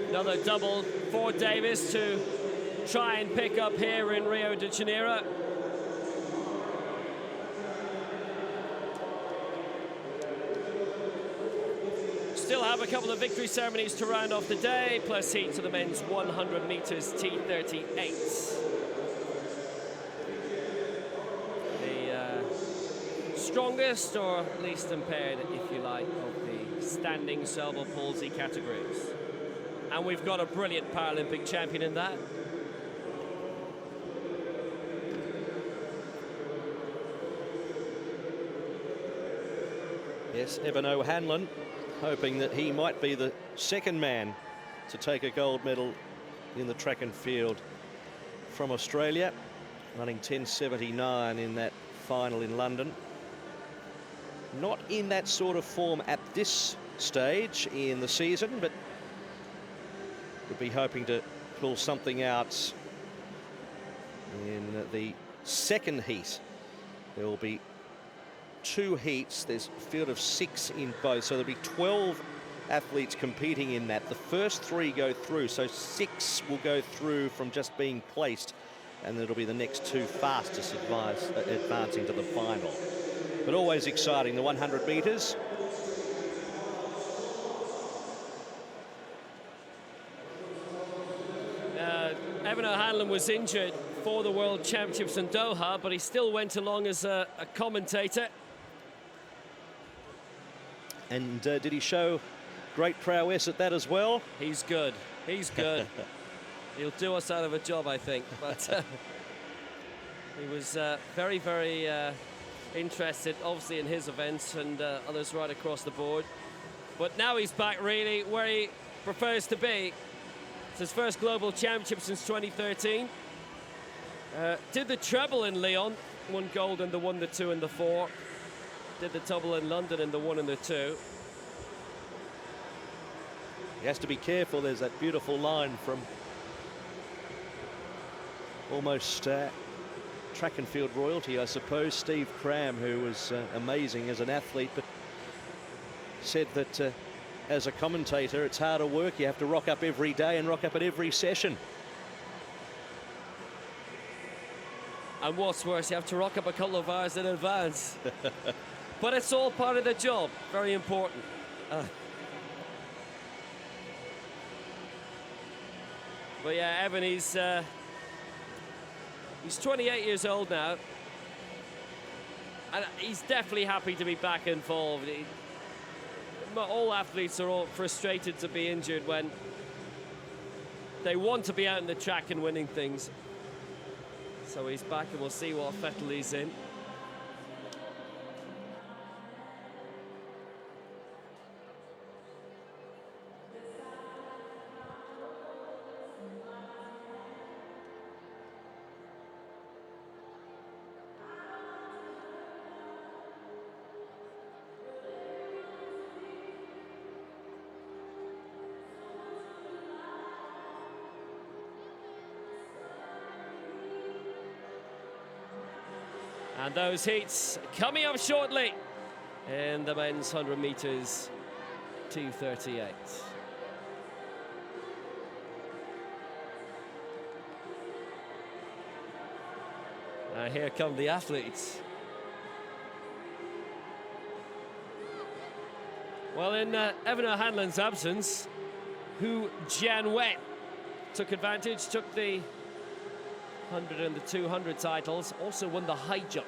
Another double for Davis to try and pick up here in Rio de Janeiro. Still have a couple of victory ceremonies to round off the day, plus heat to the men's 100 meters T38. The strongest or least impaired, if you like, of the standing cerebral palsy categories. And we've got a brilliant Paralympic champion in that. Yes, Evan O'Hanlon, hoping that he might be the second man to take a gold medal in the track and field from Australia, running 10:79 in that final in London. Not in that sort of form at this stage in the season, but would be hoping to pull something out in the second heat. There will be 2 heats. There's a field of 6 in both, so there'll be 12 athletes competing in that. The first 3 go through, so 6 will go through from just being placed, and it'll be the next 2 fastest advancing to the final. But always exciting, the 100 meters. Evan O'Hanlon was injured for the World Championships in Doha, but he still went along as a commentator. And did he show great prowess at that as well? He's good. He's good. He'll do us out of a job, I think. But he was very, very interested, obviously, in his events and others right across the board. But now he's back, really, where he prefers to be. It's his first global championship since 2013. Did the treble in Lyon, 1 gold in the 1, the 2, and the 4. Did the double in London in the 1 and the 2. He has to be careful. There's that beautiful line from almost track and field royalty, I suppose, Steve Cram, who was amazing as an athlete, but said that as a commentator, it's harder work. You have to rock up every day and rock up at every session. And what's worse, you have to rock up a couple of hours in advance. But it's all part of the job. Very important. But yeah, Evan, he's 28 years old now. And he's definitely happy to be back involved. All athletes are all frustrated to be injured when they want to be out in the track and winning things. So he's back, and we'll see what fettle he's in. And those heats coming up shortly in the men's 100 meters T38. Now here come the athletes. Well, in Evan O'Hanlon's absence, Hu Jianwen took advantage, took the 100 and the 200 titles, also won the high jump.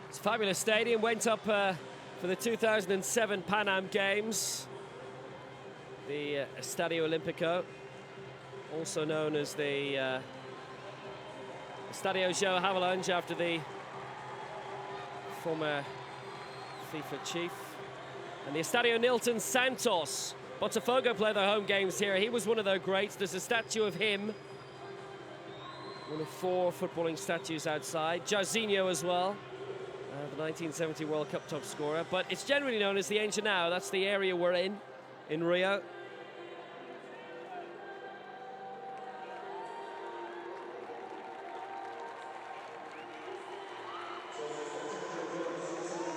It's a fabulous stadium. Went up for the 2007 Pan Am Games, the Estadio Olimpico. also known as the Estadio Joe Havilange, after the former FIFA chief. And the Estadio Nilton Santos. Botafogo play their home games here. He was one of their greats. There's a statue of him. One of 4 footballing statues outside. Jairzinho as well. The 1970 World Cup top scorer. But it's generally known as the Engenhão. That's the area we're in Rio.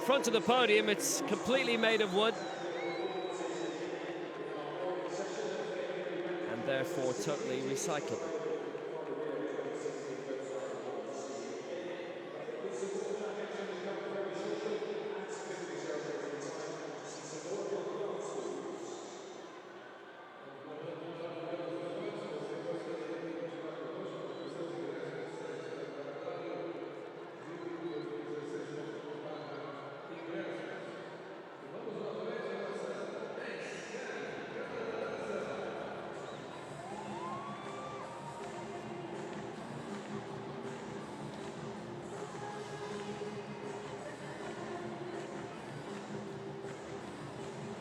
Front of the podium, it's completely made of wood. And therefore totally recyclable.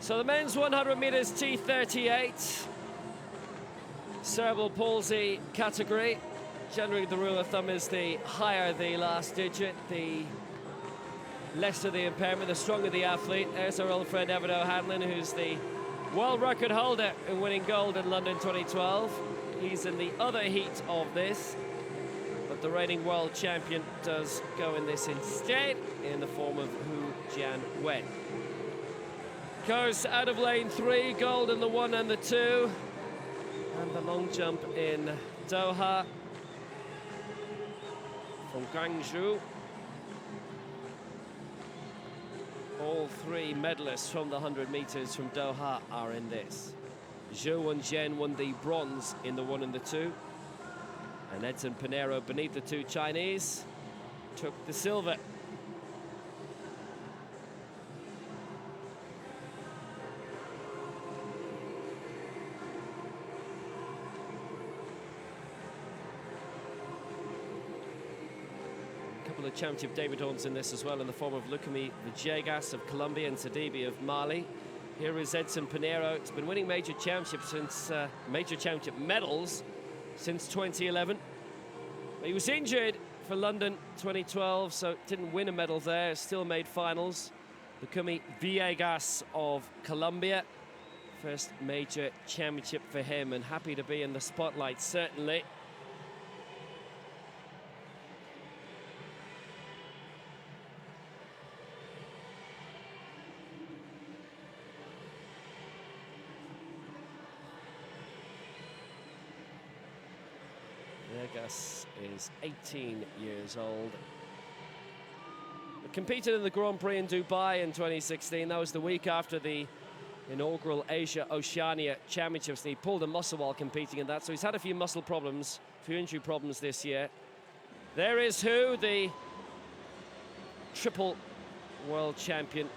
So the men's 100 meters T38 cerebral palsy category. Generally the rule of thumb is the higher the last digit, the lesser the impairment, the stronger the athlete. There's our old friend Evan O'Hanlon, who's the world record holder in winning gold in London 2012. He's in the other heat of this, but the reigning world champion does go in this instead, in the form of Hu Jianwen. Goes out of lane 3, gold in the 1 and the 2. And the long jump in Doha from Guangzhou. All 3 medalists from the 100 meters from Doha are in this. Zhou Wenjian won the bronze in the 1 and the 2. And Edson Pinheiro, beneath the 2 Chinese, took the silver. The championship debutants in this as well, in the form of Lukumi Villegas of Colombia and Sidibe of Mali. Here is Edson Pinheiro. He's been winning major championships since major championship medals since 2011. He was injured for London 2012, so didn't win a medal there. Still made finals. Lukumi Villegas of Colombia, first major championship for him, and happy to be in the spotlight certainly. Villegas is 18 years old. He competed in the Grand Prix in Dubai in 2016. That was the week after the inaugural Asia-Oceania Championships. And he pulled a muscle while competing in that, so he's had a few muscle problems, a few injury problems this year. There is Hu, the triple world champion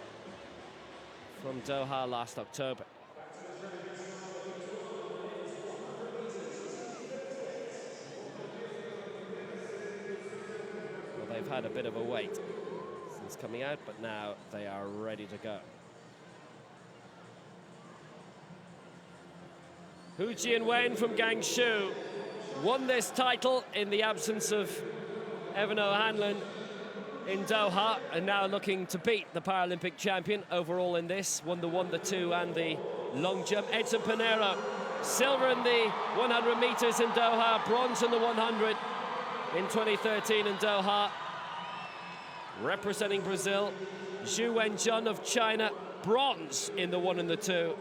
from Doha last October. They've had a bit of a wait since coming out, but now they are ready to go. Hu Jianwen from Guangzhou won this title in the absence of Evan O'Hanlon in Doha, and now looking to beat the Paralympic champion overall in this. Won the 1, the 2 and the long jump. Edson Pinheiro, silver in the 100 meters in Doha, bronze in the 100 in 2013 in Doha. Representing Brazil, Zhou Wenjian of China, bronze in the 1 and the 2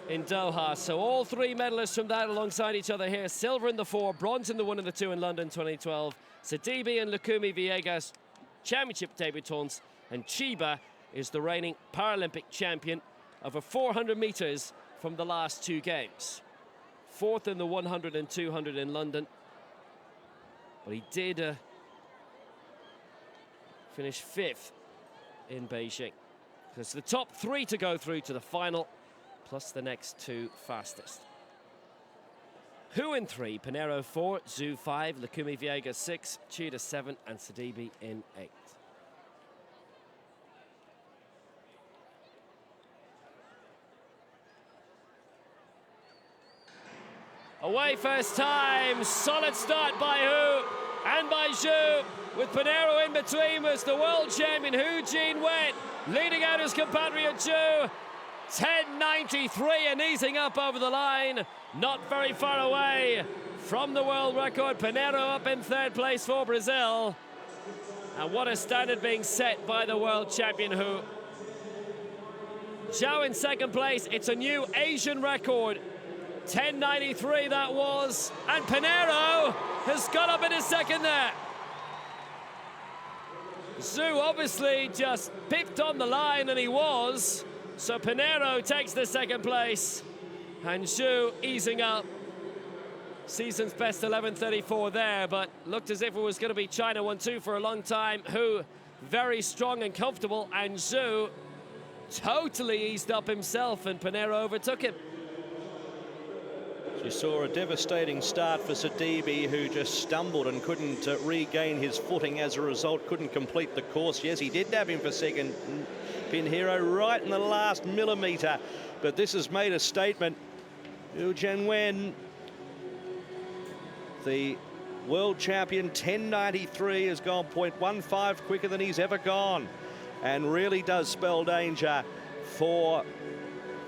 in Doha. So all 3 medalists from that alongside each other here. Silver in the 4, bronze in the 1 and the 2 in London 2012. Sidibe and Lukumi Villegas, championship debutants. And Chiba is the reigning Paralympic champion over 400 meters from the last 2 games. 4th in the 100 and 200 in London. But he did finish 5th in Beijing. So it's the top 3 to go through to the final, plus the next 2 fastest. Hu in 3, Pinheiro 4, Zhu 5, Lukumi Viega 6, Chida 7, and Sidibe in 8. Away first time, solid start by Hu and by Zhu, with Pinheiro in between was the world champion Hu Jin-wen, leading out his compatriot Zhu. 10.93 and easing up over the line, not very far away from the world record. Pinheiro up in 3rd place for Brazil. And what a standard being set by the world champion Hu. Zhao in 2nd place, it's a new Asian record. 10.93 that was, and Pinheiro has got up in his 2nd there. Zhu obviously just picked on the line, and he was. So Pinheiro takes the 2nd place, and Zhu easing up. Season's best 11.34 there, but looked as if it was going to be China 1-2 for a long time. Hu very strong and comfortable, and Zhu totally eased up himself, and Pinheiro overtook him. You saw a devastating start for Sidibe, who just stumbled and couldn't regain his footing as a result, couldn't complete the course. Yes, he did nab him for 2nd. Pinheiro right in the last millimetre, but this has made a statement. Hu Jin-wen, the world champion, 10.93, has gone 0.15 quicker than he's ever gone, and really does spell danger for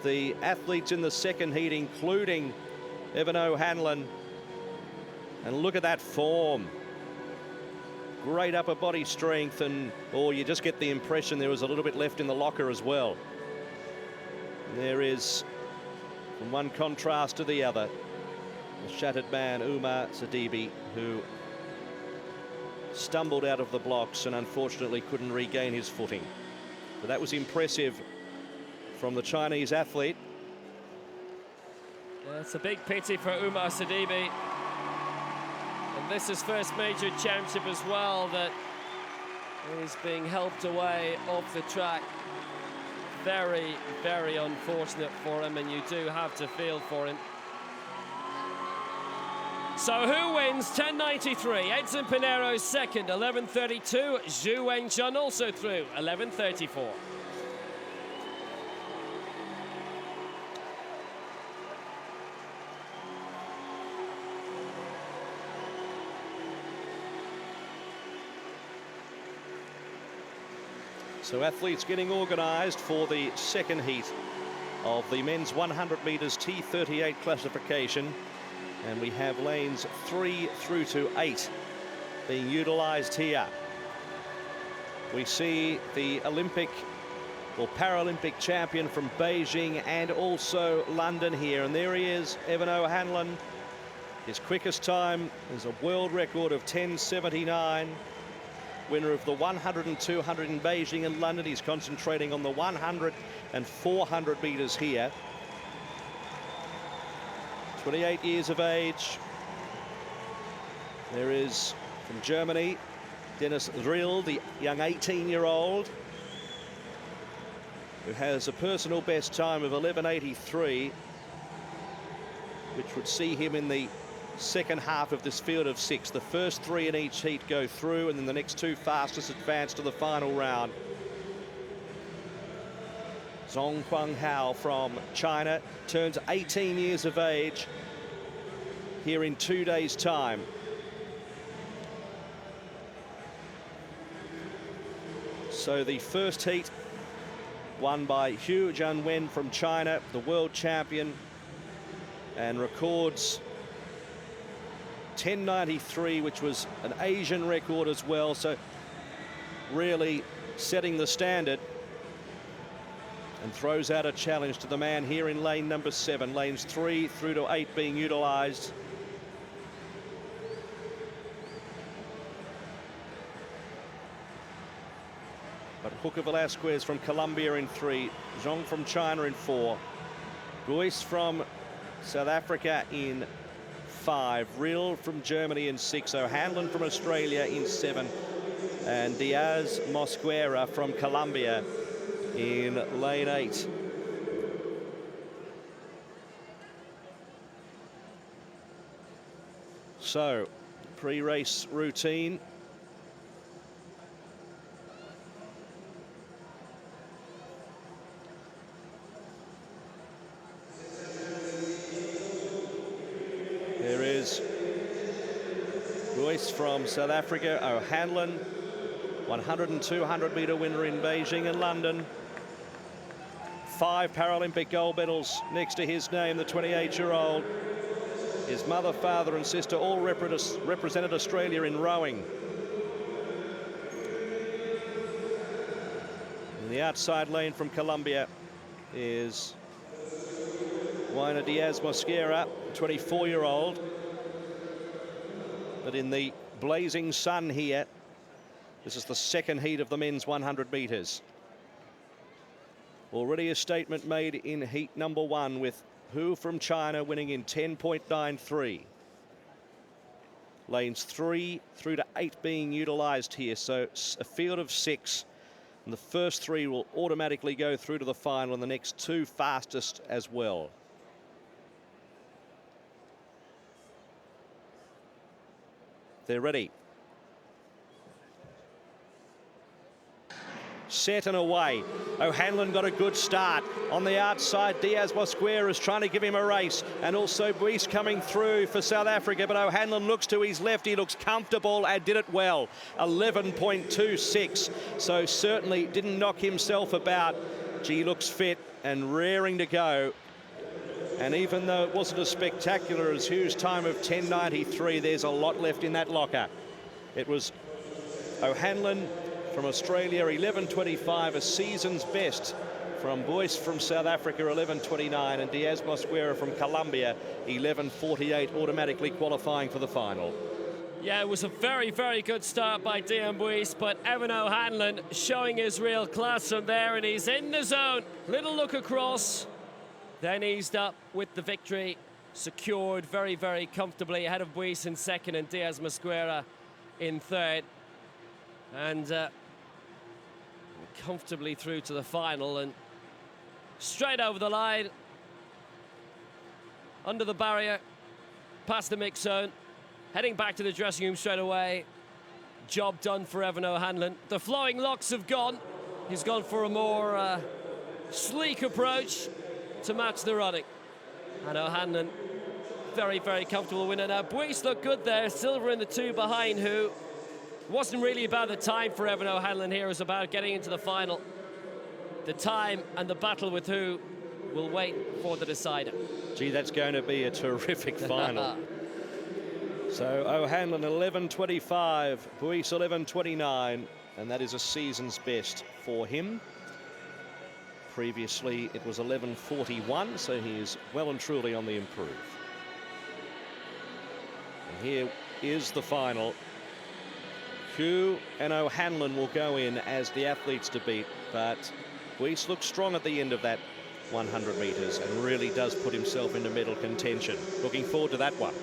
the athletes in the 2nd heat, including Evan O'Hanlon. And look at that form. Great upper body strength, and you just get the impression there was a little bit left in the locker as well. There is, from one contrast to the other, the shattered man Umar Sidibe, who stumbled out of the blocks and unfortunately couldn't regain his footing. But that was impressive from the Chinese athlete. Yeah, it's a big pity for Umar Sidibe. And this is first major championship as well that is being helped away off the track. Very, very unfortunate for him, and you do have to feel for him. So Hu wins 10.93, Edson Pinheiro 2nd, 11.32, Zhu Wenjun also through, 11.34. So athletes getting organised for the 2nd heat of the men's 100 metres T38 classification. And we have lanes 3 through to 8 being utilised here. We see the Olympic or Paralympic champion from Beijing and also London here. And there he is, Evan O'Hanlon. His quickest time is a world record of 10.79. Winner of the 100 and 200 in Beijing and London. He's concentrating on the 100 and 400 metres here. 28 years of age. There is, from Germany, Dennis Rill, the young 18-year-old, who has a personal best time of 11.83, which would see him in the 2nd half of this field of 6. The first 3 in each heat go through, and then the next 2 fastest advance to the final round. Zhong Huanghao from China turns 18 years of age here in 2 days' time. So the first heat won by Hu Jin-wen from China, the world champion, and records 10.93, which was an Asian record as well, so really setting the standard, and throws out a challenge to the man here in lane number 7, lanes 3 through to 8 being utilised. But Hooker Velasquez from Colombia in 3, Zhong from China in 4, Guis from South Africa in 5, Rill from Germany in 6, O'Hanlon from Australia in 7, and Diaz Mosquera from Colombia in lane 8. So, pre-race routine. There is Boyce from South Africa, O'Hanlon, 100 and 200 metre winner in Beijing and London. 5 Paralympic gold medals next to his name, the 28-year-old. His mother, father and sister all represented Australia in rowing. In the outside lane from Colombia is Waina Diaz-Mosquera, 24-year-old. But in the blazing sun here, this is the second heat of the men's 100 metres. Already a statement made in heat number 1 with Hu from China winning in 10.93. Lanes 3 through to 8 being utilised here, so a field of 6. And the first 3 will automatically go through to the final, and the next 2 fastest as well. They're ready. Set and away. O'Hanlon got a good start. On the outside, Diaz-Mosquera is trying to give him a race. And also Boyce coming through for South Africa. But O'Hanlon looks to his left. He looks comfortable and did it well. 11.26. So certainly didn't knock himself about. Gee, looks fit and raring to go. And even though it wasn't as spectacular as Hugh's time of 10.93, there's a lot left in that locker. It was O'Hanlon from Australia, 11.25, a season's best. From Boyce from South Africa, 11.29, and Diaz-Mosquera from Colombia, 11.48, automatically qualifying for the final. Yeah, it was a very, very good start by Dian Boyce, but Evan O'Hanlon showing his real class from there, and he's in the zone. Little look across, then eased up with the victory, secured very, very comfortably ahead of Boyce in second and Diaz-Mosquera in third. And comfortably through to the final and straight over the line, under the barrier, past the mix zone, heading back to the dressing room straight away. Job done for Evan O'Hanlon. The flowing locks have gone. He's gone for a more sleek approach to match the running. And O'Hanlon, very, very comfortable winner. Now, Boyce looked good there, silver in the 2 behind Hu. Wasn't really about the time for Evan O'Hanlon here, it was about getting into the final. The time and the battle with Hu will wait for the decider. Gee, that's going to be a terrific final. So O'Hanlon 11.25, Boyce 11.29, and that is a season's best for him. Previously it was 11.41, so he is well and truly on the improve. And here is the final. Hu and O'Hanlon will go in as the athletes to beat, but Boyce looks strong at the end of that 100 metres and really does put himself into medal contention. Looking forward to that one.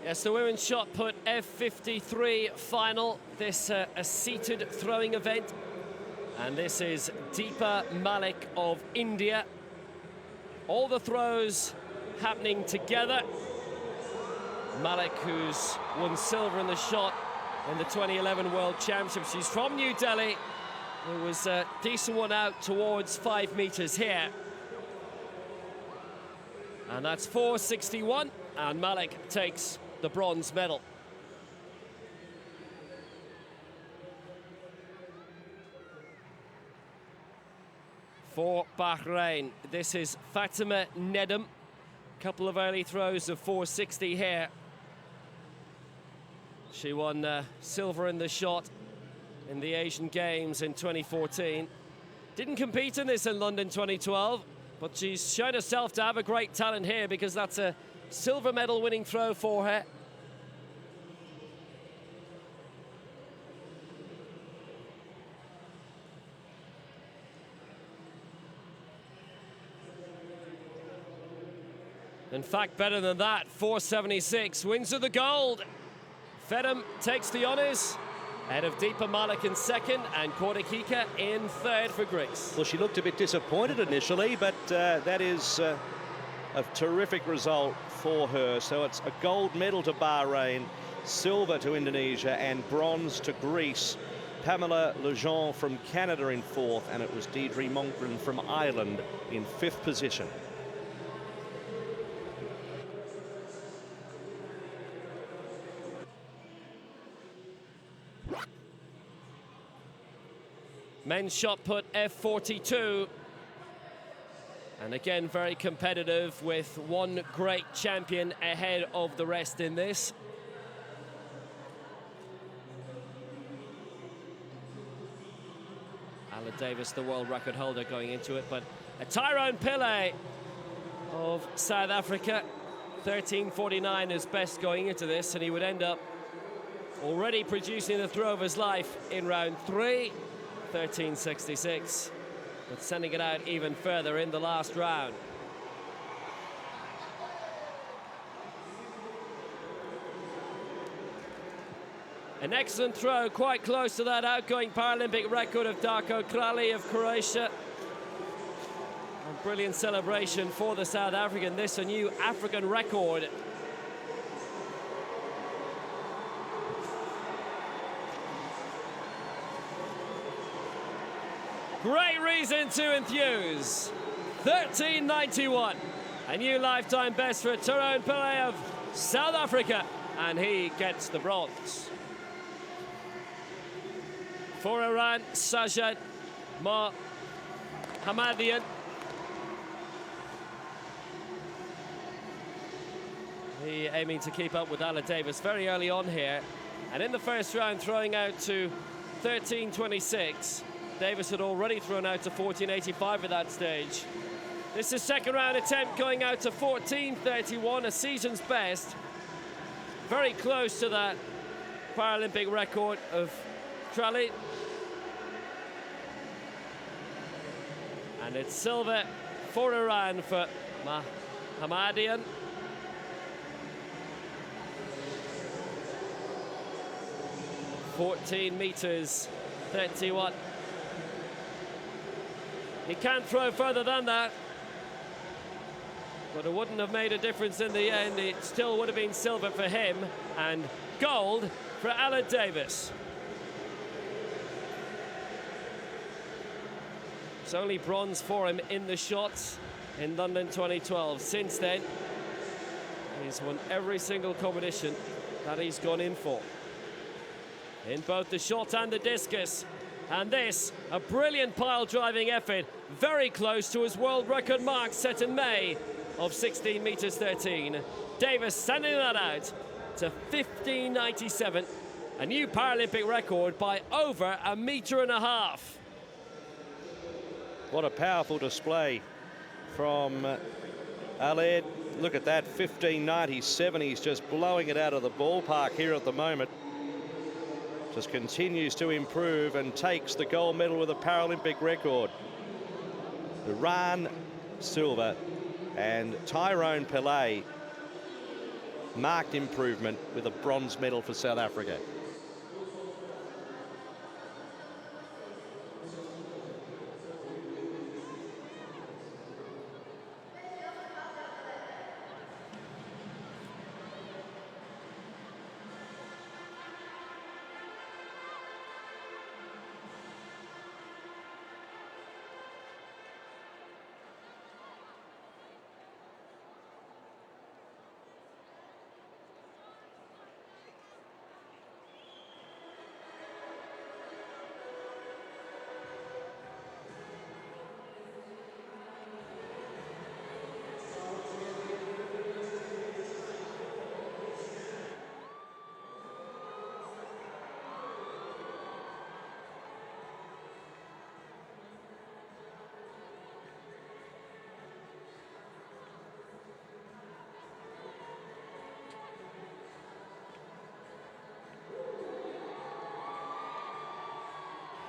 Yes, the women's shot put F53 final. This a seated throwing event. And this is Deepa Malik of India. All the throws happening together. Malik, who's won silver in the shot in the 2011 World Championships. She's from New Delhi. There was a decent one out towards 5 meters here. And that's 4.61, and Malik takes the bronze medal. For Bahrain, this is Fatima Nedum. Couple of early throws of 4.60 here. She won silver in the shot in the Asian Games in 2014. Didn't compete in this in London 2012, but she's shown herself to have a great talent here because that's a silver medal winning throw for her. In fact, better than that, 4.76, wins of the gold. Fedham takes the honours, Ahead of Deepa Malik in second and Kordakika in third for Greece. Well, she looked a bit disappointed initially, but that is a terrific result for her. So it's a gold medal to Bahrain, silver to Indonesia, and bronze to Greece. Pamela Lejeune from Canada in fourth, and it was Deirdre Monkgren from Ireland in fifth position. Men's shot put F42. And again, very competitive with one great champion ahead of the rest in this. Alan Davis, the world record holder, going into it, but a Tyrone Pillay of South Africa, 13:49 is best going into this, and he would end up already producing the throw of his life in round 3, 13:66, but sending it out even further in the last round. An excellent throw, quite close to that outgoing Paralympic record of Darko Kralj of Croatia. A brilliant celebration for the South African. This a new African record. Great reason to enthuse. 13:91. A new lifetime best for Tyrone Pillay of South Africa. And he gets the bronze. For Iran, Sajad Mohammadian. He aiming to keep up with Alan Davis very early on here. And in the first round, throwing out to 13:26. Davis had already thrown out to 14:85 at that stage. This is second round attempt going out to 14:31, a season's best. Very close to that Paralympic record of Kralj. And it's silver for Iran for Mohammadian. (14 meters 31). He can't throw further than that, but it wouldn't have made a difference in the end. It still would have been silver for him and gold for Alan Davis. It's only bronze for him in the shots in London 2012. Since then, he's won every single competition that he's gone in for, in both the shot and the discus. And this, a brilliant pile-driving effort, very close to his world record mark set in May of 16 meters 13. Davis sending that out to 15:97, a new Paralympic record by over 1.5 meters. What a powerful display from Aled. Look at that, 15:97. He's just blowing it out of the ballpark here at the moment. Just continues to improve and takes the gold medal with a Paralympic record. Iran, silver, and Tyrone Pillay, marked improvement with a bronze medal for South Africa.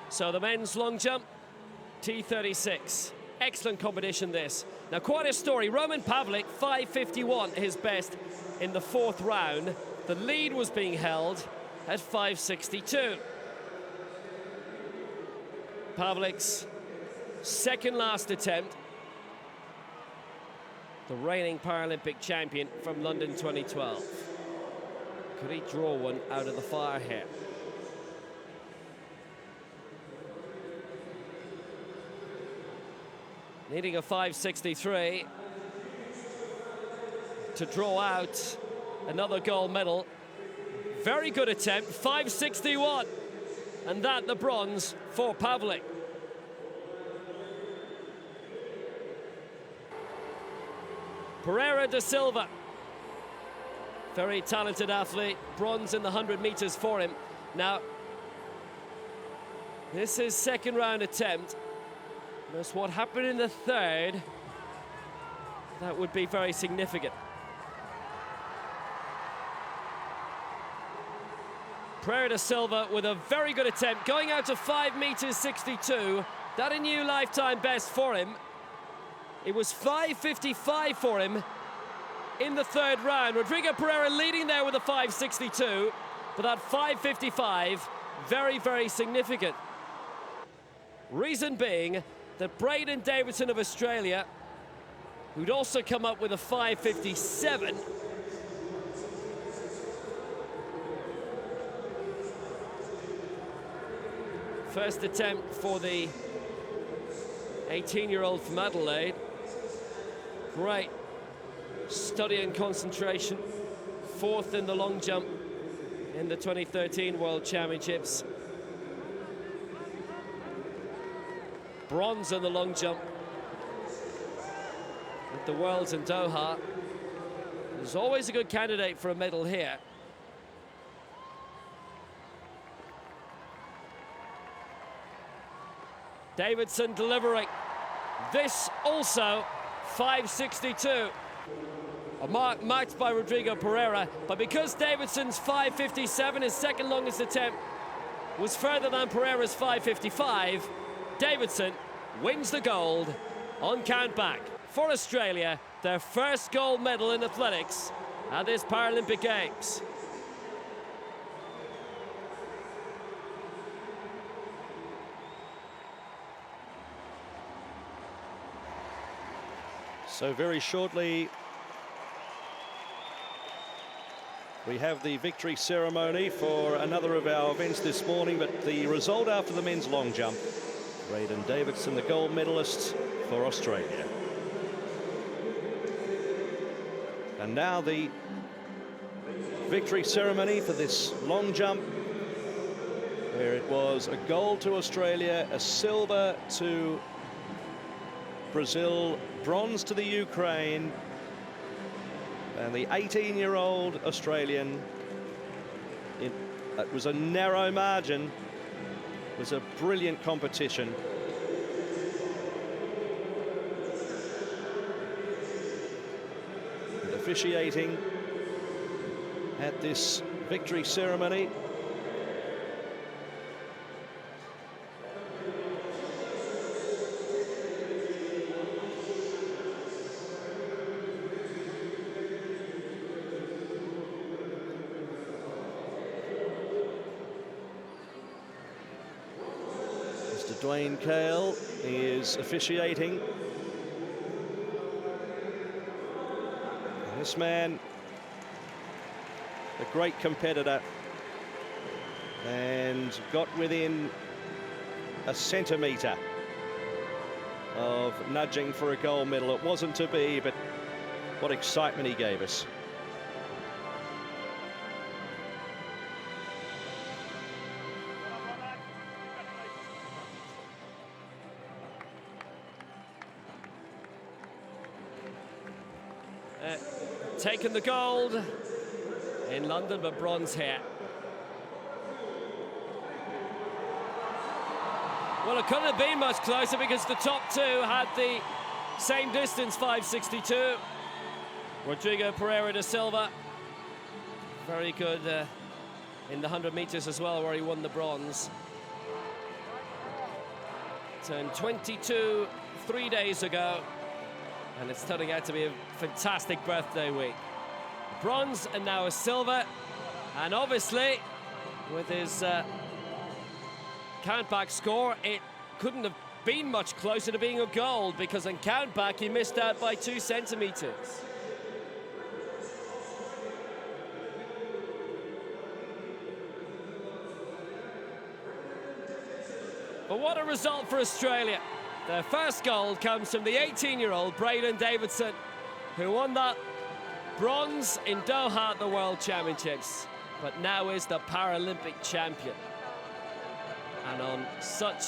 So the men's long jump, T36. Excellent competition this. Now quite a story. Roman Pavlik, 5:51, his best in the fourth round. The lead was being held at 5:62. Pavlik's second last attempt. The reigning Paralympic champion from London 2012. Could he draw one out of the fire here? Needing a 5.63 to draw out another gold medal. Very good attempt, 5.61. And that the bronze for Pavlik. Pereira da Silva, very talented athlete, bronze in the 100 meters for him. Now, this is second round attempt. That's what happened in the third. That would be very significant. Pereira da Silva with a very good attempt, going out to 5 meters 62. That a new lifetime best for him. It was 5.55 for him in the third round. Rodrigo Pereira leading there with a 5.62, but that 5.55, very, very significant. Reason being that Braden Davidson of Australia, who'd also come up with a 5.57, first attempt for the 18-year-old from Adelaide. Great study and concentration. Fourth in the long jump in the 2013 World Championships. Bronze in the long jump at the Worlds in Doha. There's always a good candidate for a medal here. Davidson delivering. This also 5.62. A mark marked by Rodrigo Pereira, but because Davidson's 5.57, his second longest attempt, was further than Pereira's 5.55, Davidson wins the gold on countback. For Australia, their first gold medal in athletics at this Paralympic Games. So very shortly, we have the victory ceremony for another of our events this morning, but the result after the men's long jump, Braden Davidson, the gold medalist for Australia. And now the victory ceremony for this long jump, where it was a gold to Australia, a silver to Brazil, bronze to the Ukraine, and the 18-year-old Australian, it was a narrow margin. It was a brilliant competition. And officiating at this victory ceremony, Dwayne Cale is officiating. And this man, a great competitor, and got within a centimetre of nudging for a gold medal. It wasn't to be, but what excitement he gave us. Taken the gold in London, but bronze here. Well, it couldn't have been much closer because the top two had the same distance, 5.62. Rodrigo Pereira da Silva, very good in the 100 meters as well, where he won the bronze. Turned 22 3 days ago. And it's turning out to be a fantastic birthday week. Bronze and now a silver. And obviously, with his countback score, it couldn't have been much closer to being a gold, because on count back he missed out by 2 centimeters. But what a result for Australia. Their first gold comes from the 18-year-old Braden Davidson, who won that bronze in Doha at the World Championships, but now is the Paralympic champion. And on such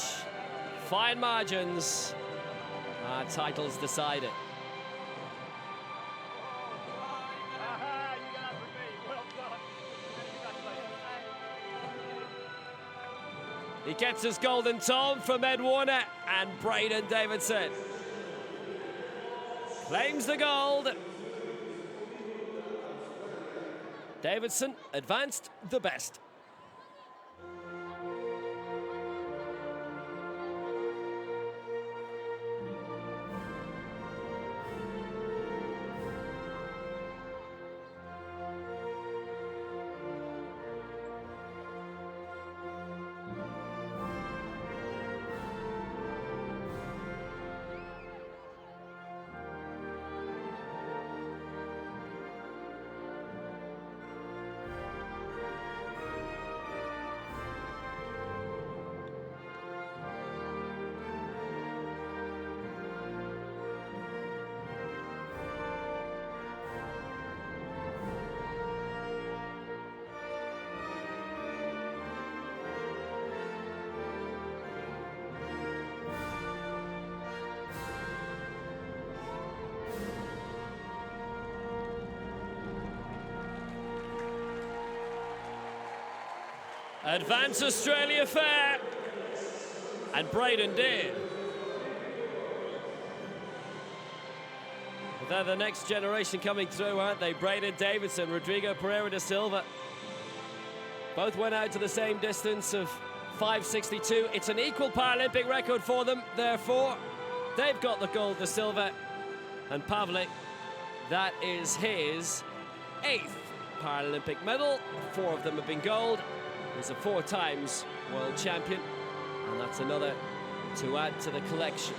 fine margins, our title's decided. He gets his golden tom from Ed Warner, and Braden Davidson claims the gold. Davidson advanced the best. Advance Australia fair, and Braden did. But they're the next generation coming through, aren't they? Braden Davidson, Rodrigo Pereira da Silva. Both went out to the same distance of 5:62. It's an equal Paralympic record for them, therefore. They've got the gold, da Silva. And Pavlik, that is his 8th Paralympic medal. 4 of them have been gold. He's a 4 times world champion, and that's another to add to the collection.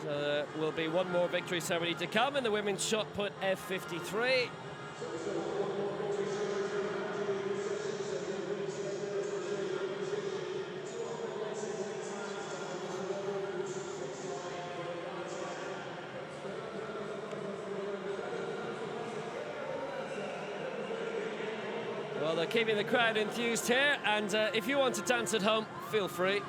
So there will be one more victory ceremony to come in the women's shot put F53. Well, they're keeping the crowd enthused here, and if you want to dance at home, feel free.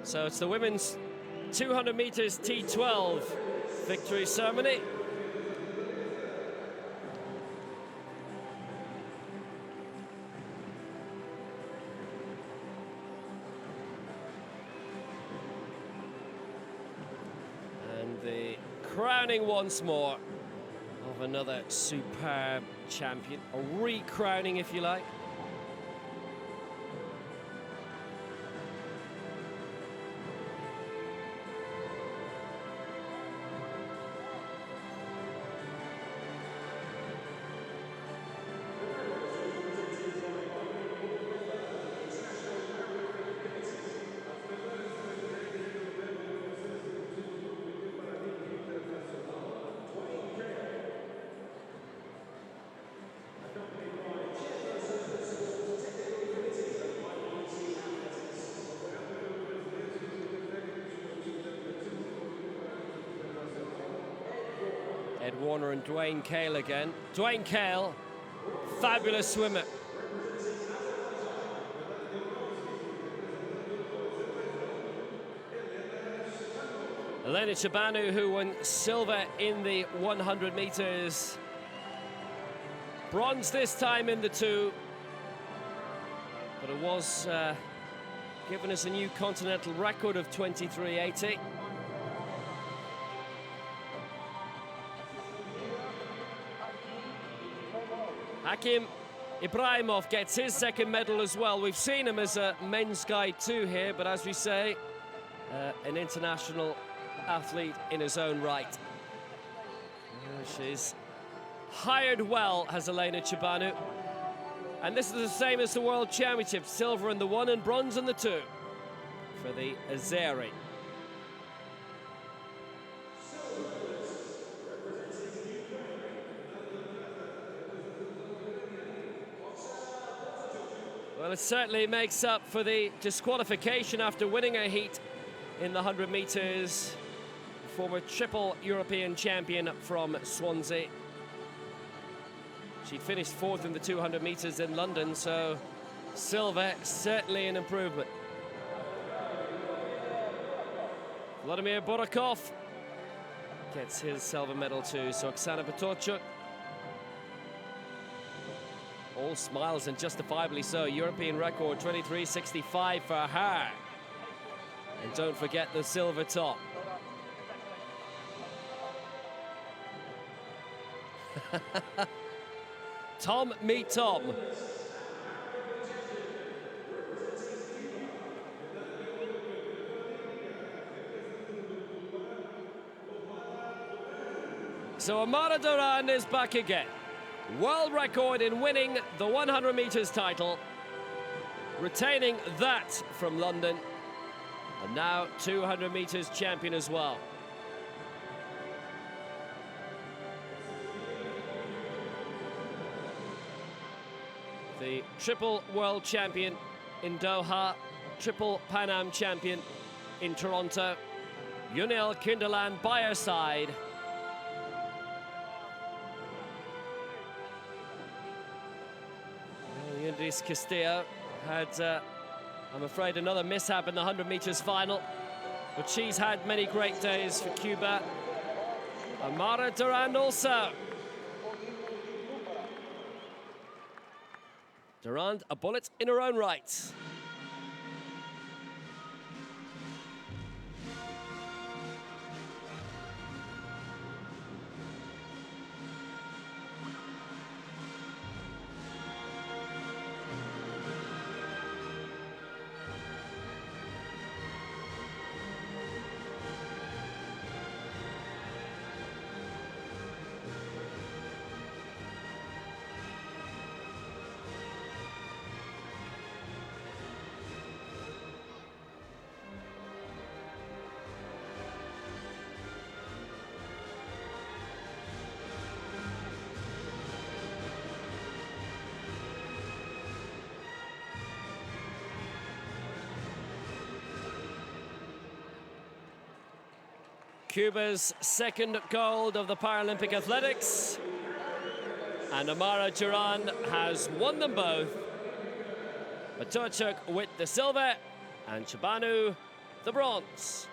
So it's the women's 200 meters T12 victory ceremony. And the crowning once more of another superb champion, a re-crowning if you like. Ed Warner and Dwayne Cale again. Dwayne Cale, fabulous swimmer. Elena Chabanu, who won silver in the 100 meters. Bronze this time in the 2. But it was given us a new continental record of 23.80. Hakim Ibrahimov gets his second medal as well. We've seen him as a men's guide too here, but as we say, an international athlete in his own right. She's hired well, has Elena Chabanu. And this is the same as the World Championship, silver in the 1 and bronze in the 2 for the Azeri. Well, it certainly makes up for the disqualification after winning a heat in the 100 meters. Former triple European champion from Swansea. She finished 4th in the 200 meters in London, so silver, certainly an improvement. Vladimir Borakov gets his silver medal too, so Oksana Petorchuk. All smiles, and justifiably so. European record 23.65 for her. And don't forget the silver top. Tom meet Tom. So Amara Duran is back again. World record in winning the 100 meters title, retaining that from London, and now 200 meters champion as well. The triple world champion in Doha, triple Pan Am champion in Toronto, Yunel Kinderland by her side. Yundis Castillo had, I'm afraid, another mishap in the 100 meters final, but she's had many great days for Cuba. Amara Duran also. Durand, a bullet in her own right. Cuba's second gold of the Paralympic Athletics. And Amara Duran has won them both. Petorchuk with the silver and Chabanu the bronze.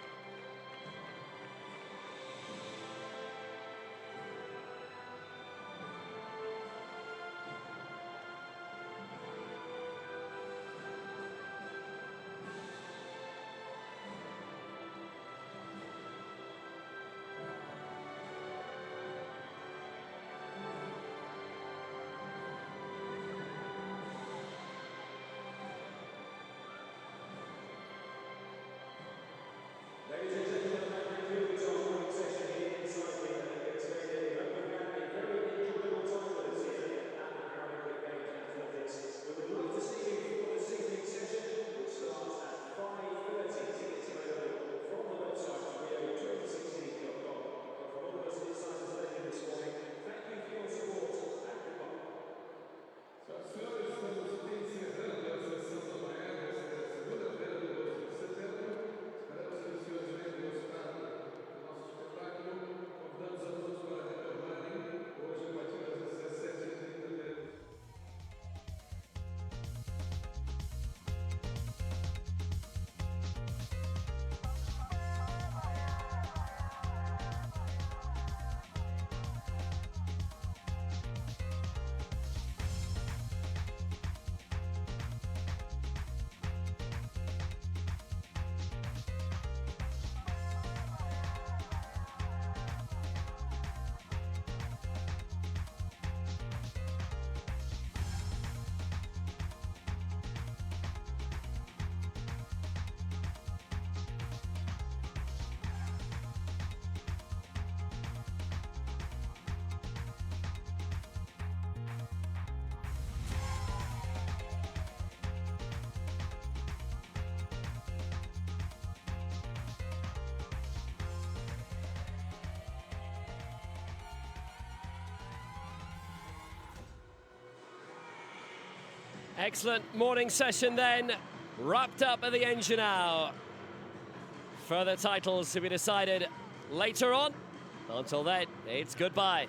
Excellent morning session then, wrapped up at the engine now. Further titles to be decided later on. Until then, it's goodbye.